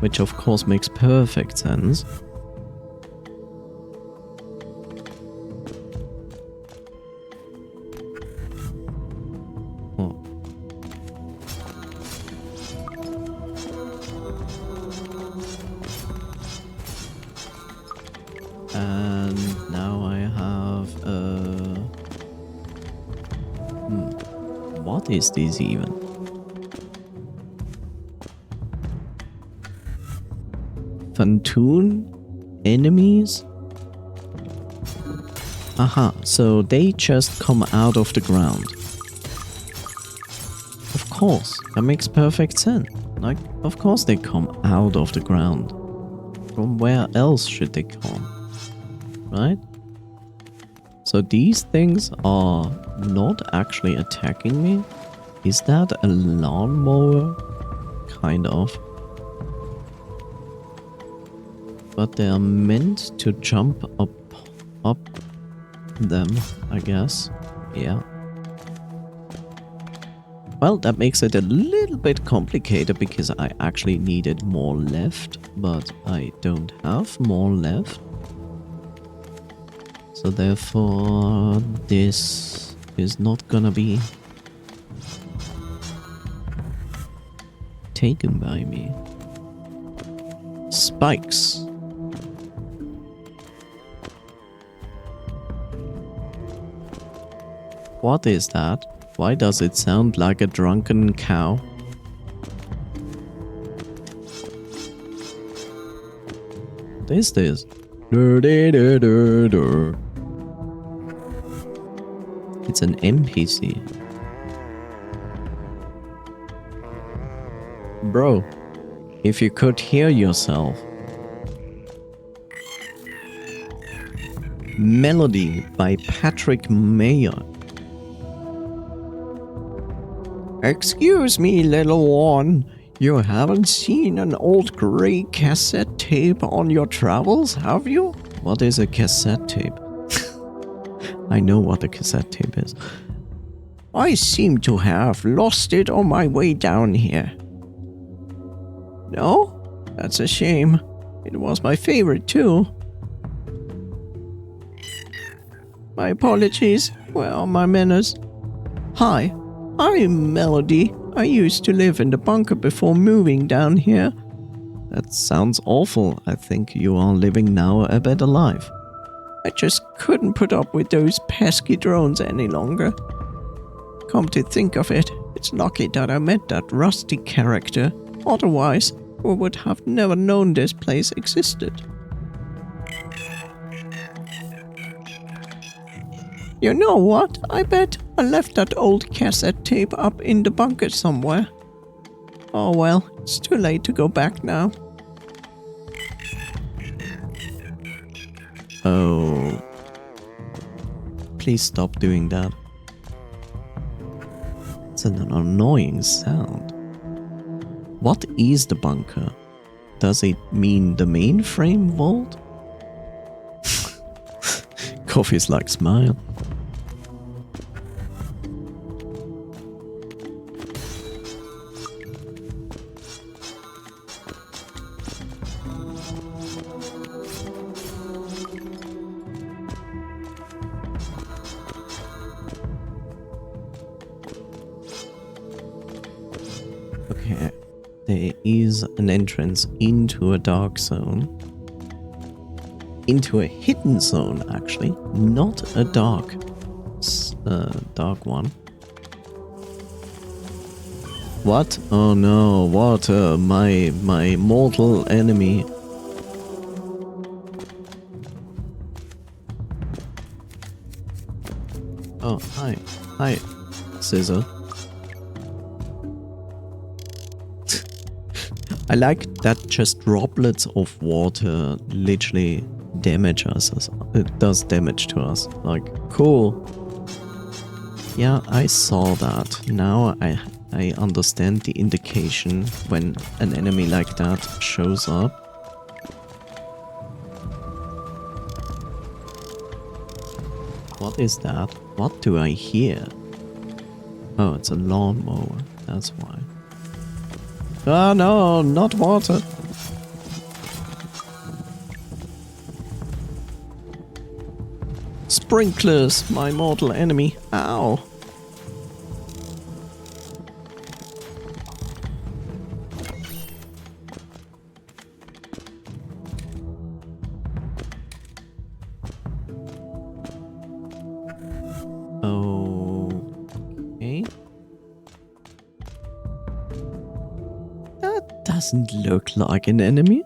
S1: Which of course makes perfect sense. Oh. And now I have what is this even? Fantoon enemies? Aha, so they just come out of the ground. Of course, that makes perfect sense. Like, of course they come out of the ground. From where else should they come? Right? So these things are not actually attacking me. Is that a lawnmower? Kind of. But they are meant to jump up them, I guess. Yeah. Well, that makes it a little bit complicated because I actually needed more left, but I don't have more left. So therefore, this is not gonna be taken by me. Spikes. What is that? Why does it sound like a drunken cow? What is this? It's an NPC. Bro, if you could hear yourself. Melody by Patrick Mayer. Excuse me, little one. You haven't seen an old grey cassette tape on your travels, have you? What is a cassette tape? I know what a cassette tape is. I seem to have lost it on my way down here. No? That's a shame. It was my favorite too. My apologies. Where are my manners? Hi, I'm Melody. I used to live in the bunker before moving down here. That sounds awful. I think you are living now a better life. I just couldn't put up with those pesky drones any longer. Come to think of it, it's lucky that I met that Rusty character. Otherwise, we would have never known this place existed. You know what? I bet I left that old cassette tape up in the bunker somewhere. Oh well, it's too late to go back now. Oh. Please stop doing that. It's an annoying sound. What is the bunker? Does it mean the mainframe vault? Coffee's like smile. Okay, there is an entrance into a dark zone. Into a hidden zone, actually. Not a dark one. What? Oh no, water, my mortal enemy. Oh, hi. Hi, Scissor. I like that just droplets of water literally damage us. It does damage to us. Like, cool. Yeah, I saw that. Now I understand the indication when an enemy like that shows up. What is that? What do I hear? Oh, it's a lawnmower. That's why. Ah, no, not water. Sprinklers, my mortal enemy. Ow. Okay. That doesn't look like an enemy.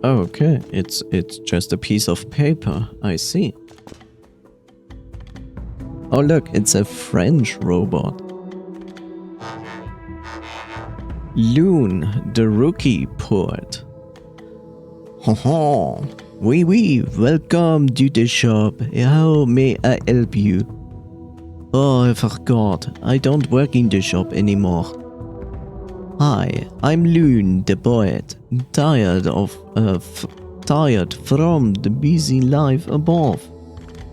S1: Oh, okay, it's just a piece of paper. I see. Oh look, it's a French robot. Loon, the rookie poet. Haha. Oui, welcome to the shop. How may I help you? Oh, I forgot. I don't work in the shop anymore. Hi, I'm Loon, the poet. Tired from the busy life above.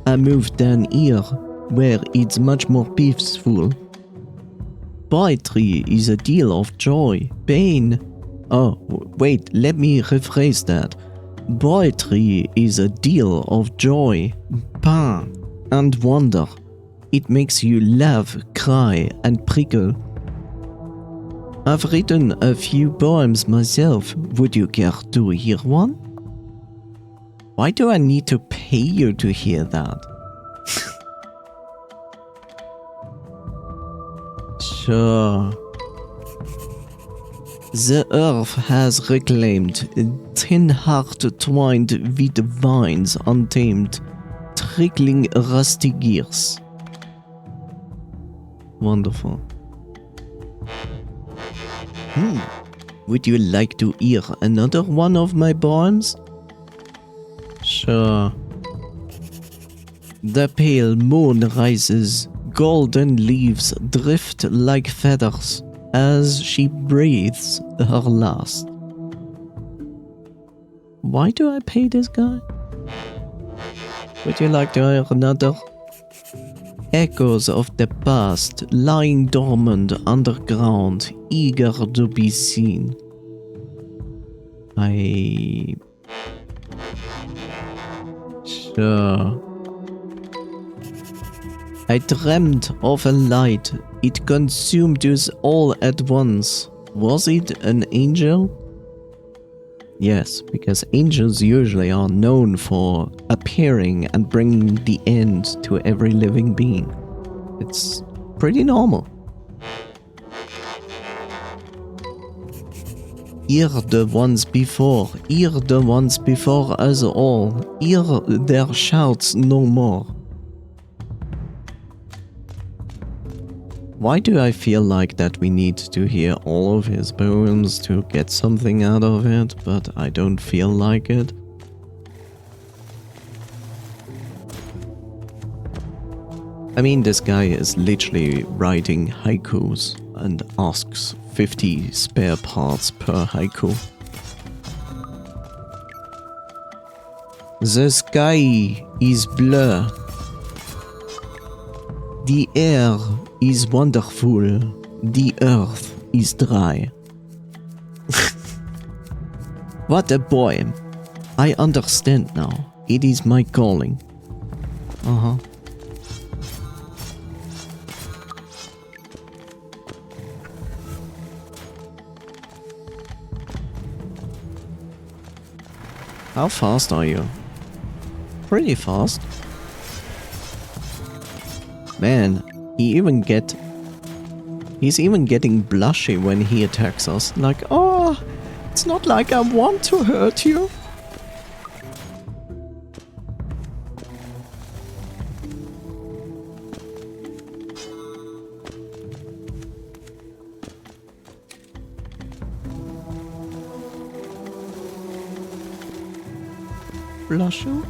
S1: I moved down here, where it's much more peaceful. Poetry is a deal of joy, pain. Oh, wait, let me rephrase that. Poetry is a deal of joy, pain, and wonder. It makes you laugh, cry, and prickle. I've written a few poems myself. Would you care to hear one? Why do I need to pay you to hear that? Sure. The earth has reclaimed 10 heart twined with vines untamed, trickling rusty gears. Wonderful. Would you like to hear another one of my poems? Sure. The pale moon rises, golden leaves drift like feathers as she breathes her last. Why do I pay this guy? Would you like to hear another? Echoes of the past lying dormant underground, eager to be seen. Sure. I dreamt of a light. It consumed us all at once. Was it an angel? Yes, because angels usually are known for appearing and bringing the end to every living being. It's pretty normal. Hear the ones before us all, hear their shouts no more. Why do I feel like that we need to hear all of his poems to get something out of it, but I don't feel like it? I mean, this guy is literally writing haikus and asks 50 spare parts per haiku. The sky is blue. The air is wonderful. The earth is dry. What a poem. I understand now. It is my calling. How fast are you? Pretty fast. Man, he's even getting blushy when he attacks us. Like, oh, it's not like I want to hurt you. Blush you?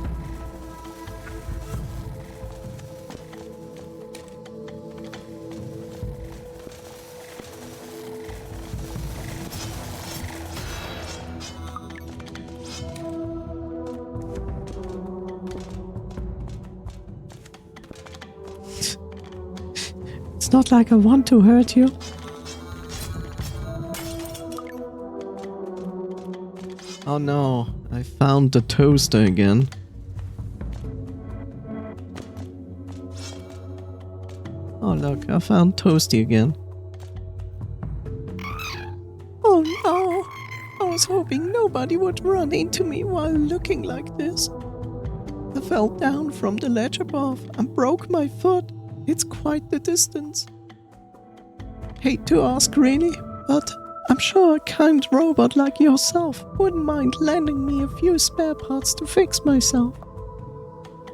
S1: It's not like I want to hurt you. Oh no, I found the toaster again. Oh look, I found Toasty again. Oh no, I was hoping nobody would run into me while looking like this. I fell down from the ledge above and broke my foot. It's quite the distance. Hate to ask really, but I'm sure a kind robot like yourself wouldn't mind lending me a few spare parts to fix myself.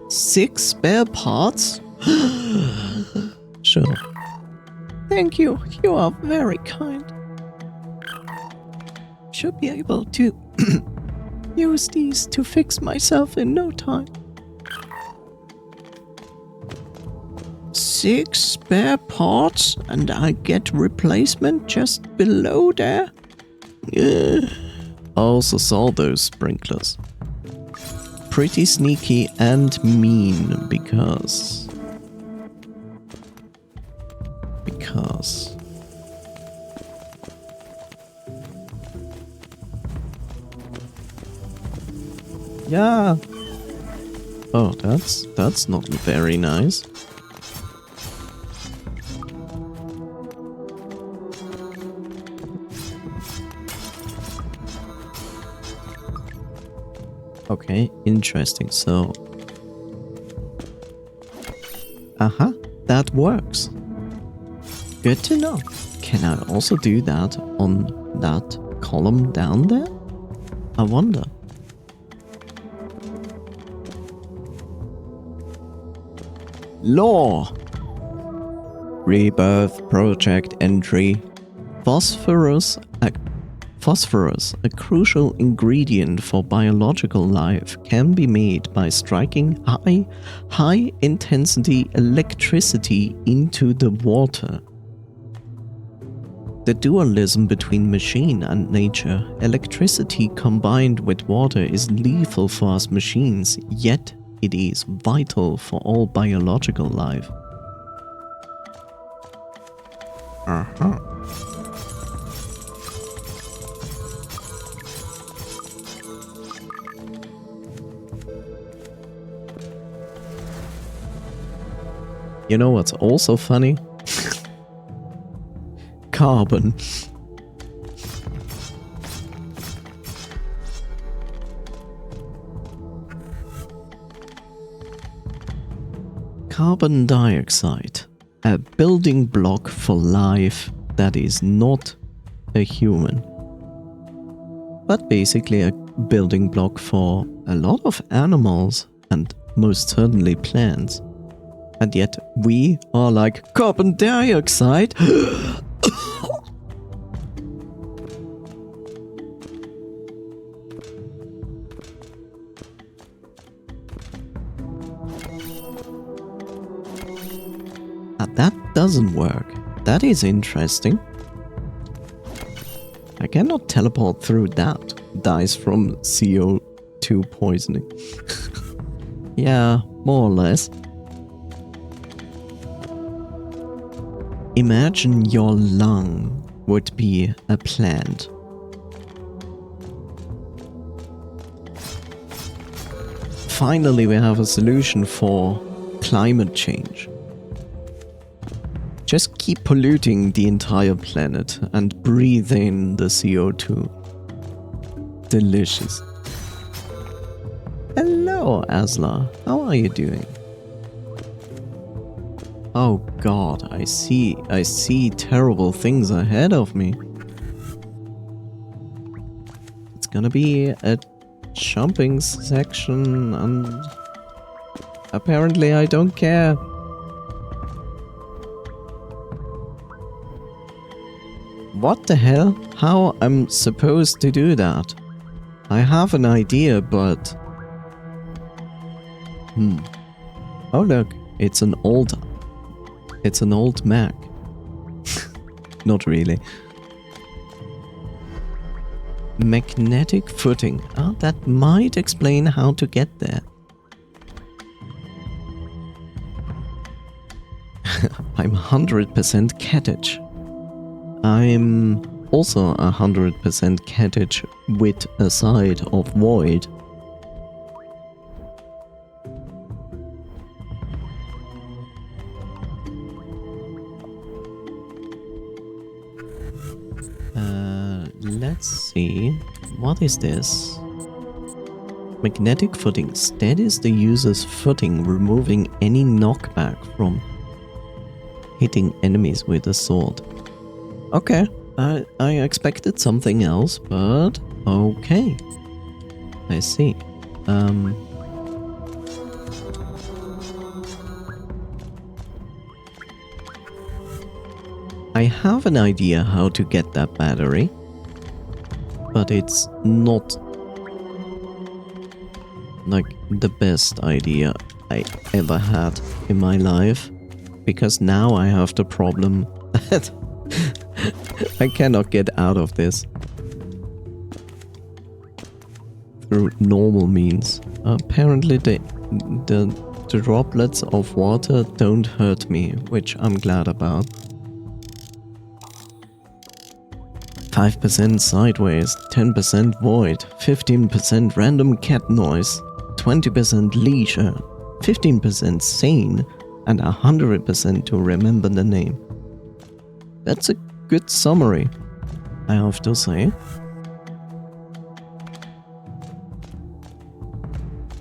S1: 6 spare parts? Sure. Thank you, you are very kind. Should be able to use these to fix myself in no time. 6 spare parts and I get replacement just below there? I also saw those sprinklers. pretty sneaky and mean because... Yeah. Oh, that's not very nice. Okay, interesting. So, that works. Good to know. Can I also do that on that column down there? I wonder. Law. Rebirth project entry. Phosphorus, a crucial ingredient for biological life, can be made by striking high intensity electricity into the water. The dualism between machine and nature. Electricity combined with water is lethal for us machines, yet it is vital for all biological life. You know what's also funny? Carbon. Carbon dioxide, a building block for life that is not a human, but basically a building block for a lot of animals and most certainly plants. And yet we are like, carbon dioxide? That doesn't work. That is interesting. I cannot teleport through that. Dies from CO2 poisoning. Yeah, more or less. Imagine your lung would be a plant. Finally, we have a solution for climate change. Just keep polluting the entire planet and breathe in the CO2. Delicious. Hello, Asla. How are you doing? Oh god, I see terrible things ahead of me. It's gonna be a jumping section and apparently I don't care. What the hell? How I'm supposed to do that? I have an idea, but... Oh look, it's an old Mac. Not really. Magnetic footing. Oh, that might explain how to get there. I'm 100% cattage. I'm also 100% cattage with a side of void. Let's see. What is this? Magnetic footing steadies the user's footing, removing any knockback from hitting enemies with a sword. Okay, I expected something else, but okay. I see. I have an idea how to get that battery, but it's not like the best idea I ever had in my life, because now I have the problem that I cannot get out of this normal means. Apparently the droplets of water don't hurt me, which I'm glad about. 5% sideways, 10% void, 15% random cat noise, 20% leisure, 15% sane, and 100% to remember the name. That's a good summary, I have to say.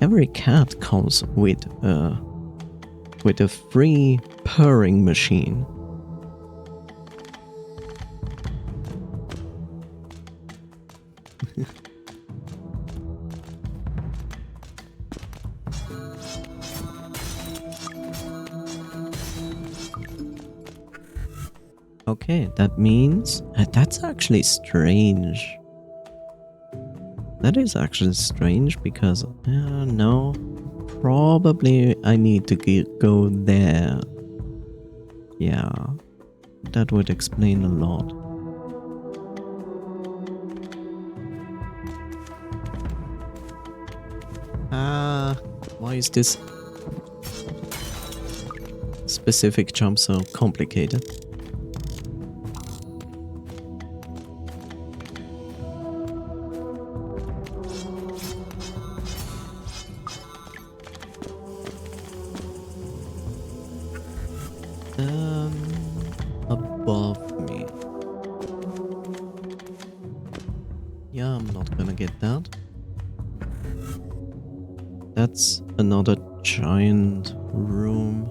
S1: Every cat comes with a free purring machine. Okay, that means that's actually strange. That is actually strange because no, probably I need to go there. Yeah, that would explain a lot. Why is this specific jump so complicated? Above me. Yeah, I'm not gonna get that. That's another giant room.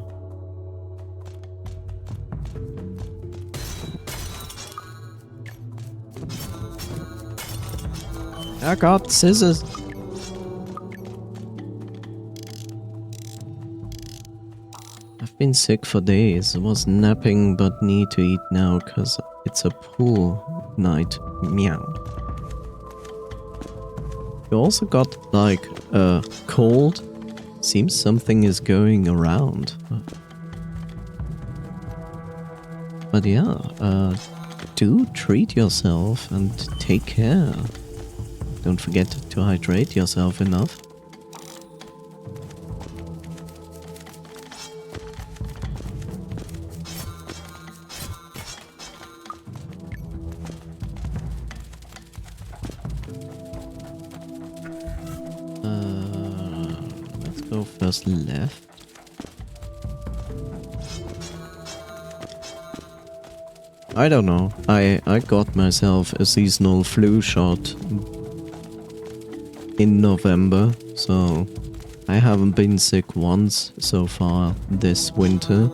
S1: I got scissors. I've been sick for days. Was napping but need to eat now cause it's a pool night. Meow. You also got like a cold. Seems something is going around. But yeah, do treat yourself and take care. Don't forget to hydrate yourself enough. Let's go first left. I don't know. I got myself a seasonal flu shot in November, so I haven't been sick once so far this winter.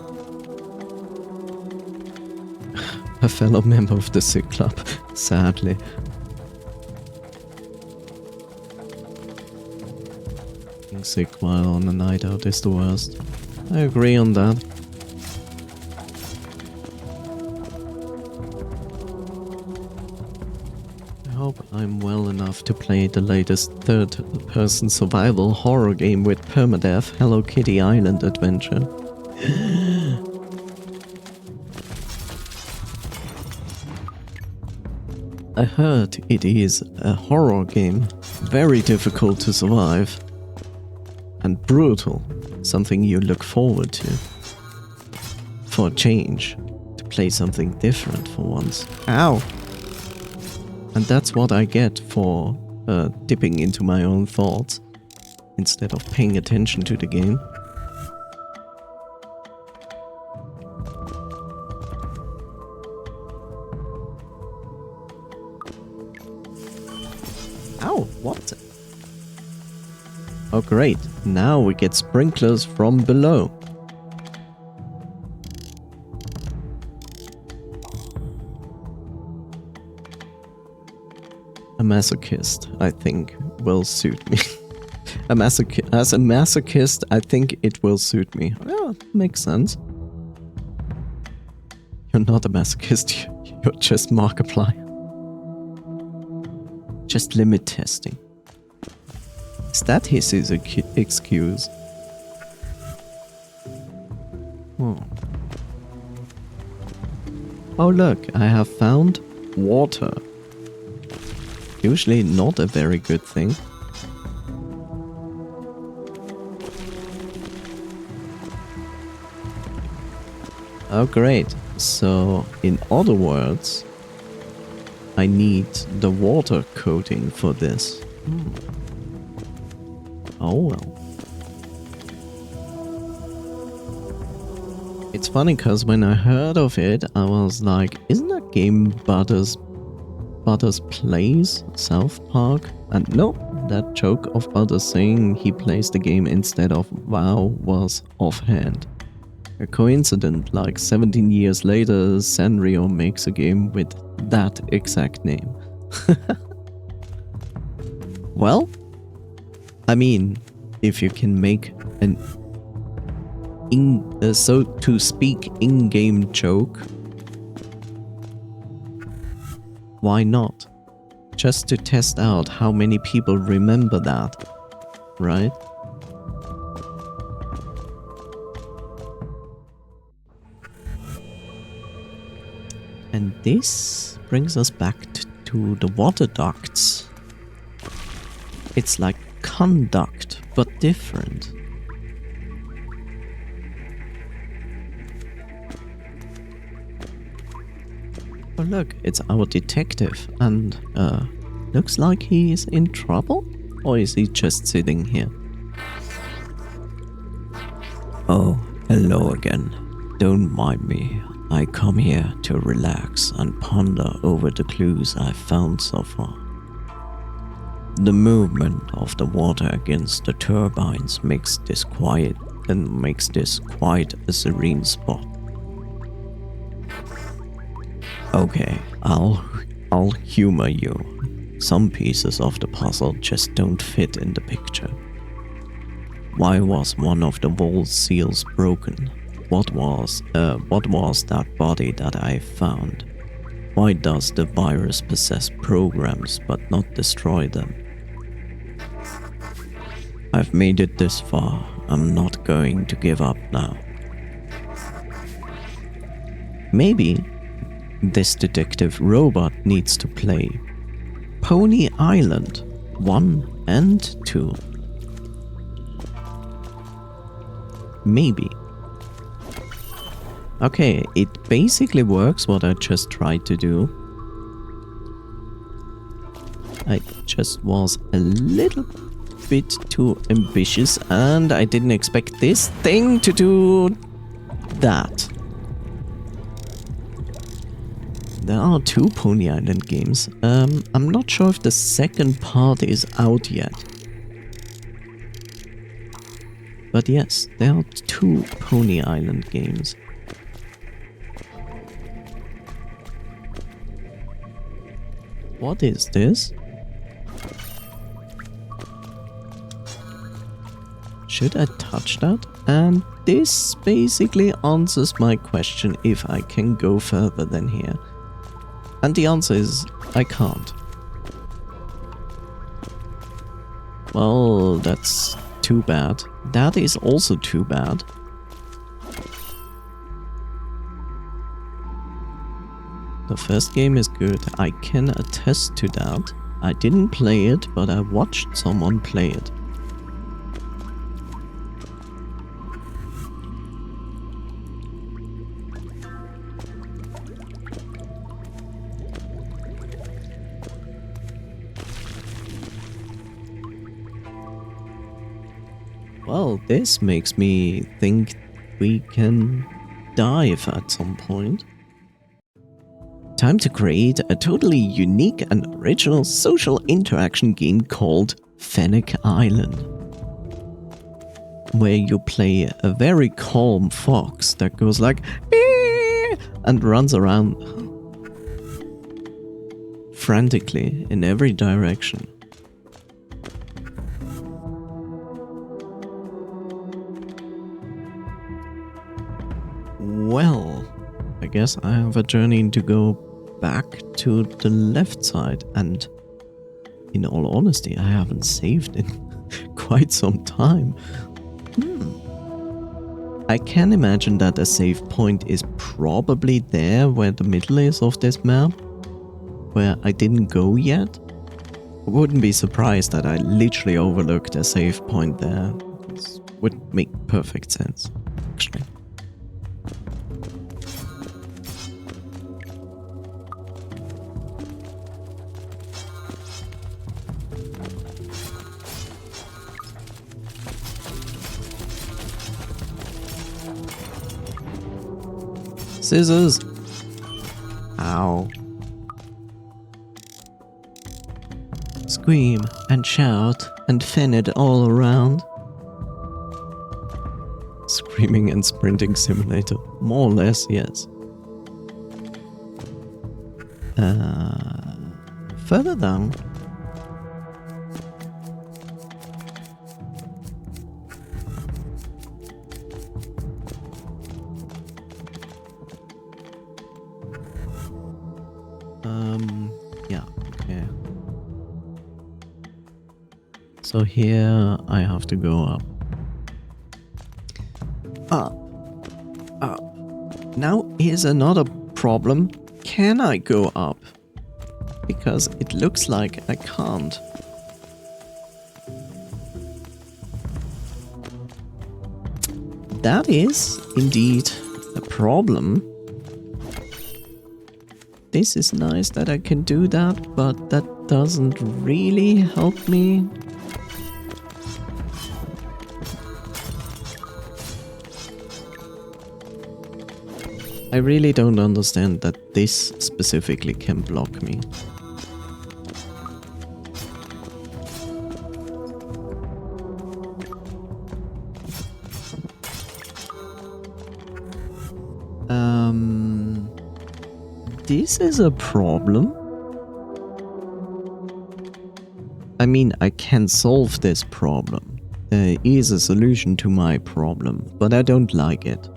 S1: A fellow member of the sick club, sadly. Being sick while on a night out is the worst. I agree on that. I hope I'm well enough to play the latest third-person survival horror game with permadeath, Hello Kitty Island Adventure. I heard it is a horror game, very difficult to survive, and brutal, something you look forward to. For a change, to play something different for once. Ow! And that's what I get for dipping into my own thoughts, instead of paying attention to the game. Ow, what? Oh great, now we get sprinklers from below. A masochist, I think, will suit me. As a masochist, I think it will suit me. Yeah, makes sense. You're not a masochist, you're just Markiplier. Just limit testing. Is that his excuse? Oh. Oh look, I have found water. Usually not a very good thing. Oh, great. So, in other words, I need the water coating for this. Oh well. It's funny because when I heard of it, I was like, isn't that game Butters plays South Park? And no, that joke of Butters saying he plays the game instead of WoW was offhand. A coincidence, like 17 years later, Sanrio makes a game with that exact name. Well, I mean, if you can make an so to speak in-game joke, why not? Just to test out how many people remember that, right? And this brings us back to the water ducts. It's like conduct, but different. Oh look, it's our detective, and looks like he is in trouble? Or is he just sitting here?
S2: Oh, hello again. Don't mind me. I come here to relax and ponder over the clues I've found so far. The movement of the water against the turbines makes this quite a serene spot. Okay, I'll humor you. Some pieces of the puzzle just don't fit in the picture. Why was one of the wall seals broken? What was that body that I found? Why does the virus possess programs but not destroy them? I've made it this far. I'm not going to give up now.
S1: Maybe this detective robot needs to play Pony Island 1 and 2. Maybe. Okay, it basically works what I just tried to do. I just was a little bit too ambitious and I didn't expect this thing to do that. There are 2 Pony Island games. I'm not sure if the second part is out yet. But yes, there are 2 Pony Island games. What is this? Should I touch that? And this basically answers my question if I can go further than here. And the answer is, I can't. Well, that's too bad. That is also too bad. The first game is good, I can attest to that. I didn't play it, but I watched someone play it. Well, this makes me think we can dive at some point. Time to create a totally unique and original social interaction game called Fennec Island, where you play a very calm fox that goes like "Beep!" and runs around frantically in every direction. Well, I guess I have a journey to go back to the left side, and in all honesty, I haven't saved in quite some time. I can imagine that a save point is probably there where the middle is of this map, where I didn't go yet. I wouldn't be surprised that I literally overlooked a save point there. This would make perfect sense, actually. Scissors! Ow. Scream and shout and fin it all around. Screaming and sprinting simulator. More or less, yes. Further down. Yeah, okay. So here I have to go up. Up. Up. Now here's another problem. Can I go up? Because it looks like I can't. That is indeed a problem. This is nice that I can do that, but that doesn't really help me. I really don't understand that this specifically can block me. This is a problem. I mean, I can solve this problem. There is a solution to my problem, but I don't like it.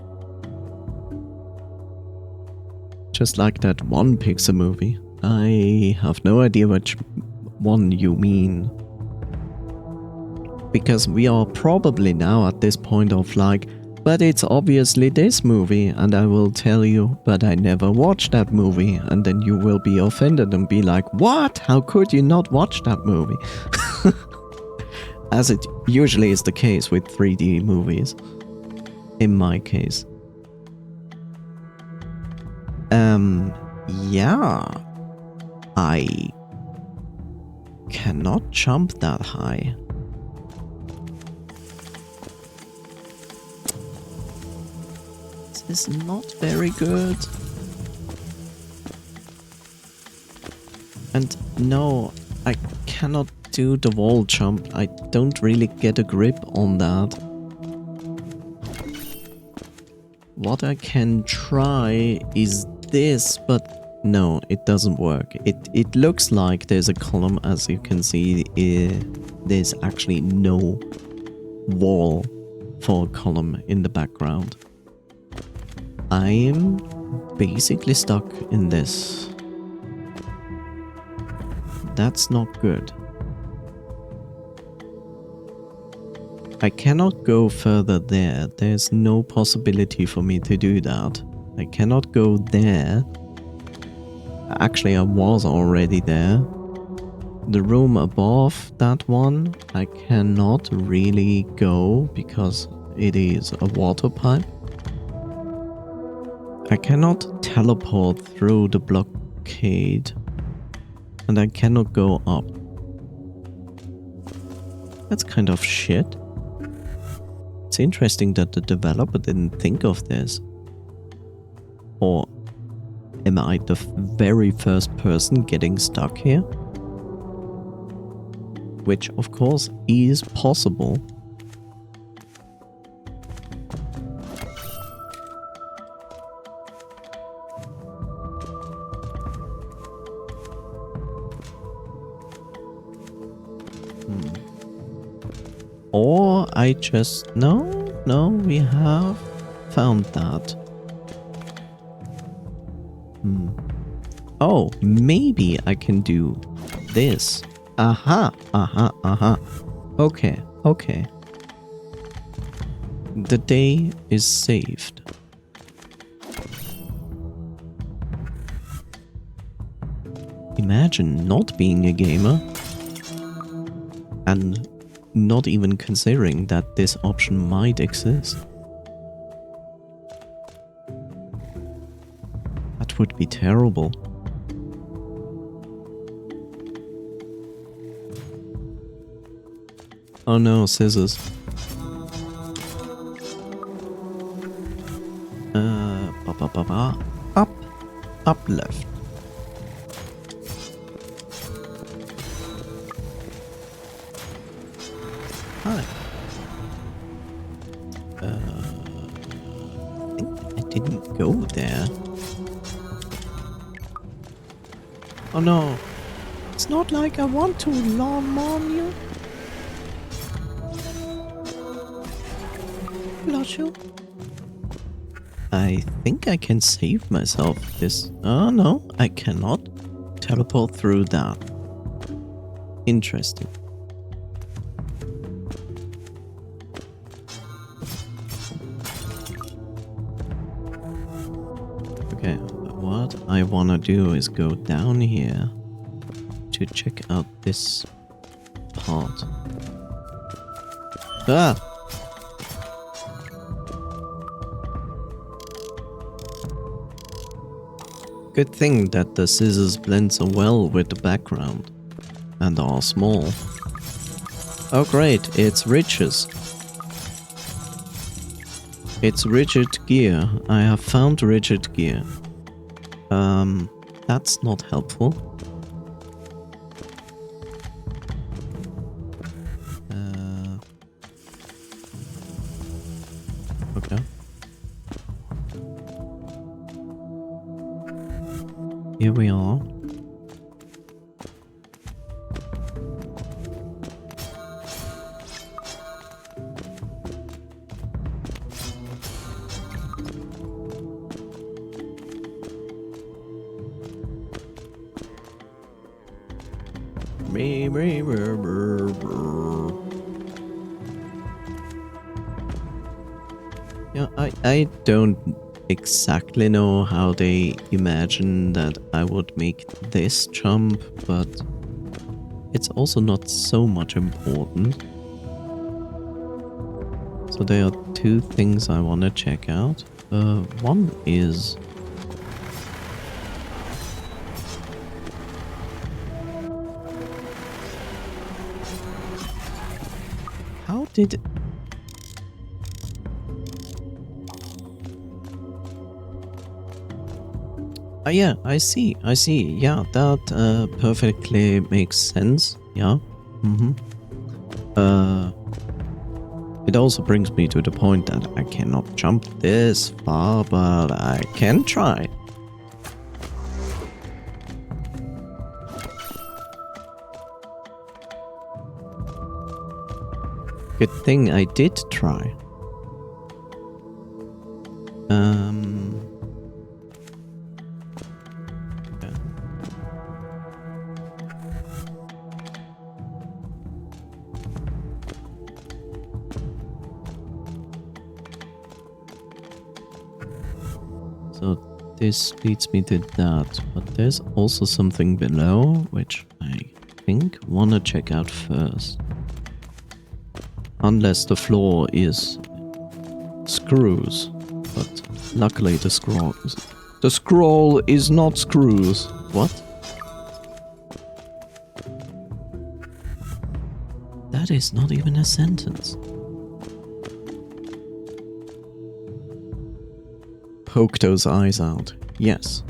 S1: Just like that one Pixar movie. I have no idea which one you mean. Because we are probably now at this point of like, but it's obviously this movie, and I will tell you, but I never watched that movie, and then you will be offended and be like, what? How could you not watch that movie? As it usually is the case with 3D movies. In my case. Yeah. I cannot jump that high. This is not very good. And no, I cannot do the wall jump. I don't really get a grip on that. What I can try is this, but no, it doesn't work. It looks like there's a column, as you can see. There's actually no wall for a column in the background. I'm basically stuck in this. That's not good. I cannot go further there. There's no possibility for me to do that. I cannot go there. Actually, I was already there. The room above that one, I cannot really go because it is a water pipe. I cannot teleport through the blockade. And I cannot go up. That's kind of shit. It's interesting that the developer didn't think of this. Or am I the very first person getting stuck here? Which, of course, is possible. Or I just... No, we have found that. Oh, maybe I can do this. Aha. Okay. The day is saved. Imagine not being a gamer and not even considering that this option might exist. That would be terrible. Oh no, scissors. Up. Up left. Hi. I think I didn't go there. Oh no. It's not like I want to alarm on you. Blushu. I think I can save myself this. Oh no, I cannot teleport through that. Interesting. Okay, what I wanna do is go down here to check out this part. Ah! Good thing that the scissors blend so well with the background and are small. Oh great, it's riches. It's rigid gear. I have found rigid gear. That's not helpful. Okay. Here we are. Yeah, I don't exactly know how they imagine that I would make this jump, but it's also not so much important. So there are two things I want to check out. One is... how did... yeah, I see. Yeah, that perfectly makes sense. Yeah. It also brings me to the point that I cannot jump this far, but I can try. Good thing I did try. Okay. So this leads me to that, but there's also something below, which I think wanna check out first. Unless the floor is screws, but luckily the scroll is not screws. What? That is not even a sentence. Poke those eyes out. Yes.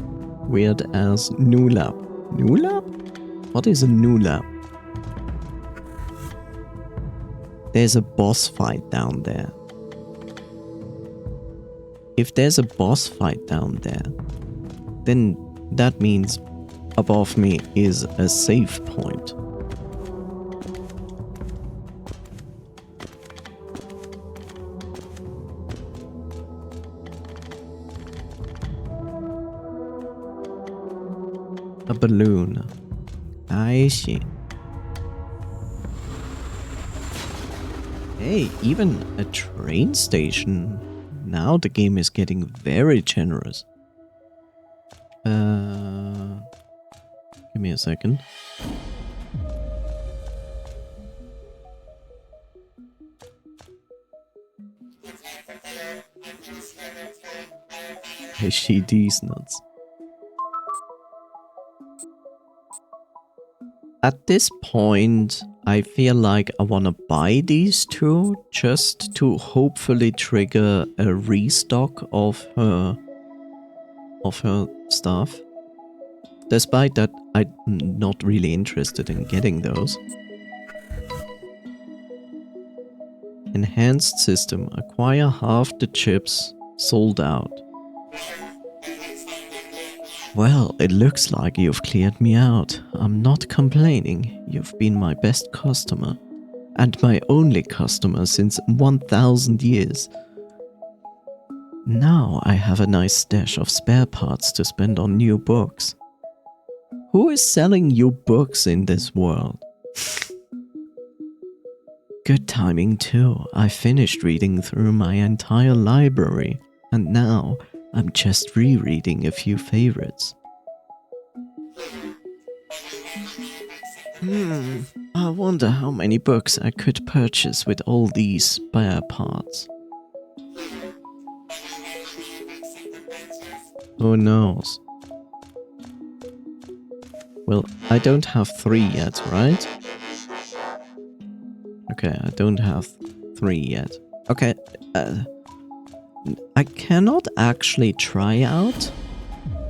S1: Weird as Nulab. Nulab? What is a Nulab? There's a boss fight down there. If there's a boss fight down there, then that means above me is a save point. A balloon. I see. Hey, even a train station. Now the game is getting very generous. Give me a second. I see these nuts. At this point, I feel like I want to buy these two just to hopefully trigger a restock of her of her stuff. Despite that, I'm not really interested in getting those. Enhanced system. Acquire half the chips sold out. Well, it looks like you've cleared me out. I'm not complaining. You've been my best customer. And my only customer since 1000 years. Now I have a nice stash of spare parts to spend on new books. Who is selling you books in this world? Good timing too. I finished reading through my entire library, and now I'm just rereading a few favorites. I wonder how many books I could purchase with all these spare parts. Who knows? Well, I don't have 3 yet, right? Okay, I don't have 3 yet. Okay, I cannot actually try out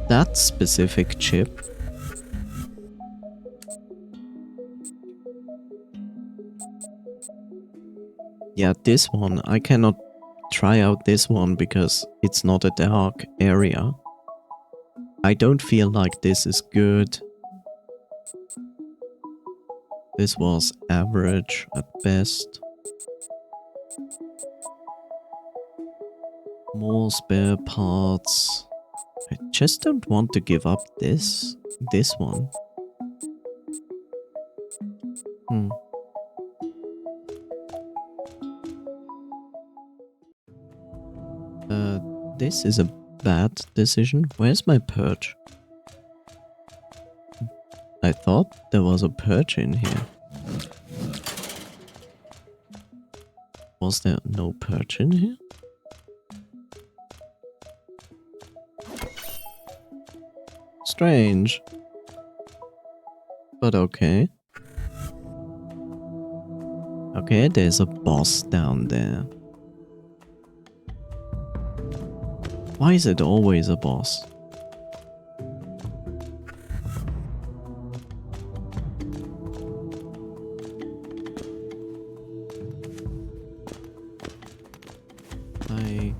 S1: that specific chip. Yeah, this one. I cannot try out this one because it's not a dark area. I don't feel like this is good. This was average at best. More spare parts. I just don't want to give up this one. This is a bad decision. Where's my perch? I thought there was a perch in here. Was there no perch in here? Strange. But okay. Okay, there's a boss down there. Why is it always a boss? I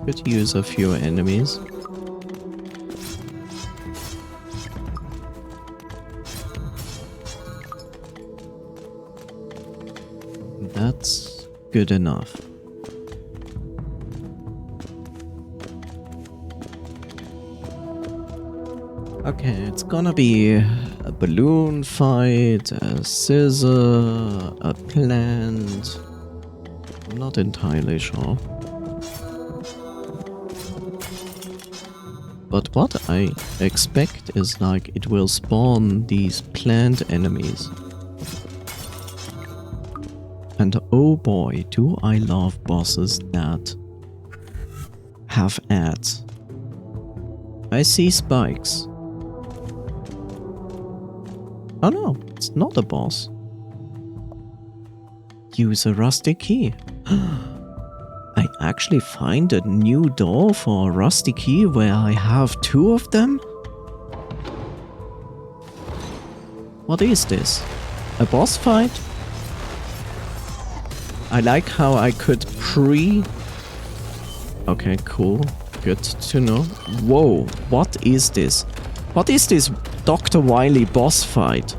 S1: could use a few enemies. That's good enough. Okay, it's gonna be a balloon fight, a scissor, a plant. I'm not entirely sure. But what I expect is like it will spawn these plant enemies. And oh boy, do I love bosses that have ads. I see spikes. Oh no, it's not a boss. Use a rusty key. I actually find a new door for a rusty key where I have 2 of them? What is this? A boss fight? I like how I could Okay, cool. Good to know. Whoa, what is this? What is this Dr. Wily boss fight?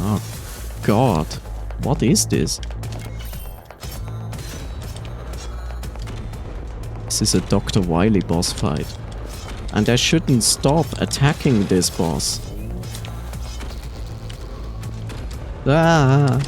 S1: Oh god, what is this? This is a Dr. Wily boss fight. And I shouldn't stop attacking this boss. Ah!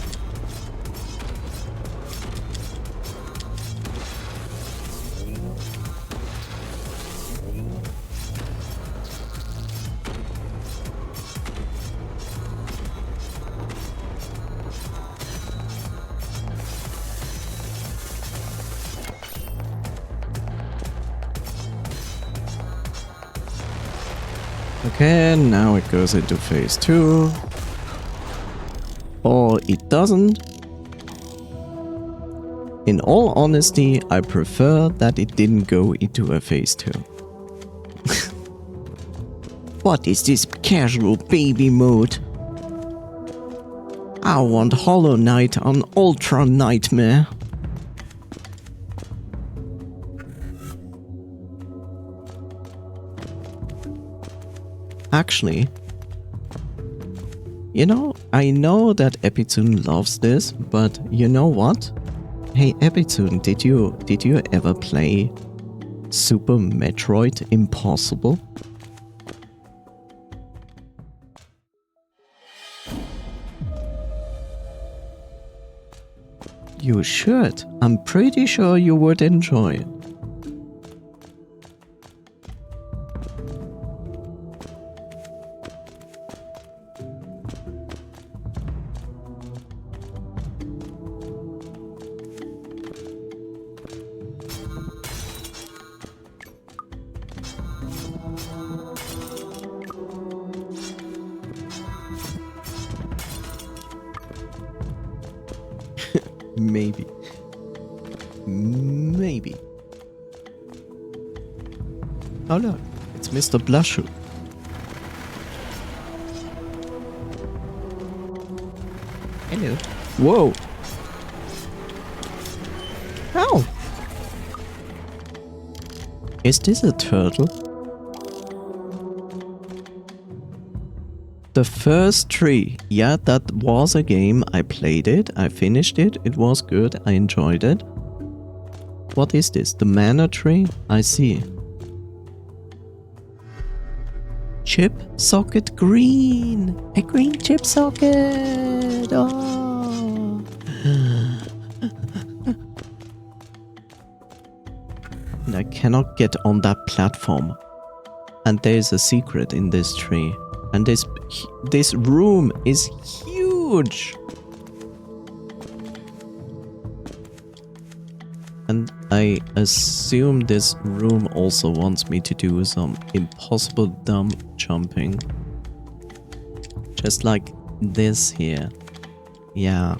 S1: Okay, now it goes into phase 2. Or it doesn't. In all honesty, I prefer that it didn't go into a phase 2.
S2: What is this casual baby mode? I want Hollow Knight on Ultra Nightmare.
S1: Actually, you know, I know that Epitune loves this, but you know what? Hey Epitune, did you ever play Super Metroid Impossible? You should. I'm pretty sure you would enjoy it. Maybe. Maybe. Oh look, it's Mr. Blushu. Hello. Whoa. Ow. Is this a turtle? The first tree. Yeah, that was a game. I played it. I finished it. It was good. I enjoyed it. What is this? The mana tree? I see. Chip socket green. A green chip socket. Oh. And I cannot get on that platform. And there's a secret in this tree. And this room is huge. And I assume this room also wants me to do some impossible dumb jumping. Just like this here. Yeah.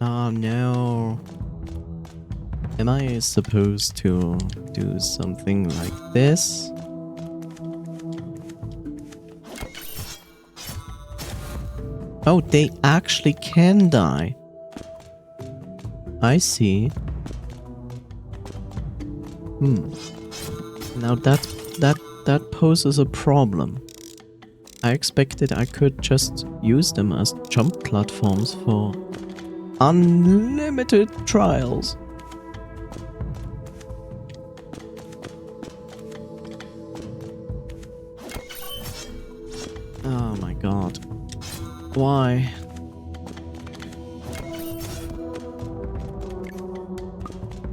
S1: Oh no. Am I supposed to do something like this? Oh, they actually can die. I see. Now that poses a problem. I expected I could just use them as jump platforms for unlimited trials. Oh my god. Why?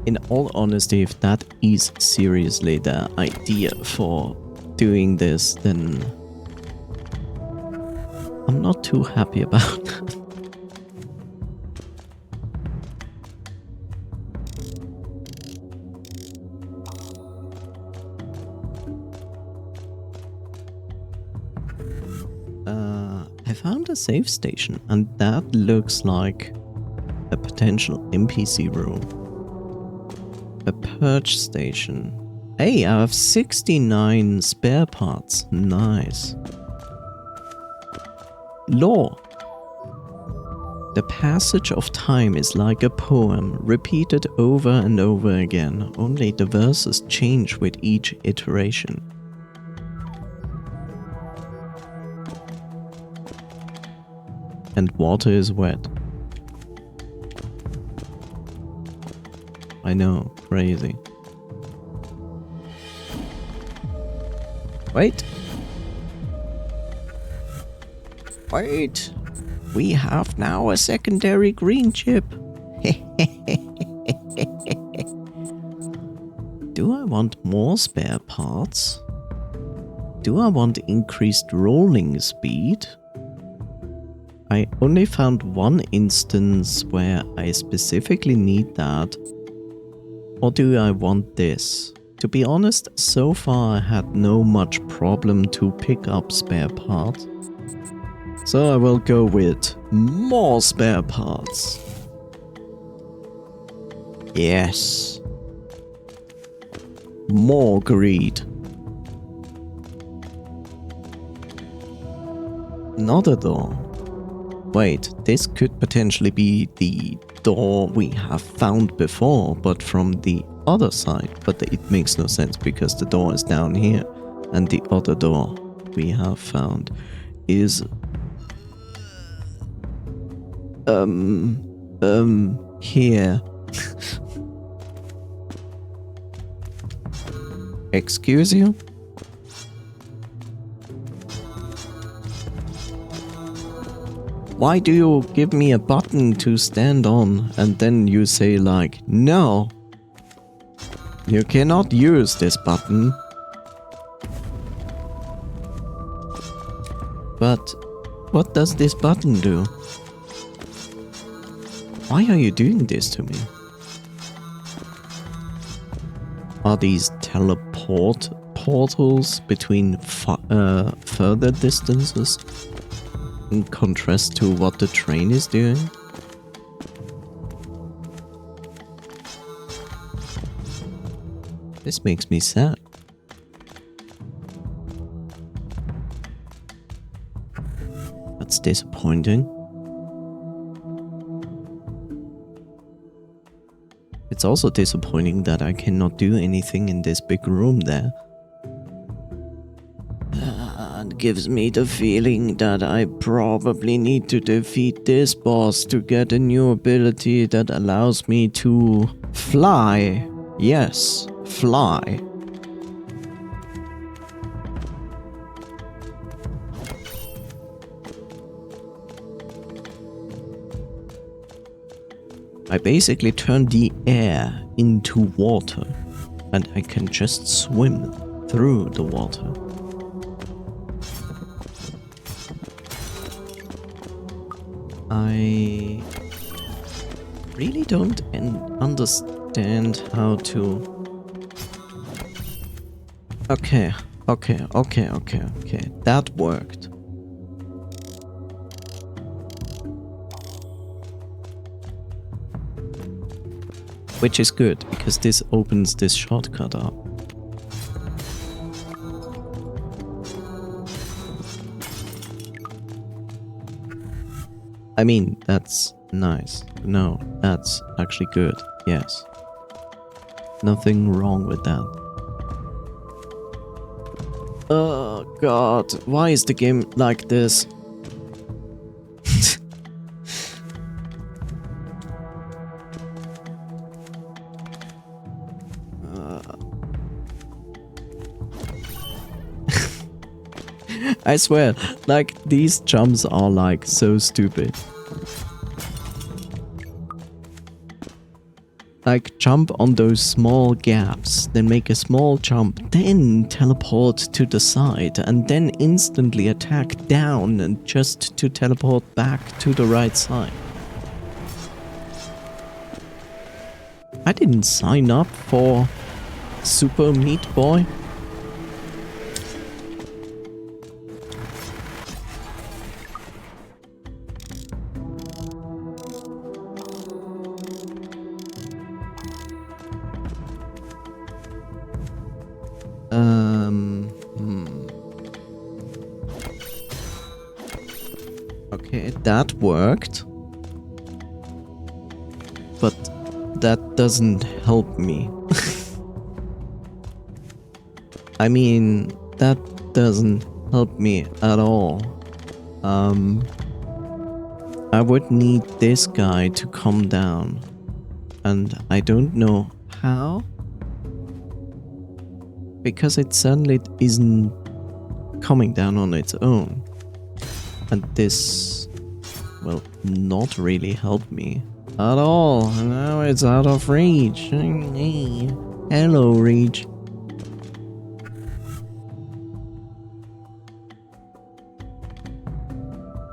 S1: In all honesty, if that is seriously the idea for doing this, then I'm not too happy about that. I found a save station, and that looks like a potential NPC room. A purge station. Hey, I have 69 spare parts. Nice. Lore. The passage of time is like a poem, repeated over and over again, only the verses change with each iteration. And water is wet. I know, crazy. Wait! Wait! We have now a secondary green chip. Do I want more spare parts? Do I want increased rolling speed? I only found one instance where I specifically need that. Or do I want this? To be honest, so far I had no much problem to pick up spare parts. So I will go with more spare parts. Yes. More greed. Another door. Wait, this could potentially be the door we have found before, but from the other side. But it makes no sense because the door is down here, and the other door we have found is here. Excuse you? Why do you give me a button to stand on and then you say like, no, you cannot use this button? But what does this button do? Why are you doing this to me? Are these teleport portals between further distances? In contrast to what the train is doing? This makes me sad. That's disappointing. It's also disappointing that I cannot do anything in this big room there. It gives me the feeling that I probably need to defeat this boss to get a new ability that allows me to fly. Yes, fly. I basically turn the air into water, and I can just swim through the water. I really don't understand how to... Okay, that worked. Which is good, because this opens this shortcut up. I mean, that's nice. No, that's actually good. Yes. Nothing wrong with that. Oh god, why is the game like this? I swear, like, these jumps are like so stupid. Like, jump on those small gaps, then make a small jump, then teleport to the side, and then instantly attack down and just to teleport back to the right side. I didn't sign up for Super Meat Boy. Okay, that worked. But that doesn't help me. I mean, that doesn't help me at all. I would need this guy to come down. And I don't know how. Because it certainly isn't coming down on its own. And this will not really help me at all. Now it's out of reach. Hello, reach.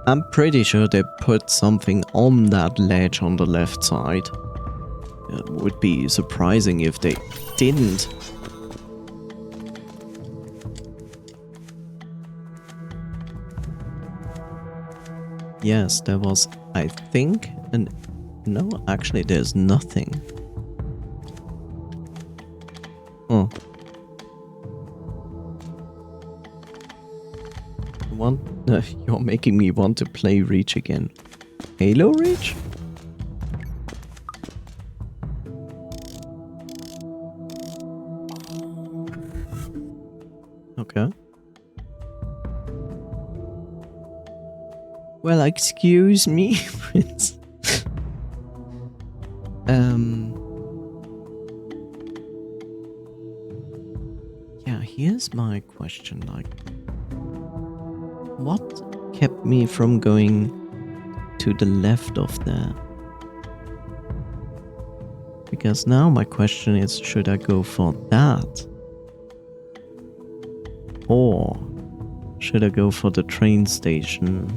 S1: I'm pretty sure they put something on that ledge on the left side. It would be surprising if they didn't. Yes, there was, I think, and no, actually there's nothing. Oh. You're making me want to play Reach again. Halo Reach? Okay. Well, excuse me, Prince. Yeah, here's my question, like, what kept me from going to the left of there? Because now my question is, should I go for that? Or should I go for the train station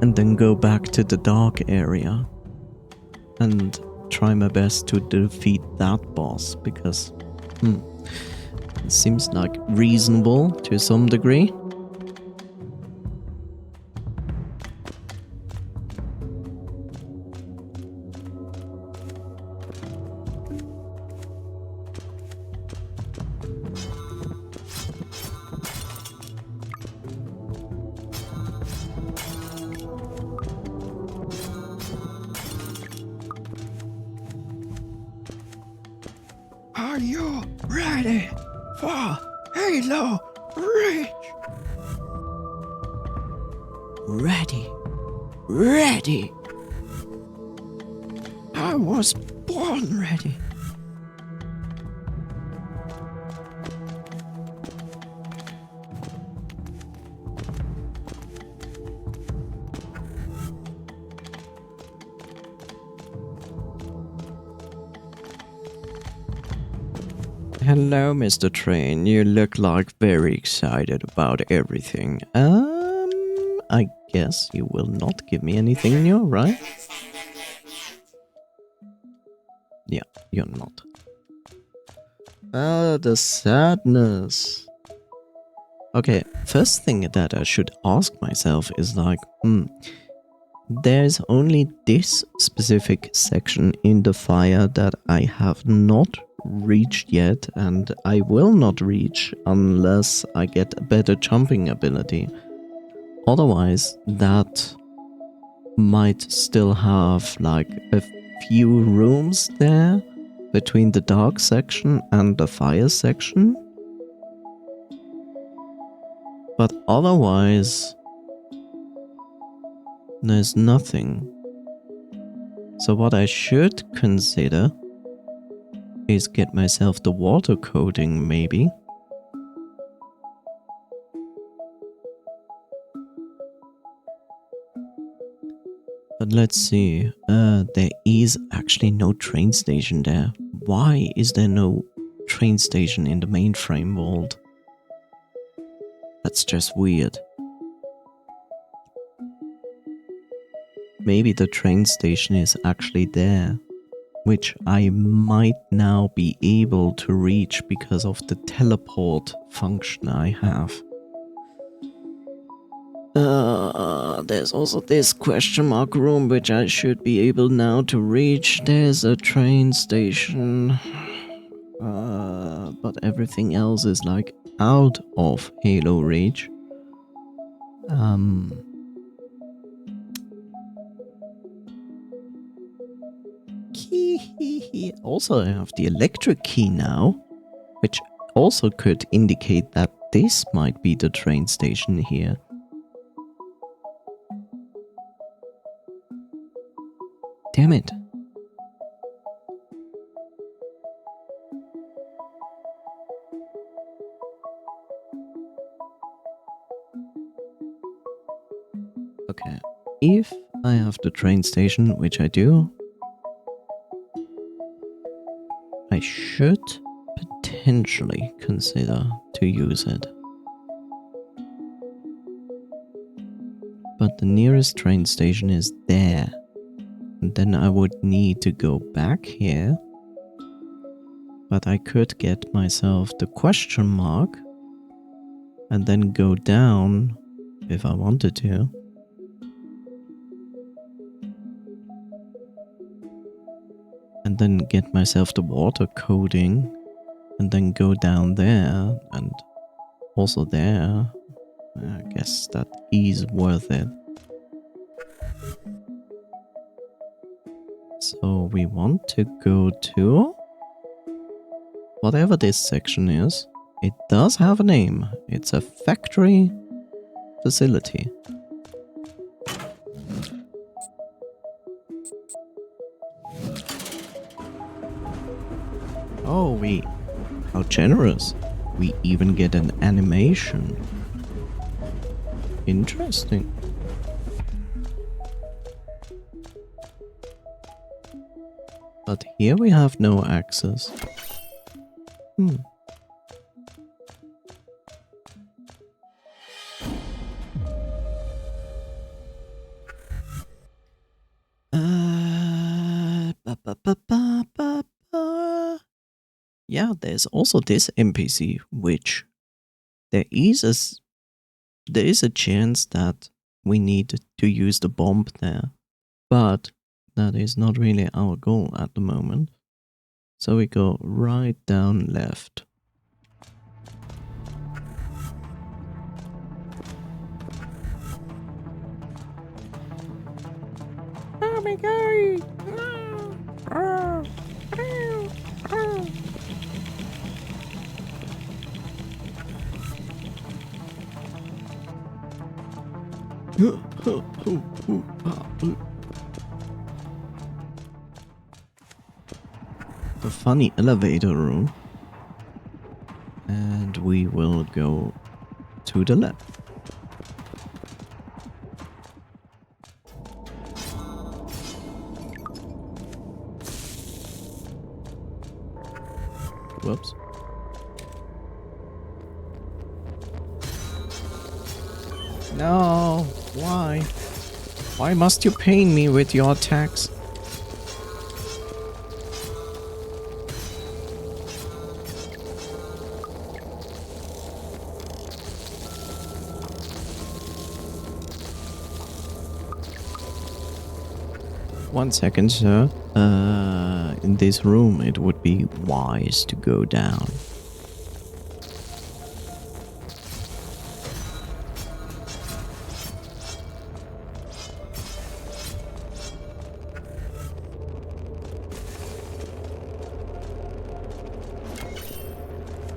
S1: and then go back to the dark area and try my best to defeat that boss? Because it seems like reasonable to some degree.
S2: Are you ready for Halo Reach? Ready. Ready. I was born ready.
S1: Hello, Mr. Train. You look like very excited about everything. I guess you will not give me anything new, right? Yeah, you're not. Ah, the sadness. Okay, first thing that I should ask myself is like, there's only this specific section in the fire that I have not reached yet, and I will not reach unless I get a better jumping ability. Otherwise, that might still have like a few rooms there between the dark section and the fire section. But otherwise, there's nothing. So what I should consider is get myself the water coating, maybe. But let's see. There is actually no train station there. Why is there no train station in the mainframe world? That's just weird. Maybe the train station is actually there, which I might now be able to reach because of the teleport function I have. There's also this question mark room which I should be able now to reach. There's a train station. But everything else is like out of Halo Reach. Also, I have the electric key now, which also could indicate that this might be the train station here. Damn it. Okay, if I have the train station, which I do, I should potentially consider to use it. But the nearest train station is there. And then I would need to go back here. But I could get myself the question mark and then go down if I wanted to. And then get myself the water coating. And then go down there and also there. I guess that is worth it. So we want to go to whatever this section is. It does have a name. It's a factory facility. Oh, how generous. We even get an animation. Interesting. But here we have no access. Yeah, there's also this NPC, which there is a chance that we need to use the bomb there, but that is not really our goal at the moment. So we go right down left. Oh my god! The funny elevator room. And we will go to the left. Whoops. No, why? Why must you pain me with your attacks? One second, sir. In this room, it would be wise to go down.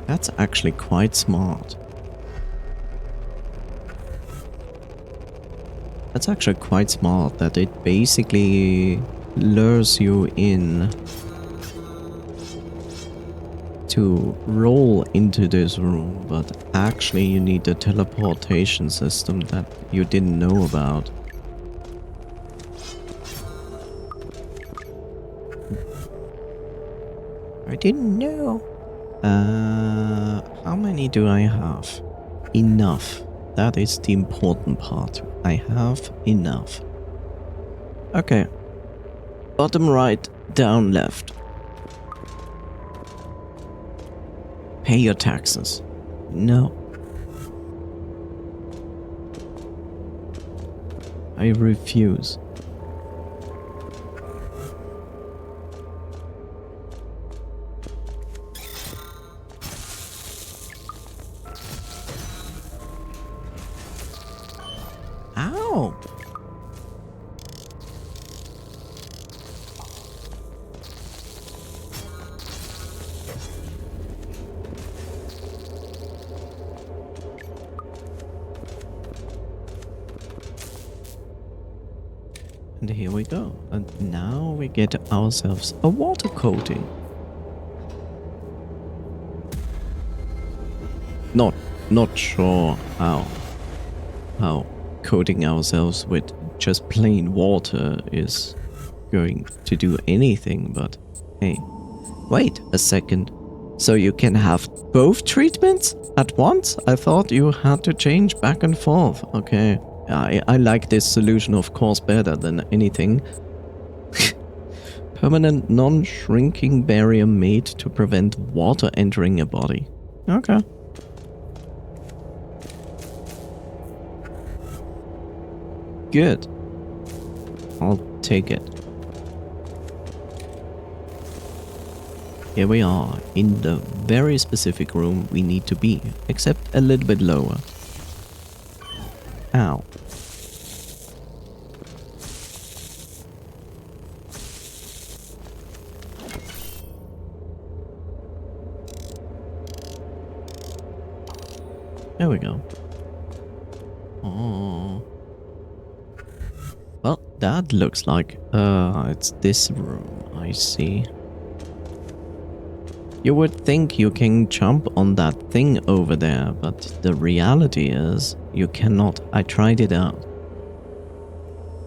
S1: That's actually quite smart. That's actually quite smart that it basically lures you in to roll into this room, but actually you need a teleportation system that you didn't know about. I didn't know. How many do I have? Enough. That is the important part. I have enough. Okay. Bottom right, down left. Pay your taxes. No. I refuse. Ow! And here we go. And now we get ourselves a water coating. Not sure how coating ourselves with just plain water is going to do anything, but hey, wait a second. So you can have both treatments at once? I thought you had to change back and forth. Okay, I like this solution, of course, better than anything. Permanent non-shrinking barrier made to prevent water entering a body. Okay. Good. I'll take it. Here we are, in the very specific room we need to be, except a little bit lower. Ow. There we go. Oh. Well, that looks like, it's this room, I see. You would think you can jump on that thing over there, but the reality is, you cannot. I tried it out.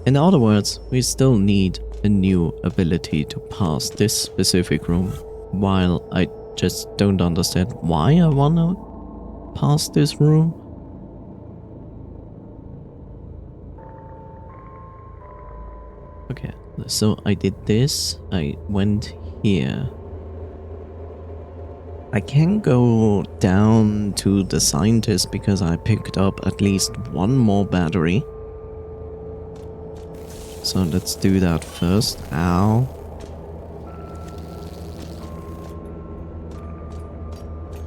S1: In other words, we still need a new ability to pass this specific room, while I just don't understand why I wanna pass this room. Okay, so I did this, I went here. I can go down to the scientist because I picked up at least one more battery. So let's do that first. Ow.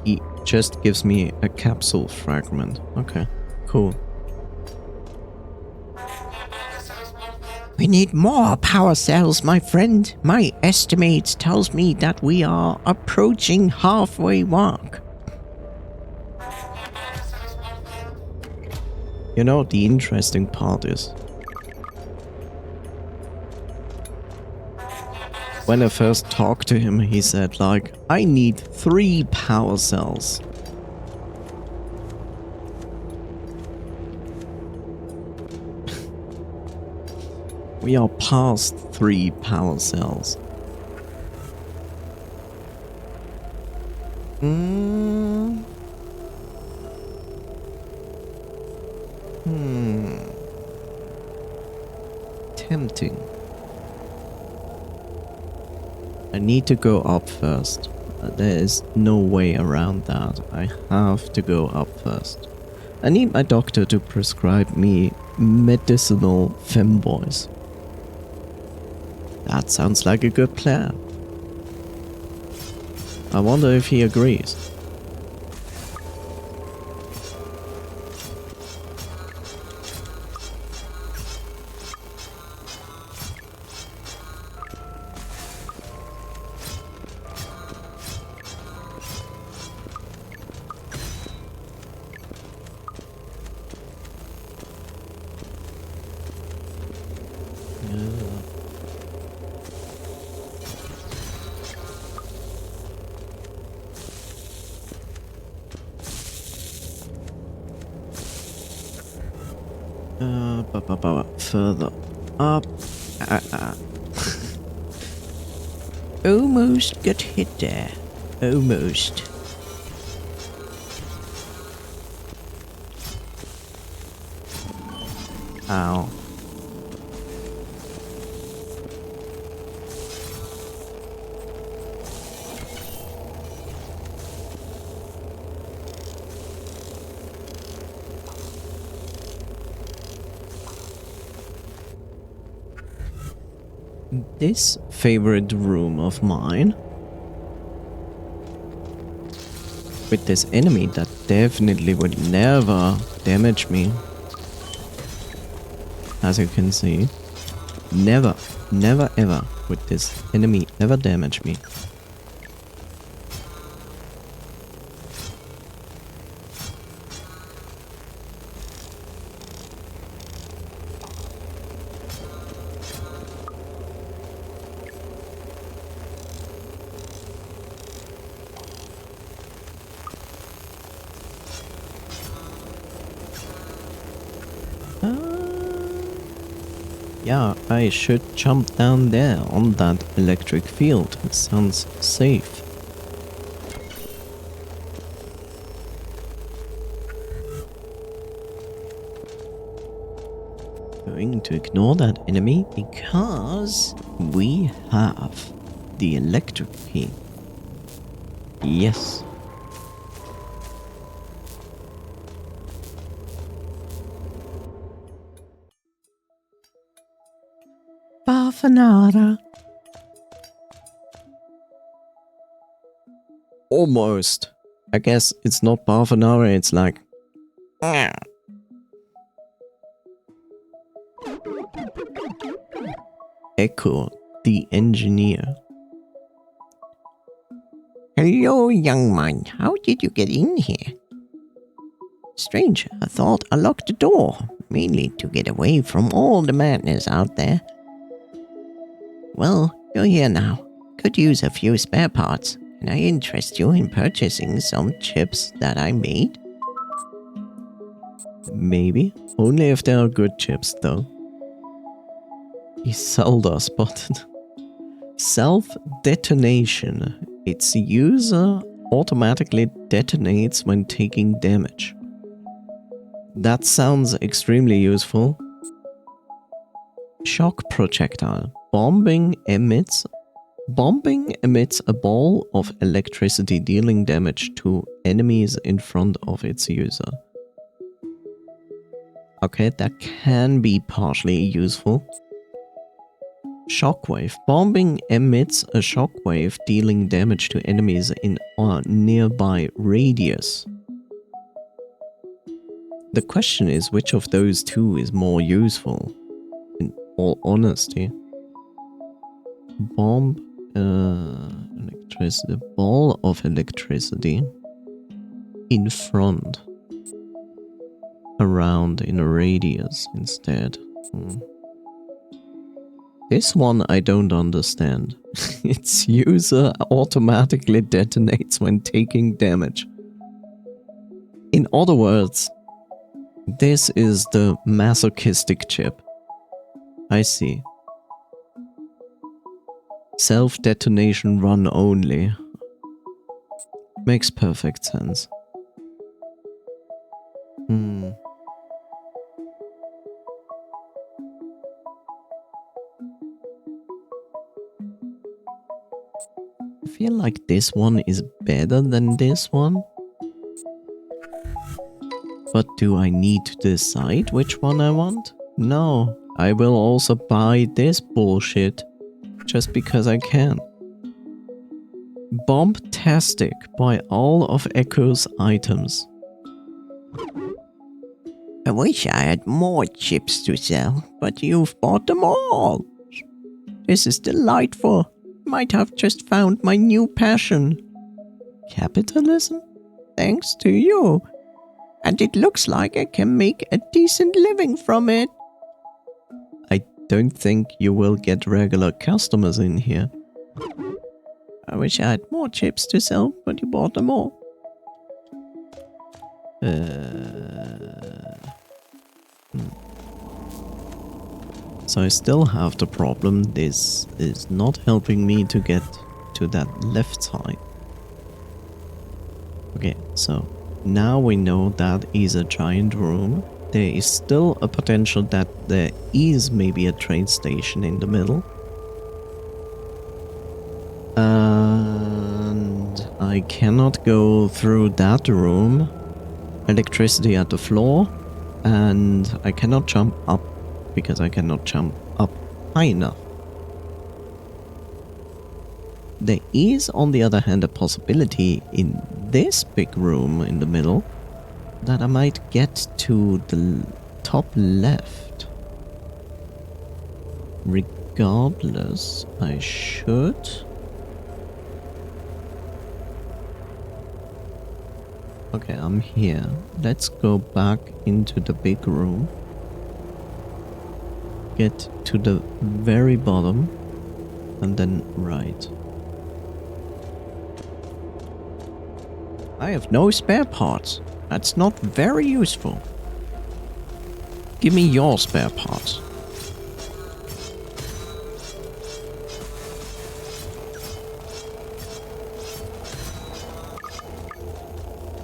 S1: He just gives me a capsule fragment. Okay, cool.
S2: We need more power cells, my friend. My estimate tells me that we are approaching halfway mark.
S1: You know, the interesting part is, when I first talked to him, he said like, I need 3 power cells. We are past 3 power cells. Tempting. I need to go up first. There is no way around that. I have to go up first. I need my doctor to prescribe me medicinal femboys. That sounds like a good plan. I wonder if he agrees. Further up.
S2: Almost got hit there. Almost.
S1: Ow. This favorite room of mine, with this enemy that definitely would never damage me, as you can see, never ever would this enemy ever damage me. Yeah, I should jump down there on that electric field. It sounds safe. Going to ignore that enemy because we have the electric key. Yes. half an hour. Almost. I guess it's not half an hour, it's like... Echo, the engineer.
S2: Hello, young man. How did you get in here? Strange. I thought I locked the door, mainly to get away from all the madness out there. Well, you're here now. Could use a few spare parts. Can I interest you in purchasing some chips that I made?
S1: Maybe. Only if they are good chips, though. He sold us, but... Self-detonation. Its user automatically detonates when taking damage. That sounds extremely useful. Shock projectile. Bombing emits a ball of electricity dealing damage to enemies in front of its user. Okay, that can be partially useful. Shockwave. Bombing emits a shockwave dealing damage to enemies in a nearby radius. The question is, which of those two is more useful? In all honesty. Electricity. Ball of electricity in front. Around in a radius instead. This one I don't understand. Its user automatically detonates when taking damage. In other words, this is the masochistic chip. I see. Self-detonation run only. Makes perfect sense. I feel like this one is better than this one. But do I need to decide which one I want? No, I will also buy this bullshit just because I can. Bombtastic. Buy all of Echo's items.
S2: I wish I had more chips to sell, but you've bought them all. This is delightful. Might have just found my new passion.
S1: Capitalism?
S2: Thanks to you. And it looks like I can make a decent living from it.
S1: I don't think you will get regular customers in here.
S2: I wish I had more chips to sell, but you bought them all.
S1: So I still have the problem. This is not helping me to get to that left side. Okay, so now we know that is a giant room. There is still a potential that there is maybe a train station in the middle. And I cannot go through that room. Electricity at the floor. And I cannot jump up because I cannot jump up high enough. There is, on the other hand, a possibility in this big room in the middle that I might get to the top left. Regardless, I should. Okay, I'm here. Let's go back into the big room. Get to the very bottom and then right. I have no spare parts. That's not very useful. Give me your spare parts.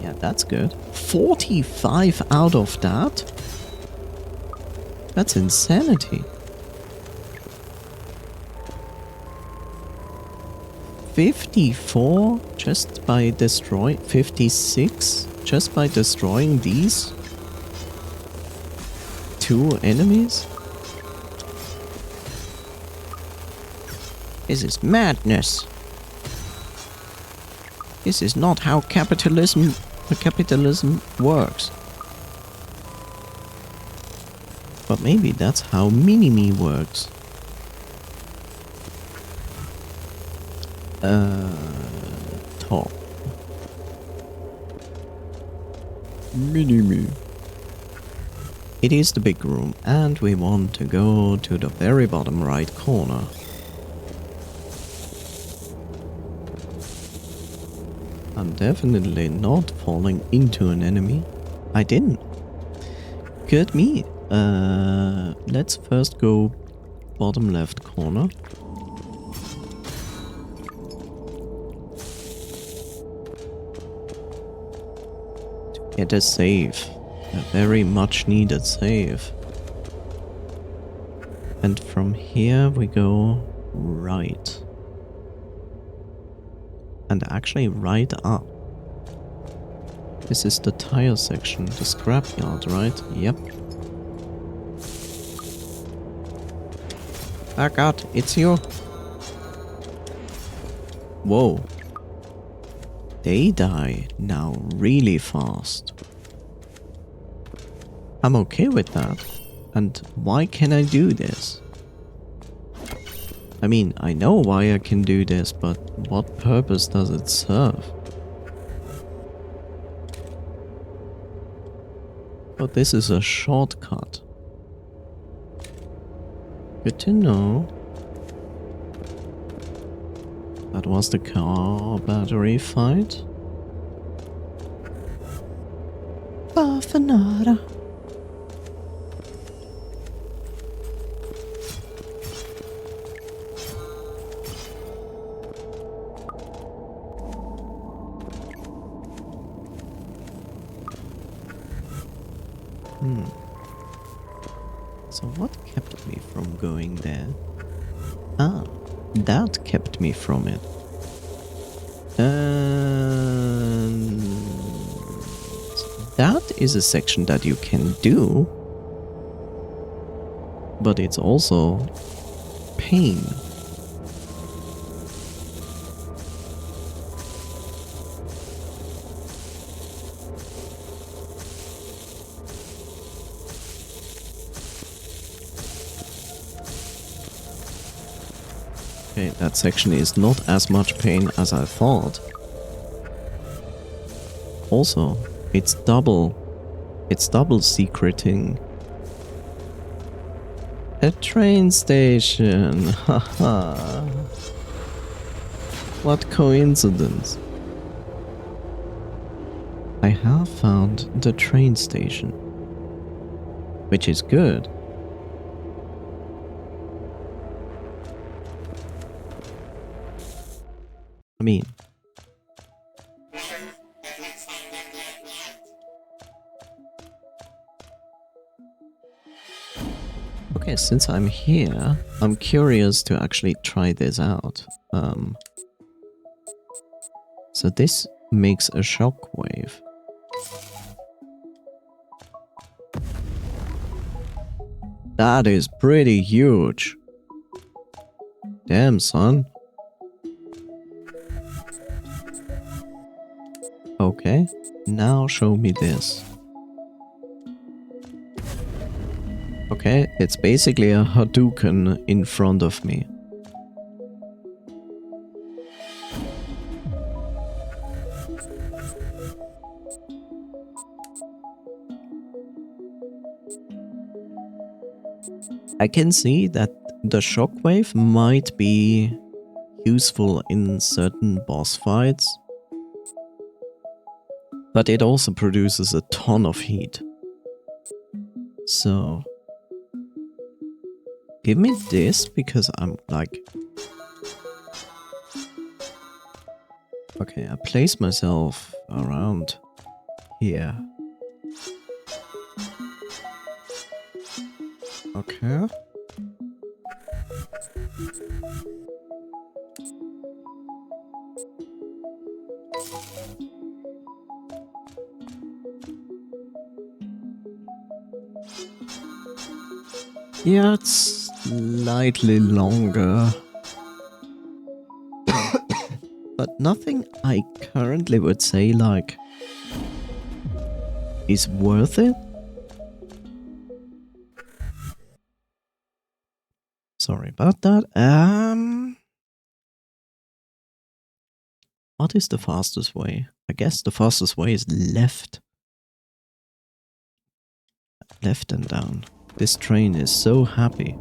S1: Yeah, that's good. 45 out of that? That's insanity. 54 just by destroying 56 just by destroying these two enemies. This is madness. This is not how capitalism works. But maybe that's how Mini-Me works. Top. Mini-Me. It is the big room, and we want to go to the very bottom right corner. I'm definitely not falling into an enemy. I didn't. Good me. Let's first go bottom left corner. To get a save. A very much needed save. And from here we go right. And actually right up. This is the tire section, the scrapyard, right? Yep. Oh god, it's you. Whoa. They die now really fast. I'm okay with that. And why can I do this? I mean, I know why I can do this, but what purpose does it serve? But this is a shortcut. Good to know. That was the car battery fight. Baffanada. So what kept me from going there? Ah, that kept me from it. And that is a section that you can do, but it's also pain. Okay, that section is not as much pain as I thought. Also, it's double secreting. A train station, haha. What coincidence. I have found the train station, which is good. I mean, okay, since I'm here, I'm curious to actually try this out. So this makes a shockwave. That is pretty huge. Damn, son. Okay, now show me this. Okay, it's basically a Hadouken in front of me. I can see that the shockwave might be useful in certain boss fights, but it also produces a ton of heat. So, give me this because I'm like... Okay, I place myself around here. Okay. Yeah, it's slightly longer. but nothing I currently would say, like, is worth it. Sorry about that. What is the fastest way? I guess the fastest way is left. Left and down. This train is so happy.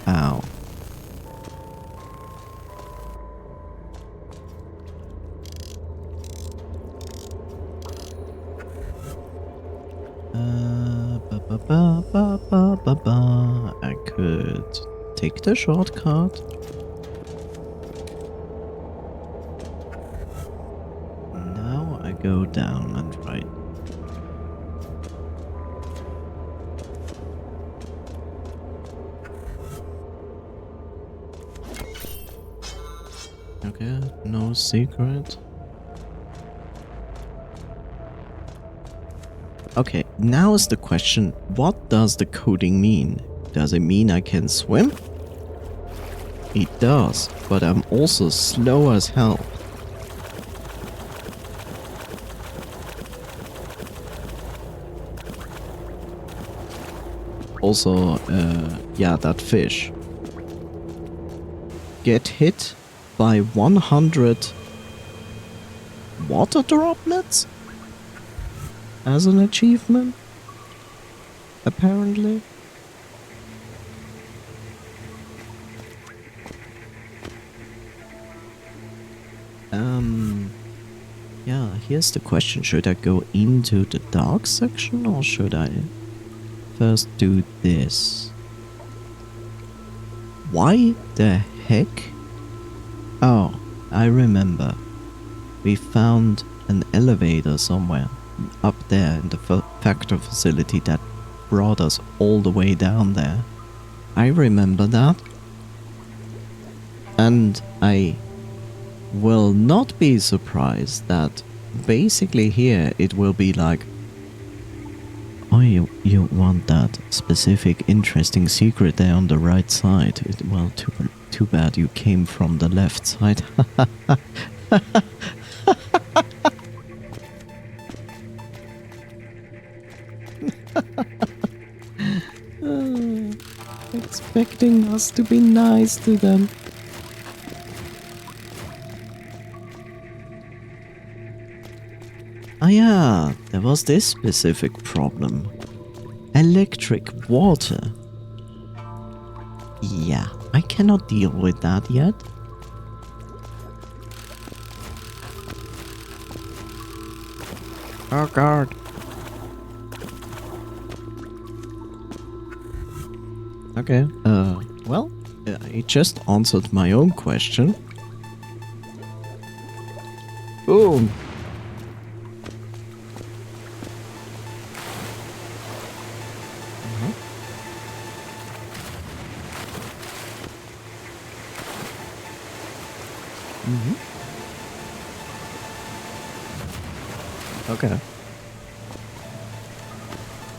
S1: Ow. I could take the shortcut. Now I go down and right. Okay, no secret. Okay, now is the question, what does the coding mean? Does it mean I can swim? It does, but I'm also slow as hell. Also, yeah, that fish. Get hit by 100 water droplets? As an achievement? Apparently. Yeah, here's the question. Should I go into the dark section or should I first do this? Why the heck? Oh, I remember. We found an elevator somewhere up there in the factor facility that brought us all the way down there. I remember that. And I will not be surprised that basically here it will be like, oh, you want that specific interesting secret there on the right side. Well, too bad you came from the left side. Expecting us to be nice to them. Ah yeah, there was this specific problem. Electric water. Yeah, I cannot deal with that yet. Oh god. Okay, well, it just answered my own question. Boom. Okay.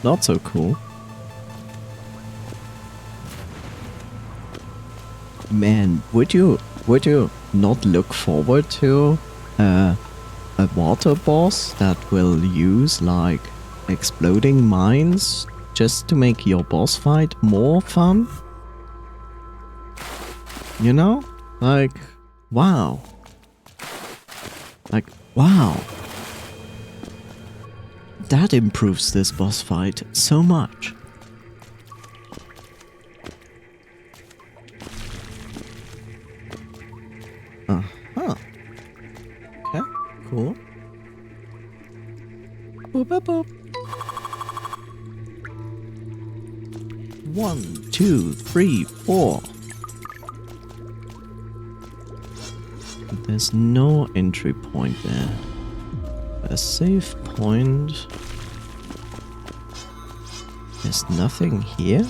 S1: Not so cool. Man, would you not look forward to a water boss that will use like exploding mines just to make your boss fight more fun? You know? Like, wow. Like, wow. That improves this boss fight so much. Uh-huh. Okay, cool. Boop, boop, boop. 1, 2, 3, 4. There's no entry point there. A save point. There's nothing here?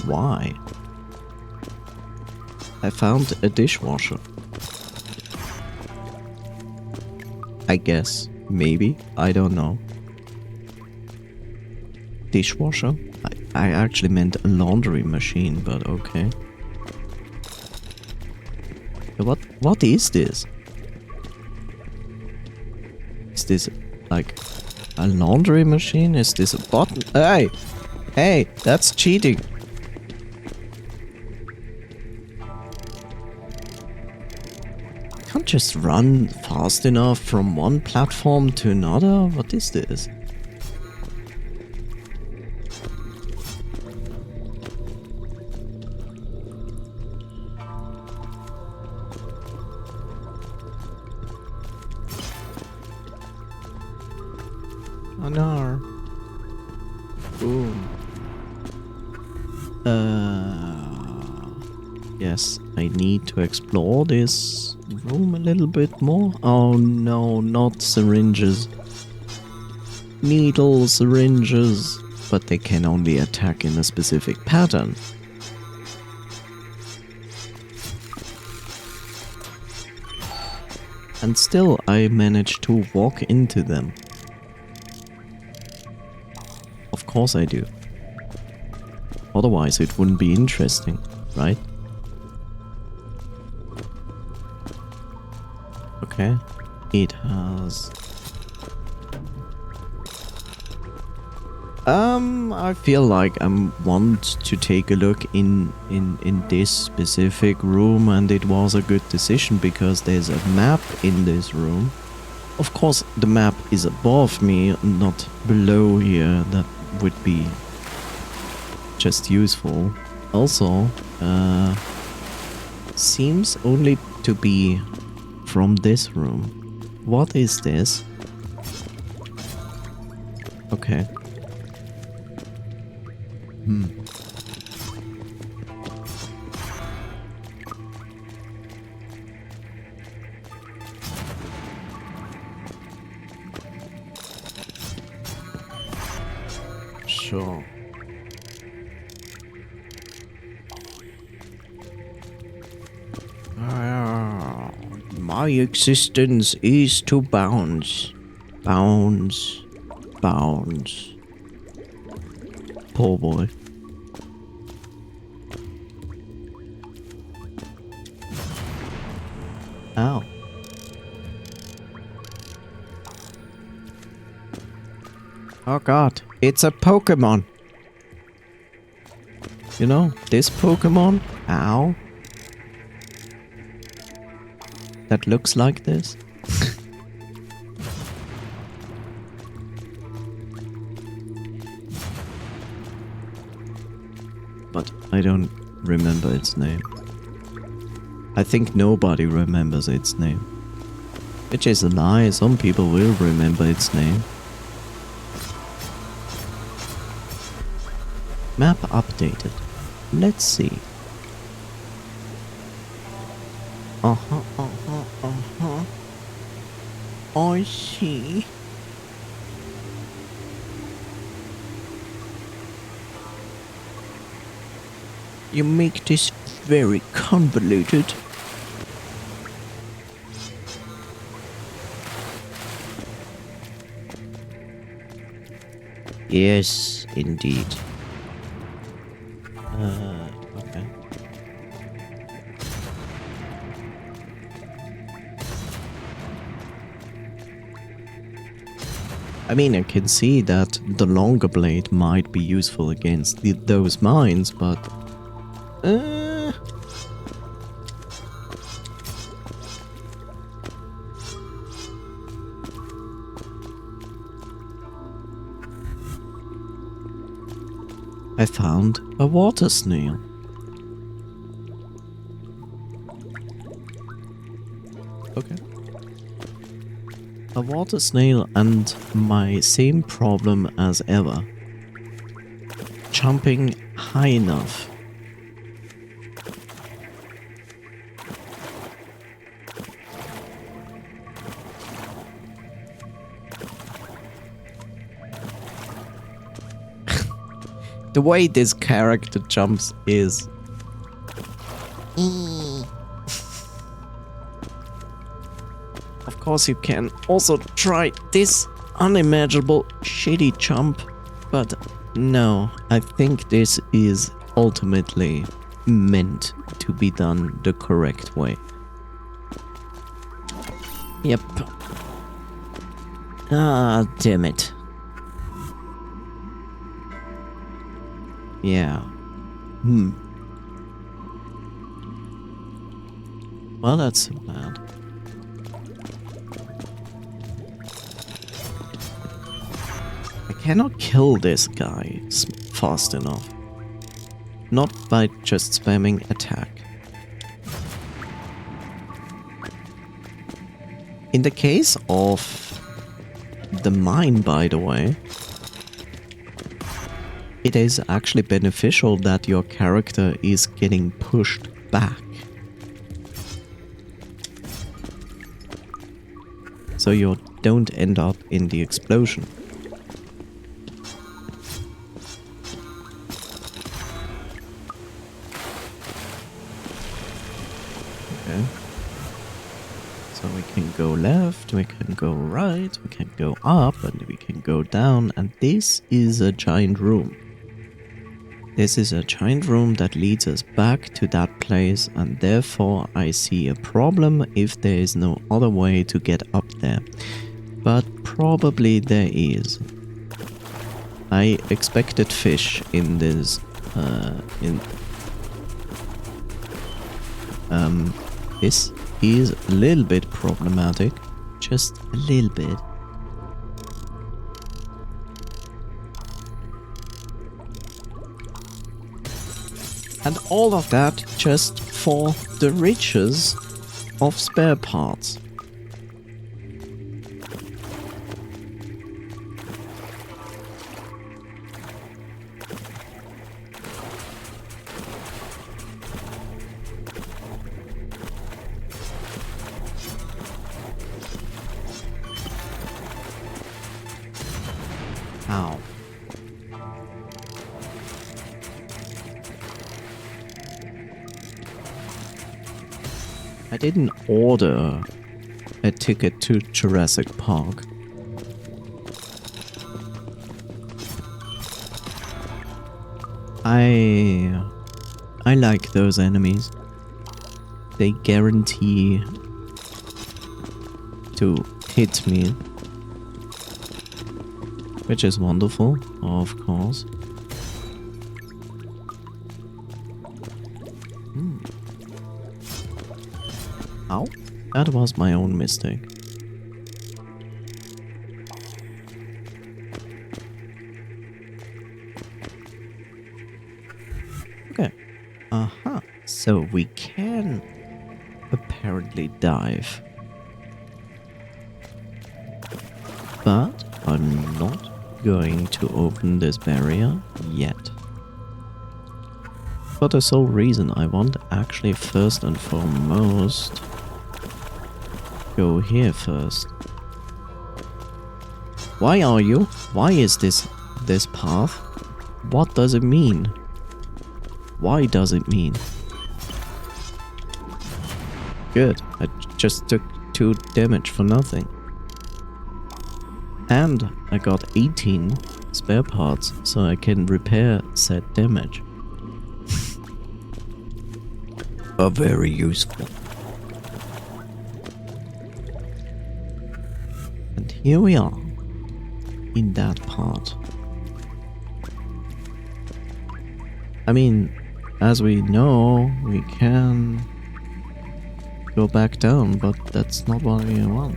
S1: Why? I found a dishwasher. I guess. Maybe. I don't know. Dishwasher? I actually meant a laundry machine, but okay. What is this? Is this like a laundry machine? Is this a button? Hey! Hey, that's cheating. I can't just run fast enough from one platform to another. What is this? Oh no. Boom. Yes, I need to explore this room a little bit more. Oh no, not syringes. Needle syringes. But they can only attack in a specific pattern. And still I managed to walk into them. Of course I do. Otherwise it wouldn't be interesting, right? Okay. It has... I feel like I want to take a look in this specific room, and it was a good decision because there's a map in this room. Of course, the map is above me, not below here. That would be just useful. Also, seems only to be from this room. What is this? Okay. Sure. My existence is to bounce. Bounce. Bounce. Poor boy. Ow. Oh god, it's a Pokemon. You know, this Pokemon? Ow. That looks like this. But I don't remember its name. I think nobody remembers its name. Which is a lie, some people will remember its name. Map updated. Let's see. I see. You make this very convoluted. Yes, indeed. Okay. I mean, I can see that the longer blade might be useful against those mines, but... I found a water snail. Okay. A water snail and my same problem as ever. Jumping high enough. The way this character jumps is... Of course you can also try this unimaginable shitty jump, but no, I think this is ultimately meant to be done the correct way. Yep. Ah, damn it. Yeah. Well, that's bad. I cannot kill this guy fast enough. Not by just spamming attack. In the case of the mine, by the way, it is actually beneficial that your character is getting pushed back. So you don't end up in the explosion. Okay. So we can go left, we can go right, we can go up, and we can go down, and this is a giant room. This is a giant room that leads us back to that place, and therefore I see a problem if there is no other way to get up there. But probably there is. I expected fish in this, this is a little bit problematic, just a little bit. And all of that just for the riches of spare parts. Ow. I didn't order a ticket to Jurassic Park. I like those enemies. They guarantee to hit me, which is wonderful, of course. Ow, that was my own mistake. Okay. Aha. So we can apparently dive. But I'm not going to open this barrier yet. For the sole reason I want actually first and foremost go here first. Why are you? Why is this path? What does it mean? Why does it mean? Good, I just took 2 damage for nothing. And I got 18 spare parts, so I can repair said damage. Are very useful. And here we are, in that part. I mean, as we know, we can go back down, but that's not what we want.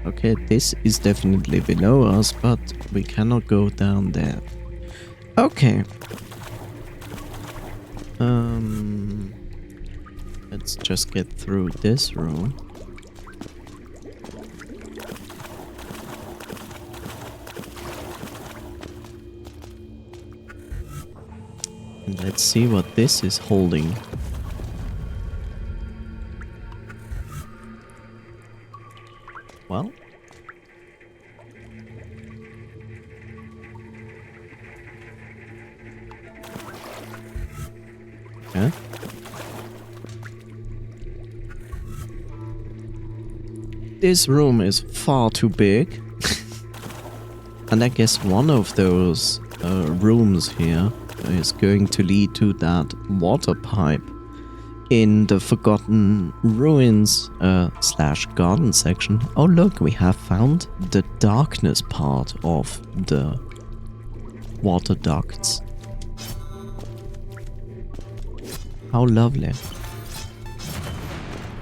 S1: Okay, this is definitely below us, but we cannot go down there. Okay. Let's just get through this room. And let's see what this is holding. Well. Okay. This room is far too big. And I guess one of those rooms here is going to lead to that water pipe. in the Forgotten Ruins slash garden section. Oh look, we have found the darkness part of the water ducts. How lovely.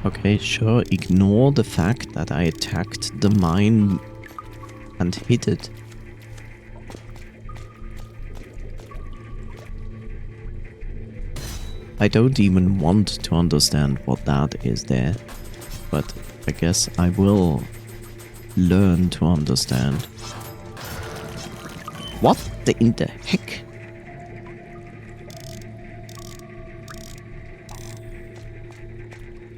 S1: Okay, sure, ignore the fact that I attacked the mine and hit it. I don't even want to understand what that is there, but I guess I will learn to understand. What in the heck?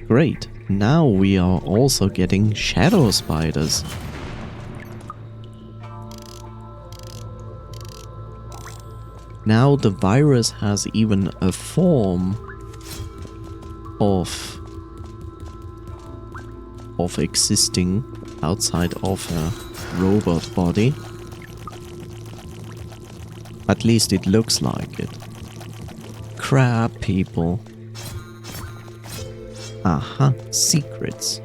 S1: Great, now we are also getting shadow spiders. Now the virus has even a form of existing outside of a robot body. At least it looks like it. Crap, people. Aha, secrets.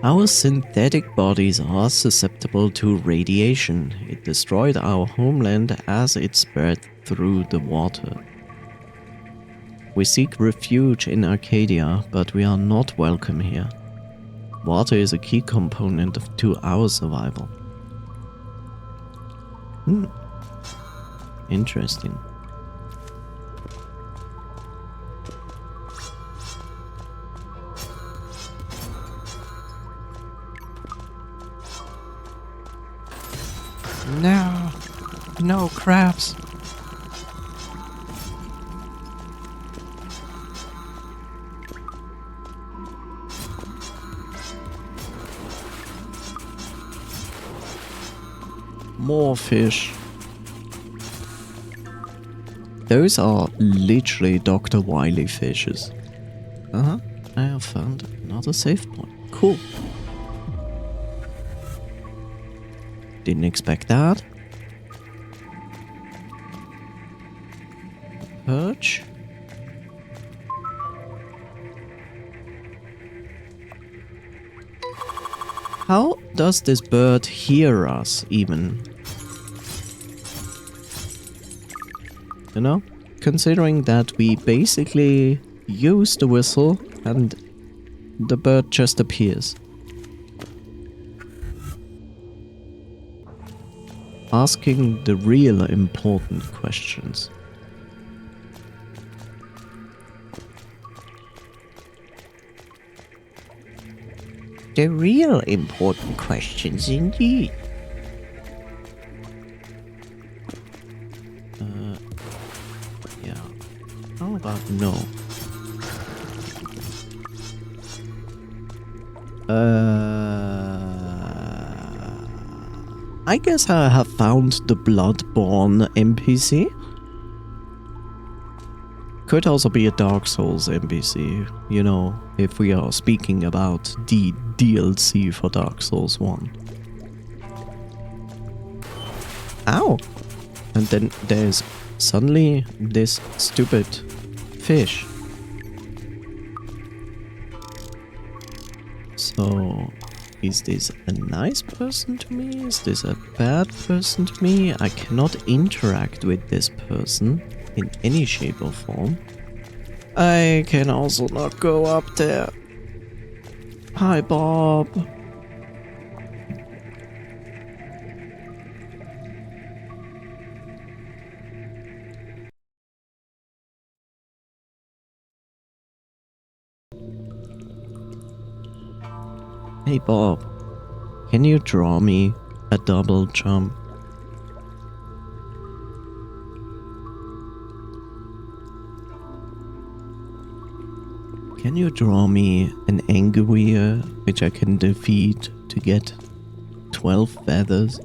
S1: Our synthetic bodies are susceptible to radiation. It destroyed our homeland as it spread through the water. We seek refuge in Arcadia, but we are not welcome here. Water is a key component to our survival. Interesting. No, no crabs. More fish. Those are literally Dr. Wily fishes. I have found another save point. Cool. Didn't expect that. Perch. How does this bird hear us even? You know, considering that we basically use the whistle and the bird just appears. Asking the real important questions. The real important questions indeed. Yeah. How about no? I guess I have found the Bloodborne NPC. Could also be a Dark Souls NPC, you know, if we are speaking about the DLC for Dark Souls 1. Ow! And then there's suddenly this stupid fish. So, is this a nice person to me? Is this a bad person to me? I cannot interact with this person in any shape or form. I can also not go up there. Hi, Bob. Hey, Bob. Can you draw me a double jump? Can you draw me an Anguir which I can defeat to get 12 feathers?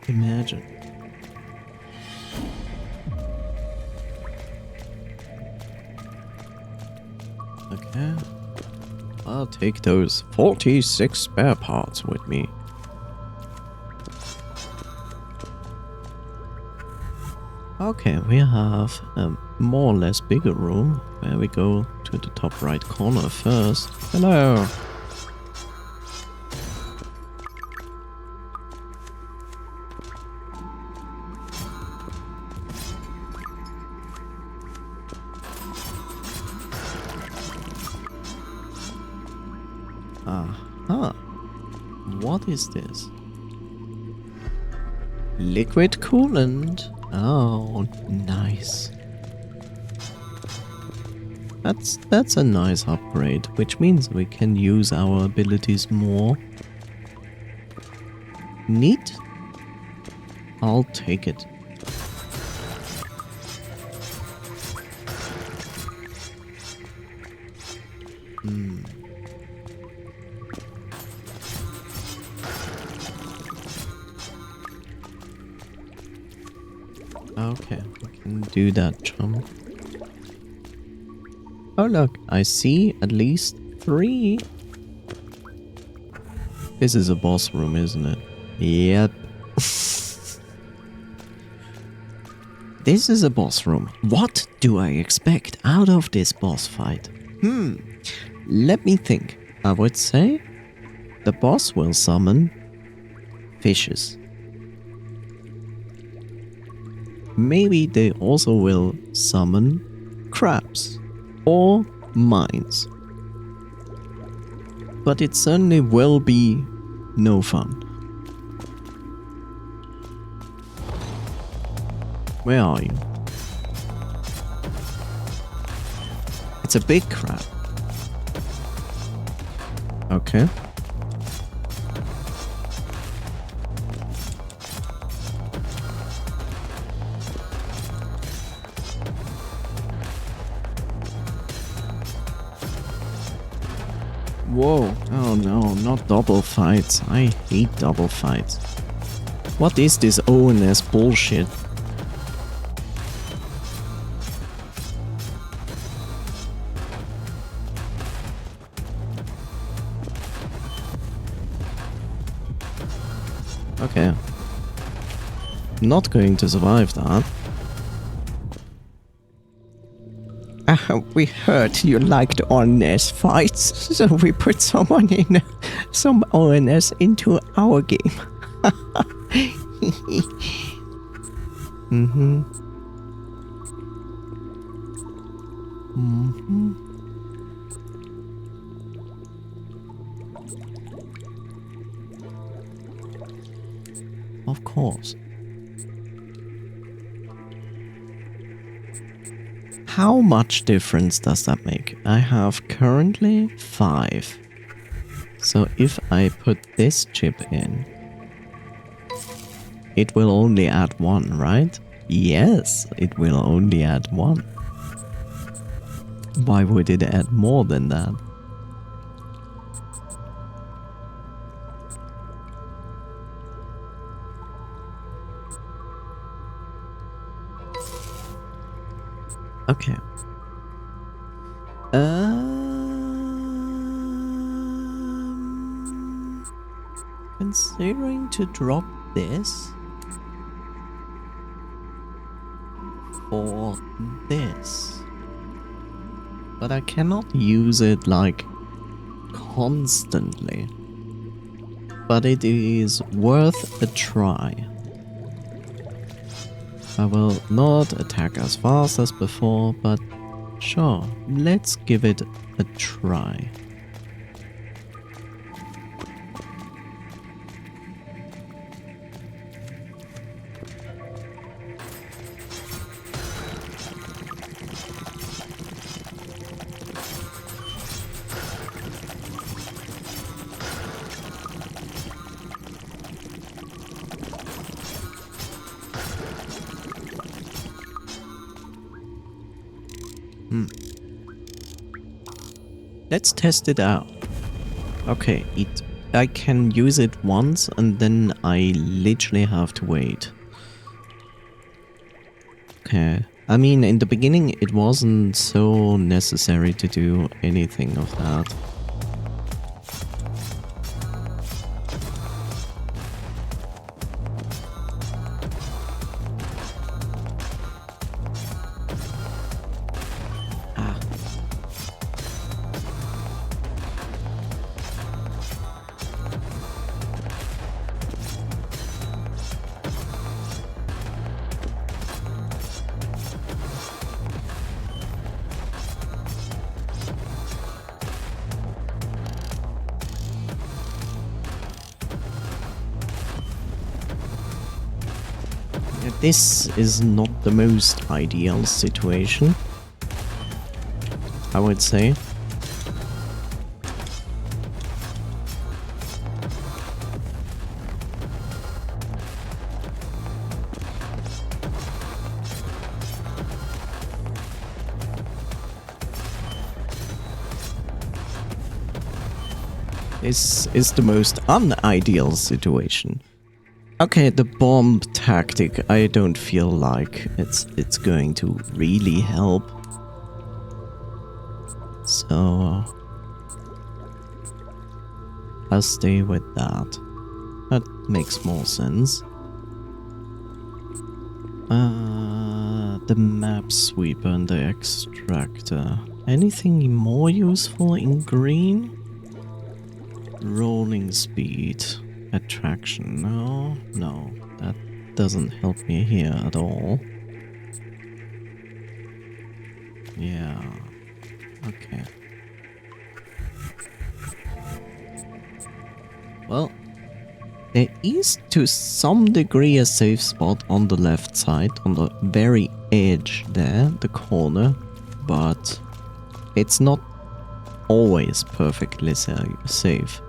S1: Imagine. Yeah. I'll take those 46 spare parts with me. Okay, we have a more or less bigger room where we go to the top right corner first. Hello! Aha! What is this? Liquid coolant. Oh, nice. That's a nice upgrade, which means we can use our abilities more. Neat. I'll take it. Okay, we can do that jump. Oh look, I see at least 3. This is a boss room, isn't it? Yep. This is a boss room. What do I expect out of this boss fight? Let me think. I would say the boss will summon fishes. Maybe they also will summon crabs or mines. But it certainly will be no fun. Where are you? It's a big crab. Okay. Whoa. Oh no, not double fights. I hate double fights. What is this ONS bullshit? Okay. Not going to survive that. We heard you liked ONS fights, so we put some ONS into our game. Of course. How much difference does that make? I have currently 5. So if I put this chip in, it will only add 1, right? Yes, it will only add 1. Why would it add more than that? Okay. Considering to drop this for this, but I cannot use it like constantly. But it is worth a try. I will not attack as fast as before, but sure, let's give it a try. Let's test it out. Okay, I can use it once and then I literally have to wait. Okay, I mean, in the beginning, it wasn't so necessary to do anything of that. Ah. This is not the most ideal situation, I would say. This is the most unideal situation. Okay, the bomb tactic, I don't feel like it's going to really help. So I'll stay with that. That makes more sense. The map sweeper and the extractor. Anything more useful in green? Rolling speed. Attraction. No, that doesn't help me here at all. Yeah. Okay. Well, there is to some degree a safe spot on the left side, on the very edge there, the corner, but it's not always perfectly safe.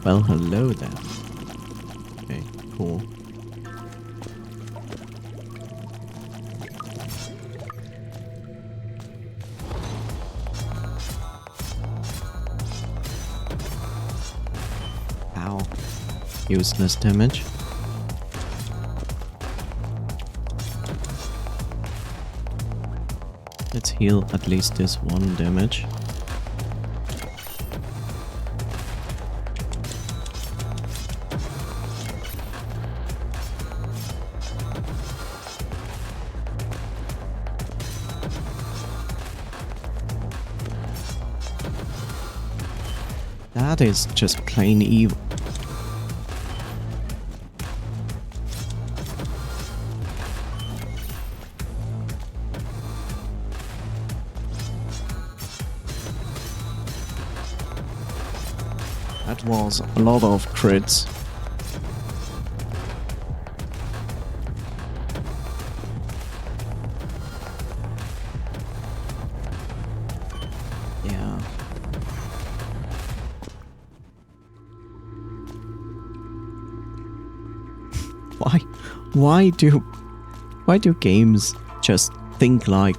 S1: Well, hello there. Okay, cool. Ow. Useless damage. Let's heal at least this one damage. That is just plain evil. That was a lot of crits. Yeah. Why do games just think like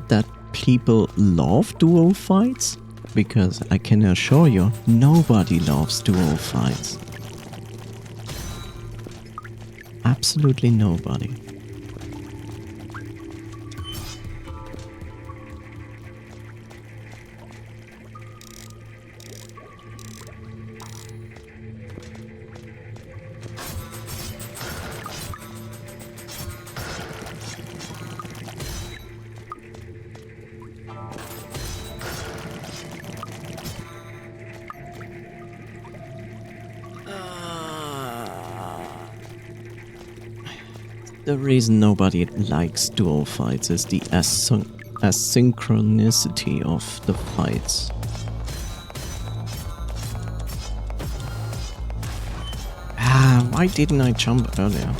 S1: that people love duel fights? Because I can assure you, nobody loves duel fights. Absolutely nobody. The reason nobody likes duel fights is the asynchronicity of the fights. Why didn't I jump earlier?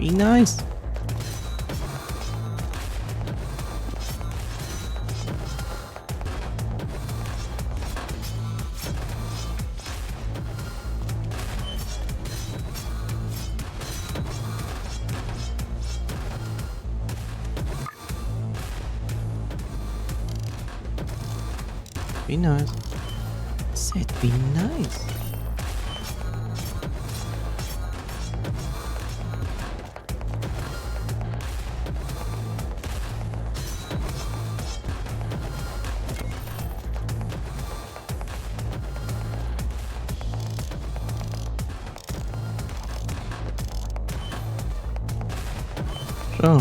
S1: Be nice. Be nice. Said be nice. Sure.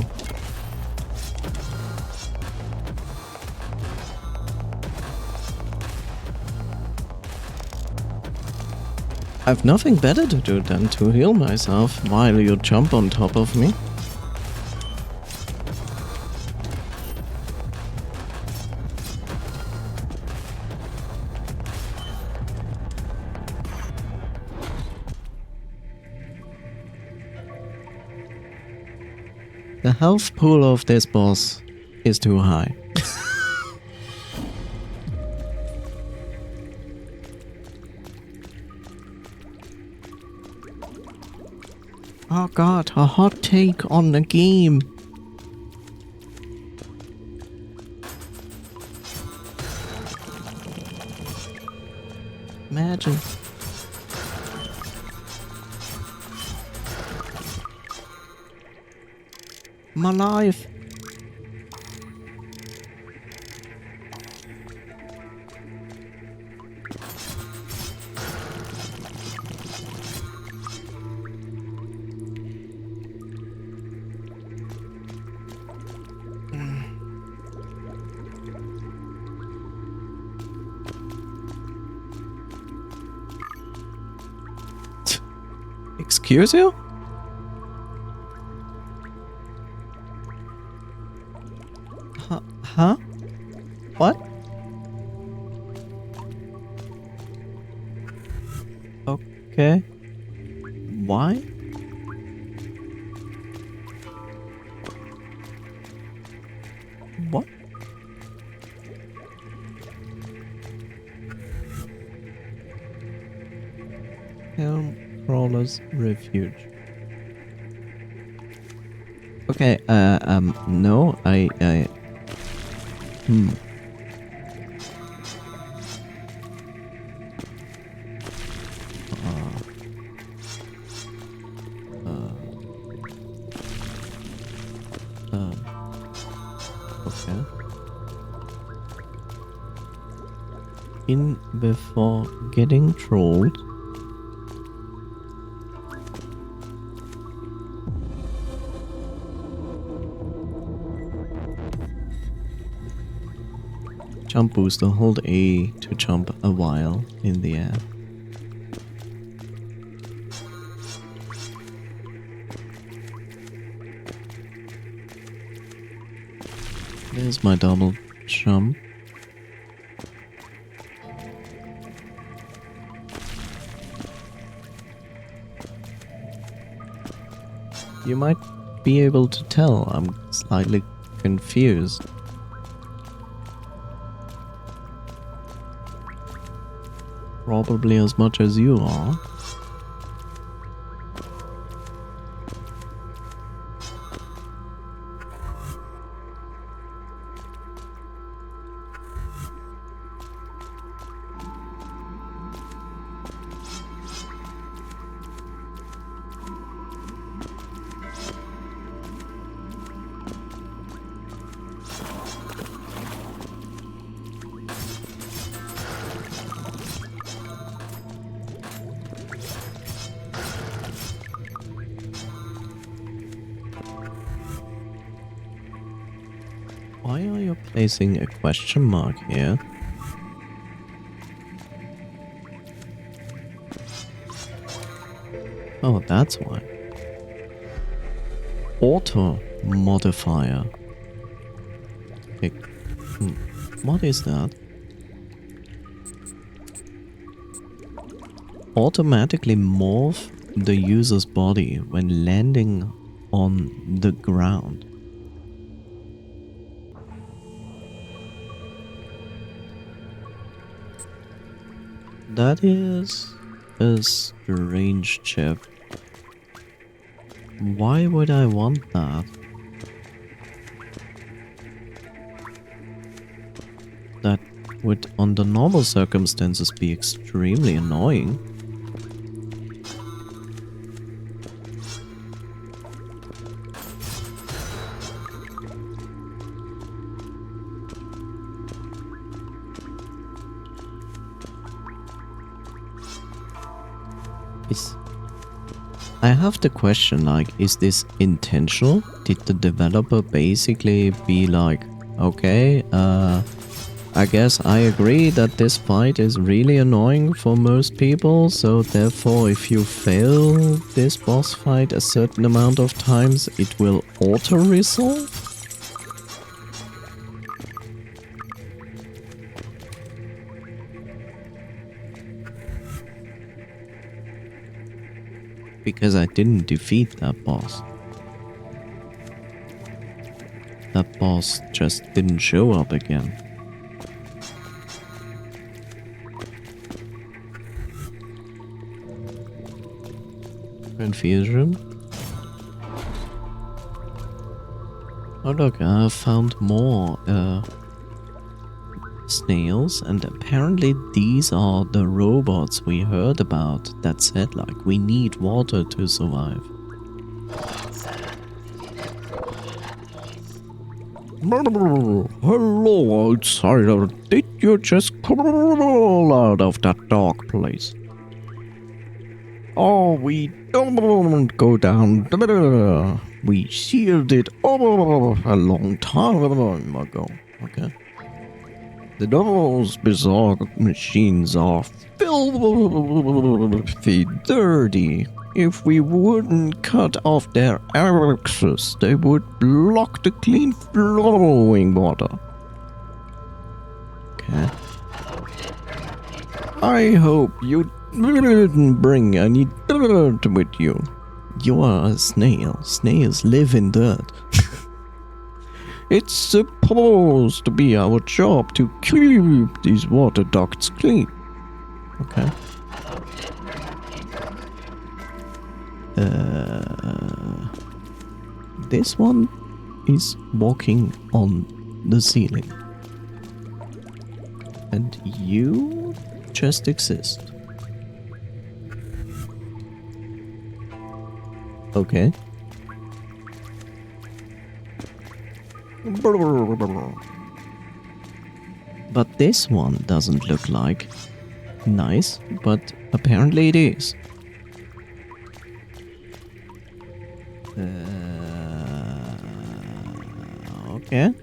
S1: I've nothing better to do than to heal myself while you jump on top of me. The health pool of this boss is too high. Oh god, a hot take on the game. Imagine. My life. Excuse you? Huh? What? Okay. Why? What? Helm Crawler's Refuge. Okay, no, okay. In before getting trolled. Jump booster, hold A to jump a while in the air. There's my double jump. You might be able to tell I'm slightly confused. Probably as much as you are. Why are you placing a question mark here? Oh, that's why. Auto modifier. Okay. What is that? Automatically morph the user's body when landing on the ground. That is a strange chip. Why would I want that? That would, under normal circumstances, be extremely annoying. I have the question, like, is this intentional? Did the developer basically be like, okay, I guess I agree that this fight is really annoying for most people, so therefore if you fail this boss fight a certain amount of times, it will auto-resolve? Because I didn't defeat that boss. That boss just didn't show up again. Confusion? Oh look, I found more snails, and apparently these are the robots we heard about that said, like, we need water to survive. Hello, outsider. Did you just crawl out of that dark place? Oh, we don't go down. We sealed it a long time ago. Okay. Those bizarre machines are filthy dirty. If we wouldn't cut off their axes, they would block the clean flowing water. Okay. I hope you didn't bring any dirt with you. You are a snail. Snails live in dirt. It's supposed to be our job to keep these water ducts clean. Okay. This one is walking on the ceiling. And you just exist. Okay. But this one doesn't look like nice, but apparently it is. Okay.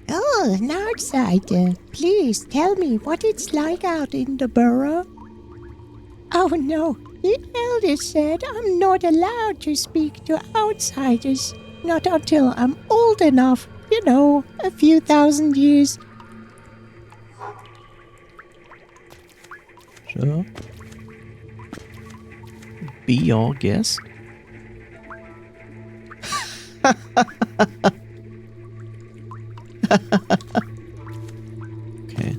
S3: Oh, an outsider. Please tell me what it's like out in the burrow. Oh no, the elder said I'm not allowed to speak to outsiders. Not until I'm old enough, you know, a few thousand years.
S1: Sure. Be your guest. Okay.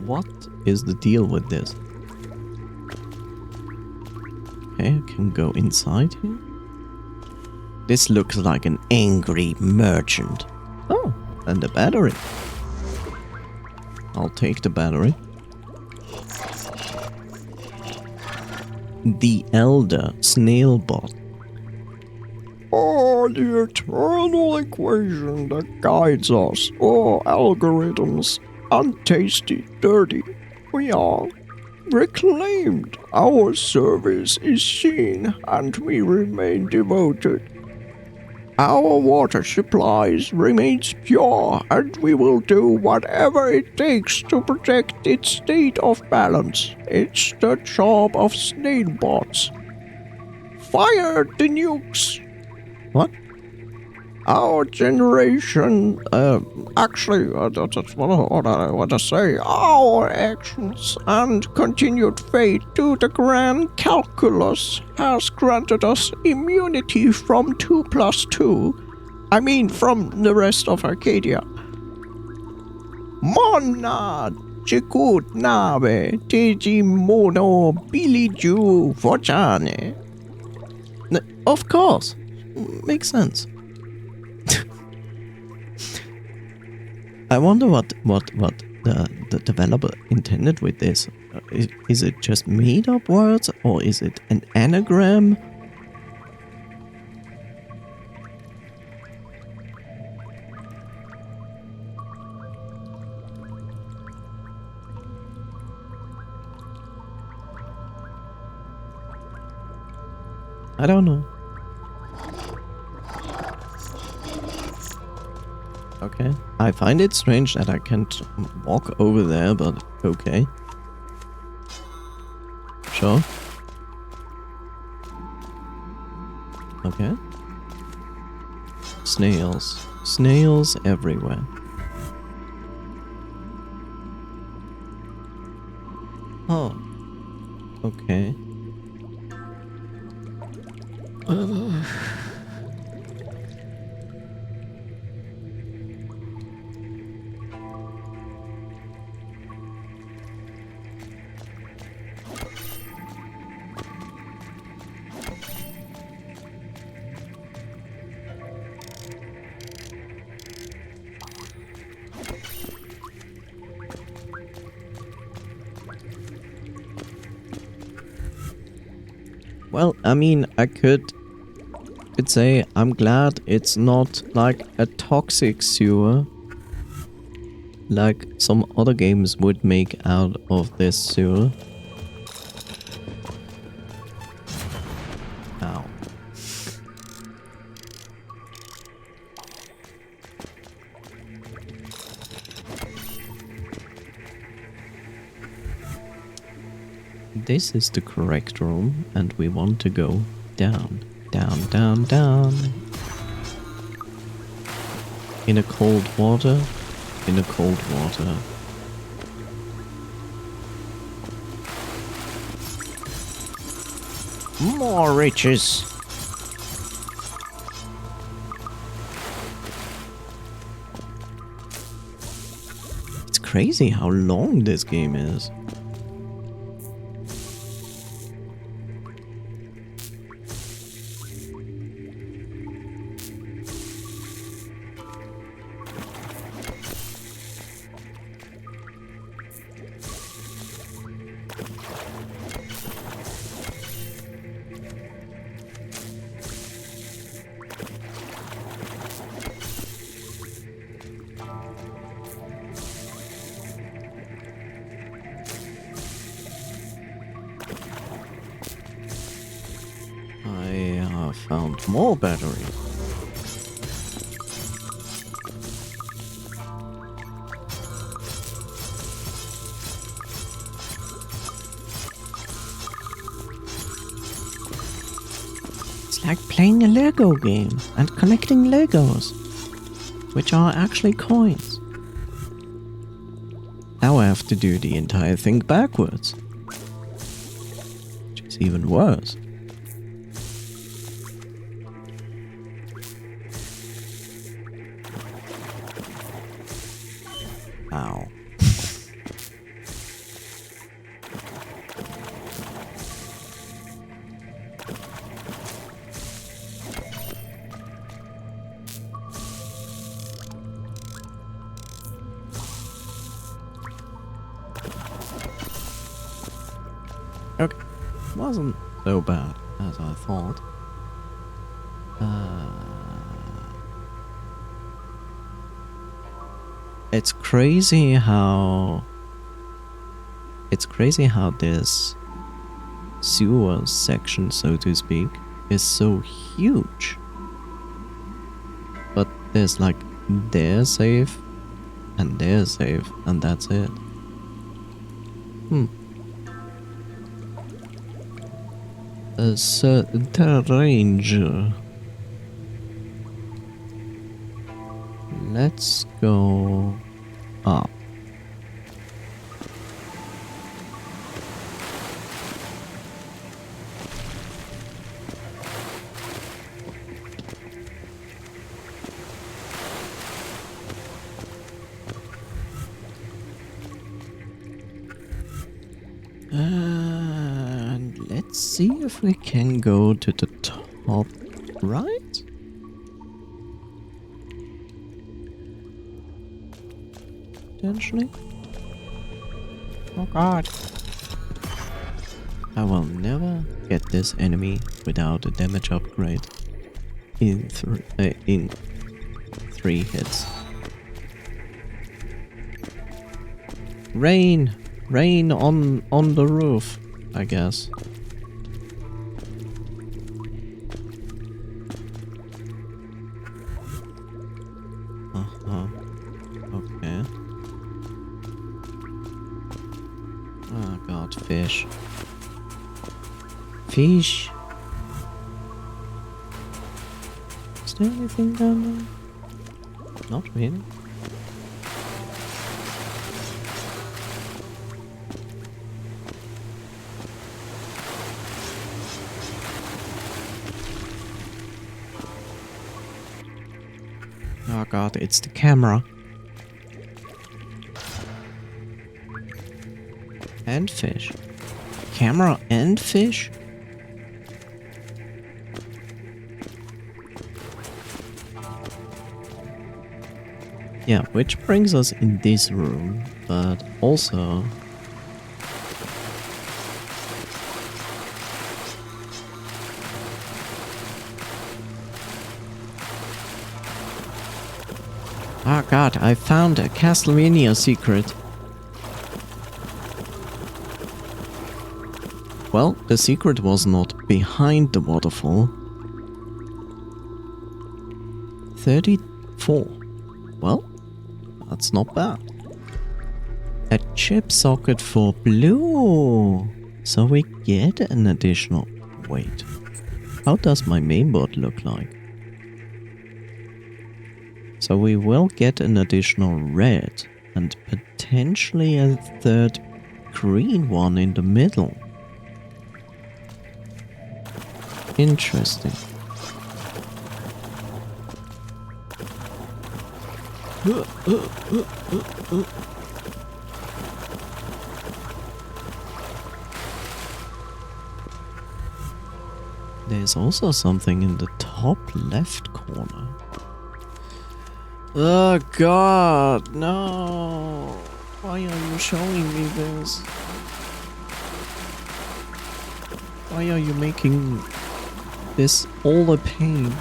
S1: What is the deal with this? Okay, I can go inside here. This looks like an angry merchant. Oh, and a battery. I'll take the battery. The Elder Snailbot. Oh, the eternal equation that guides us. Oh, algorithms. Untasty, dirty. We are reclaimed. Our service is seen, and we remain devoted. Our water supplies remains pure, and we will do whatever it takes to protect its state of balance. It's the job of snailbots. Fire the nukes! What? our generation, actually, that's what I want to say, our actions and continued faith to the grand calculus has granted us immunity from 2+2. I mean, from the rest of Arcadia. Mona Chikut Nabe Tejimono Biliju Vochane. Of course. Makes sense. I wonder what the developer intended with this. Is it just made up words or is it an anagram? I don't know. Okay. I find it strange that I can't walk over there, but okay. Sure. Okay. Snails. Snails everywhere. Oh. Okay. Well, I mean, I could say I'm glad it's not like a toxic sewer like some other games would make out of this sewer. Ow. This is the correct room, and we want to go down, down, down, down. In a cold water, in a cold water.
S2: More riches.
S1: It's crazy how long this game is. Found more batteries. It's like playing a Lego game and collecting Legos, which are actually coins. Now I have to do the entire thing backwards, which is even worse. Ow. Okay, wasn't so bad as I thought. It's crazy how this sewer section, so to speak, is so huge. But there's like their save and their save, and that's it. A certain range. let's go up. And let's see if we can go to the top right. Potentially. Oh god. I will never get this enemy without a damage upgrade in 3 hits. Rain! Rain on the roof, I guess. Uh-huh. Okay. Oh god, fish. Fish! Is there anything down there? Not really. Oh god, it's the camera. And fish. Camera and fish? Yeah, which brings us in this room, but also... Oh god, I found a Castlevania secret. Well, the secret was not behind the waterfall. 34. Well, that's not bad. A chip socket for blue. So we get an additional... Wait. How does my mainboard look like? So we will get an additional red and potentially a third green one in the middle. Interesting. There's also something in the top left corner. Oh god, no! Why are you showing me this? Why are you making this all a pain?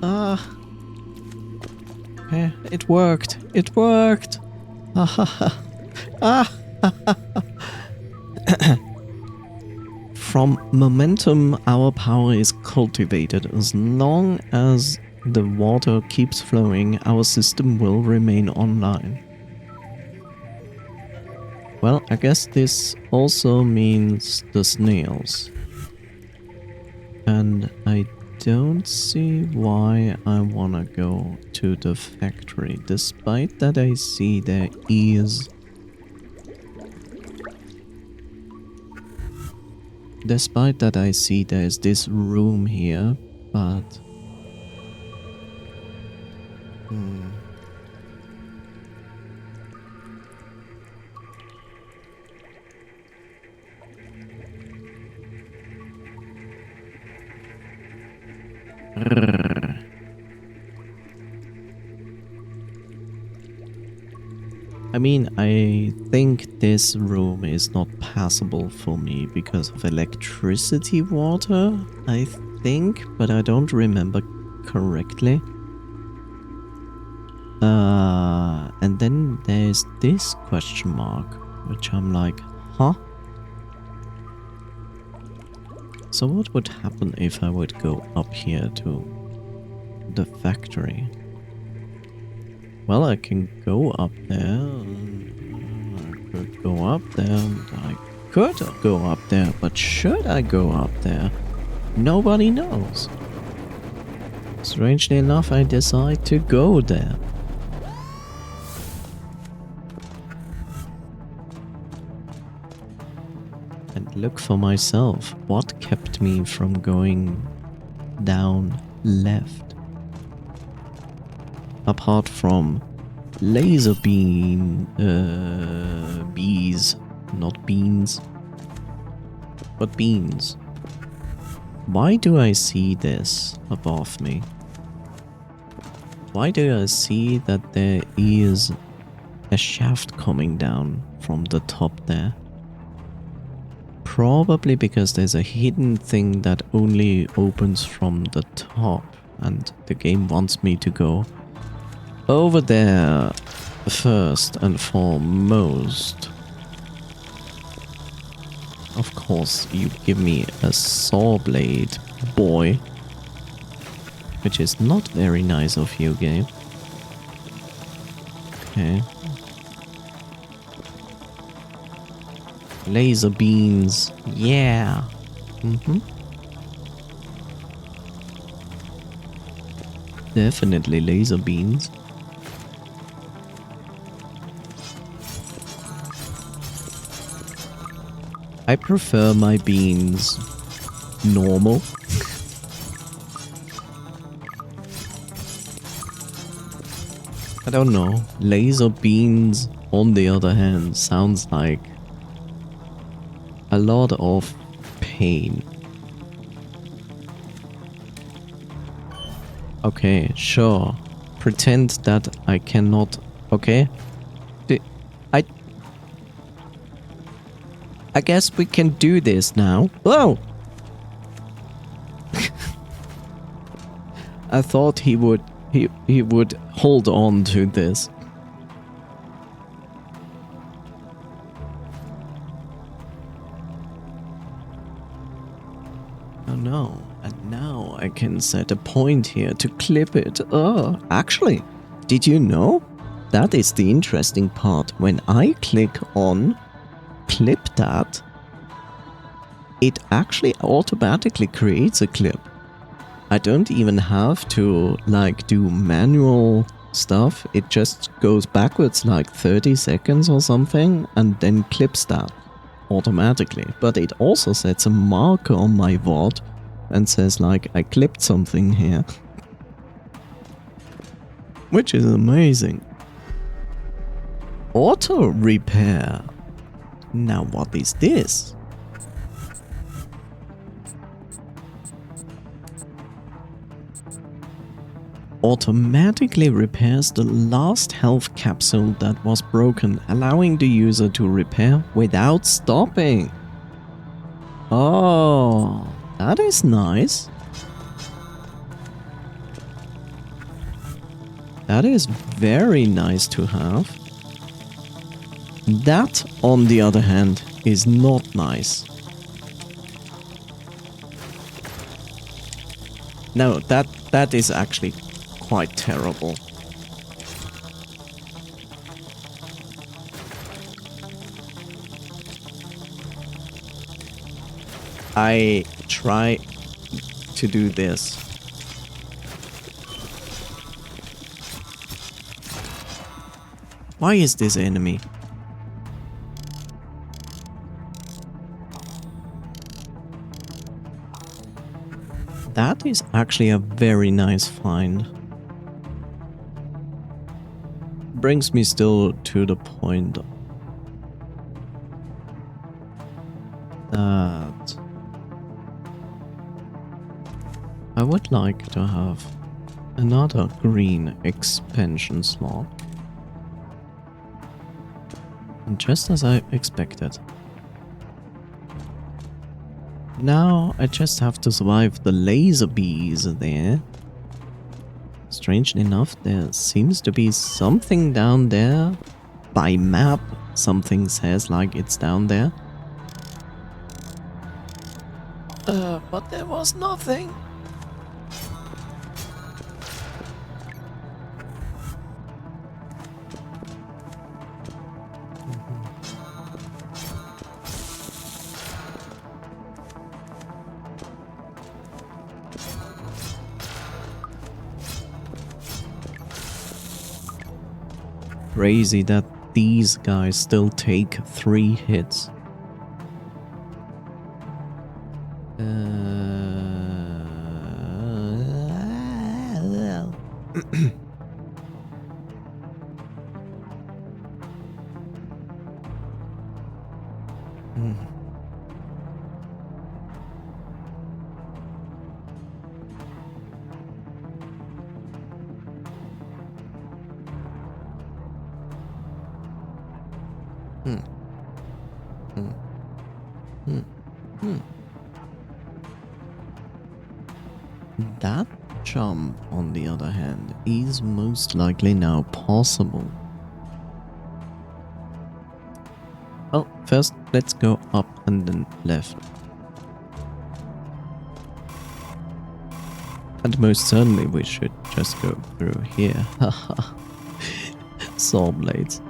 S1: Ah. Okay, it worked. It worked! Ah ha ha. Ah ha ha ha. From momentum, our power is cultivated. As long as the water keeps flowing, our system will remain online. Well, I guess this also means the snails. And I don't see why I wanna go to the factory, despite that I see there is... Despite that I see there's this room here, but... I mean, I think this room is not passable for me because of electricity water, I think, but I don't remember correctly. And then there's this question mark, which I'm like, huh? So what would happen if I would go up here to the factory? Well, I can go up there. I could go up there. I could go up there, but should I go up there? Nobody knows. Strangely enough, I decide to go there. And look for myself. What kept me from going down left? Apart from laser beam... bees. Not beans. But beans. Why do I see this above me? Why do I see that there is a shaft coming down from the top there? Probably because there's a hidden thing that only opens from the top, and the game wants me to go over there first and foremost. Of course, you give me a saw blade, boy. Which is not very nice of you, game. Okay. Laser beams. Yeah. Definitely laser beams. I prefer my beans normal. I don't know. Laser beams, on the other hand, sounds like a lot of pain. Okay, sure. Pretend that I cannot... Okay. I guess we can do this now. Whoa! I thought he would hold on to this. Oh no, and now I can set a point here to clip it. Oh, actually, did you know? That is the interesting part. When I click on clip that, it actually automatically creates a clip. I don't even have to like do manual stuff. It just goes backwards like 30 seconds or something and then clips that automatically. But it also sets a marker on my VOD and says like I clipped something here. Which is amazing. Auto repair. Now what is this? Automatically repairs the last health capsule that was broken, allowing the user to repair without stopping. Oh, that is nice. That is very nice to have. That, on the other hand, is not nice. No, that is actually quite terrible. I try to do this. Why is this enemy? That is actually a very nice find. Brings me still to the point that I would like to have another green expansion slot. And just as I expected. Now I just have to survive the laser bees there. Strangely enough, there seems to be something down there. By map, something says like it's down there. But there was nothing. crazy that these guys still take 3 hits. That jump, on the other hand, is most likely now possible. Well, first let's go up and then left. And most certainly we should just go through here. Haha. Saw blades.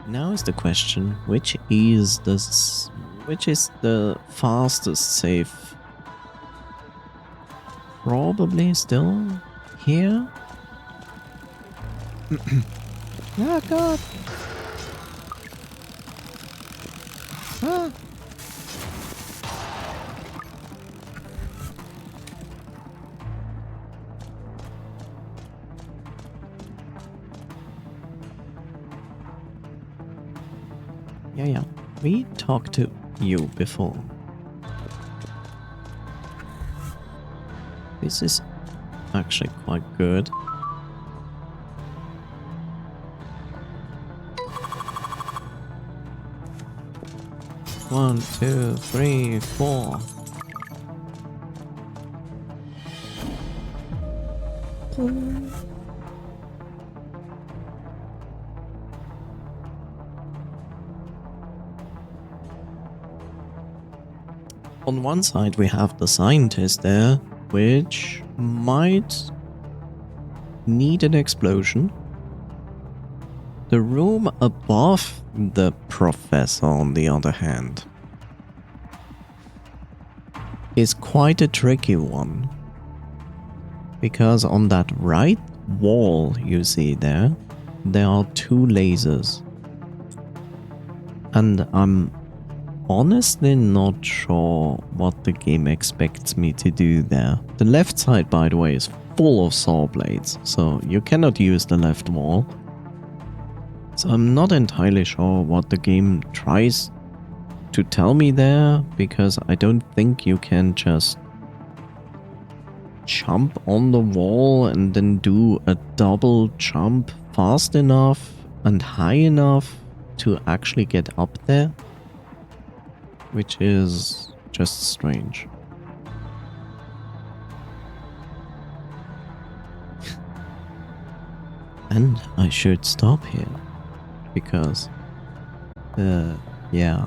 S1: Now is the question, which is the fastest safe? Probably still here?
S3: Oh god. Ah.
S1: Yeah. We talked to you before. This is actually quite good. One, two, three, four. On one side we have the scientist there, which might need an explosion. The room above the professor, on the other hand, is quite a tricky one. Because on that right wall you see there are 2 lasers. And I'm honestly not sure what the game expects me to do there. The left side, by the way, is full of saw blades, so you cannot use the left wall. So I'm not entirely sure what the game tries to tell me there, because I don't think you can just jump on the wall and then do a double jump fast enough and high enough to actually get up there, which is just strange. And I should stop here, because, yeah.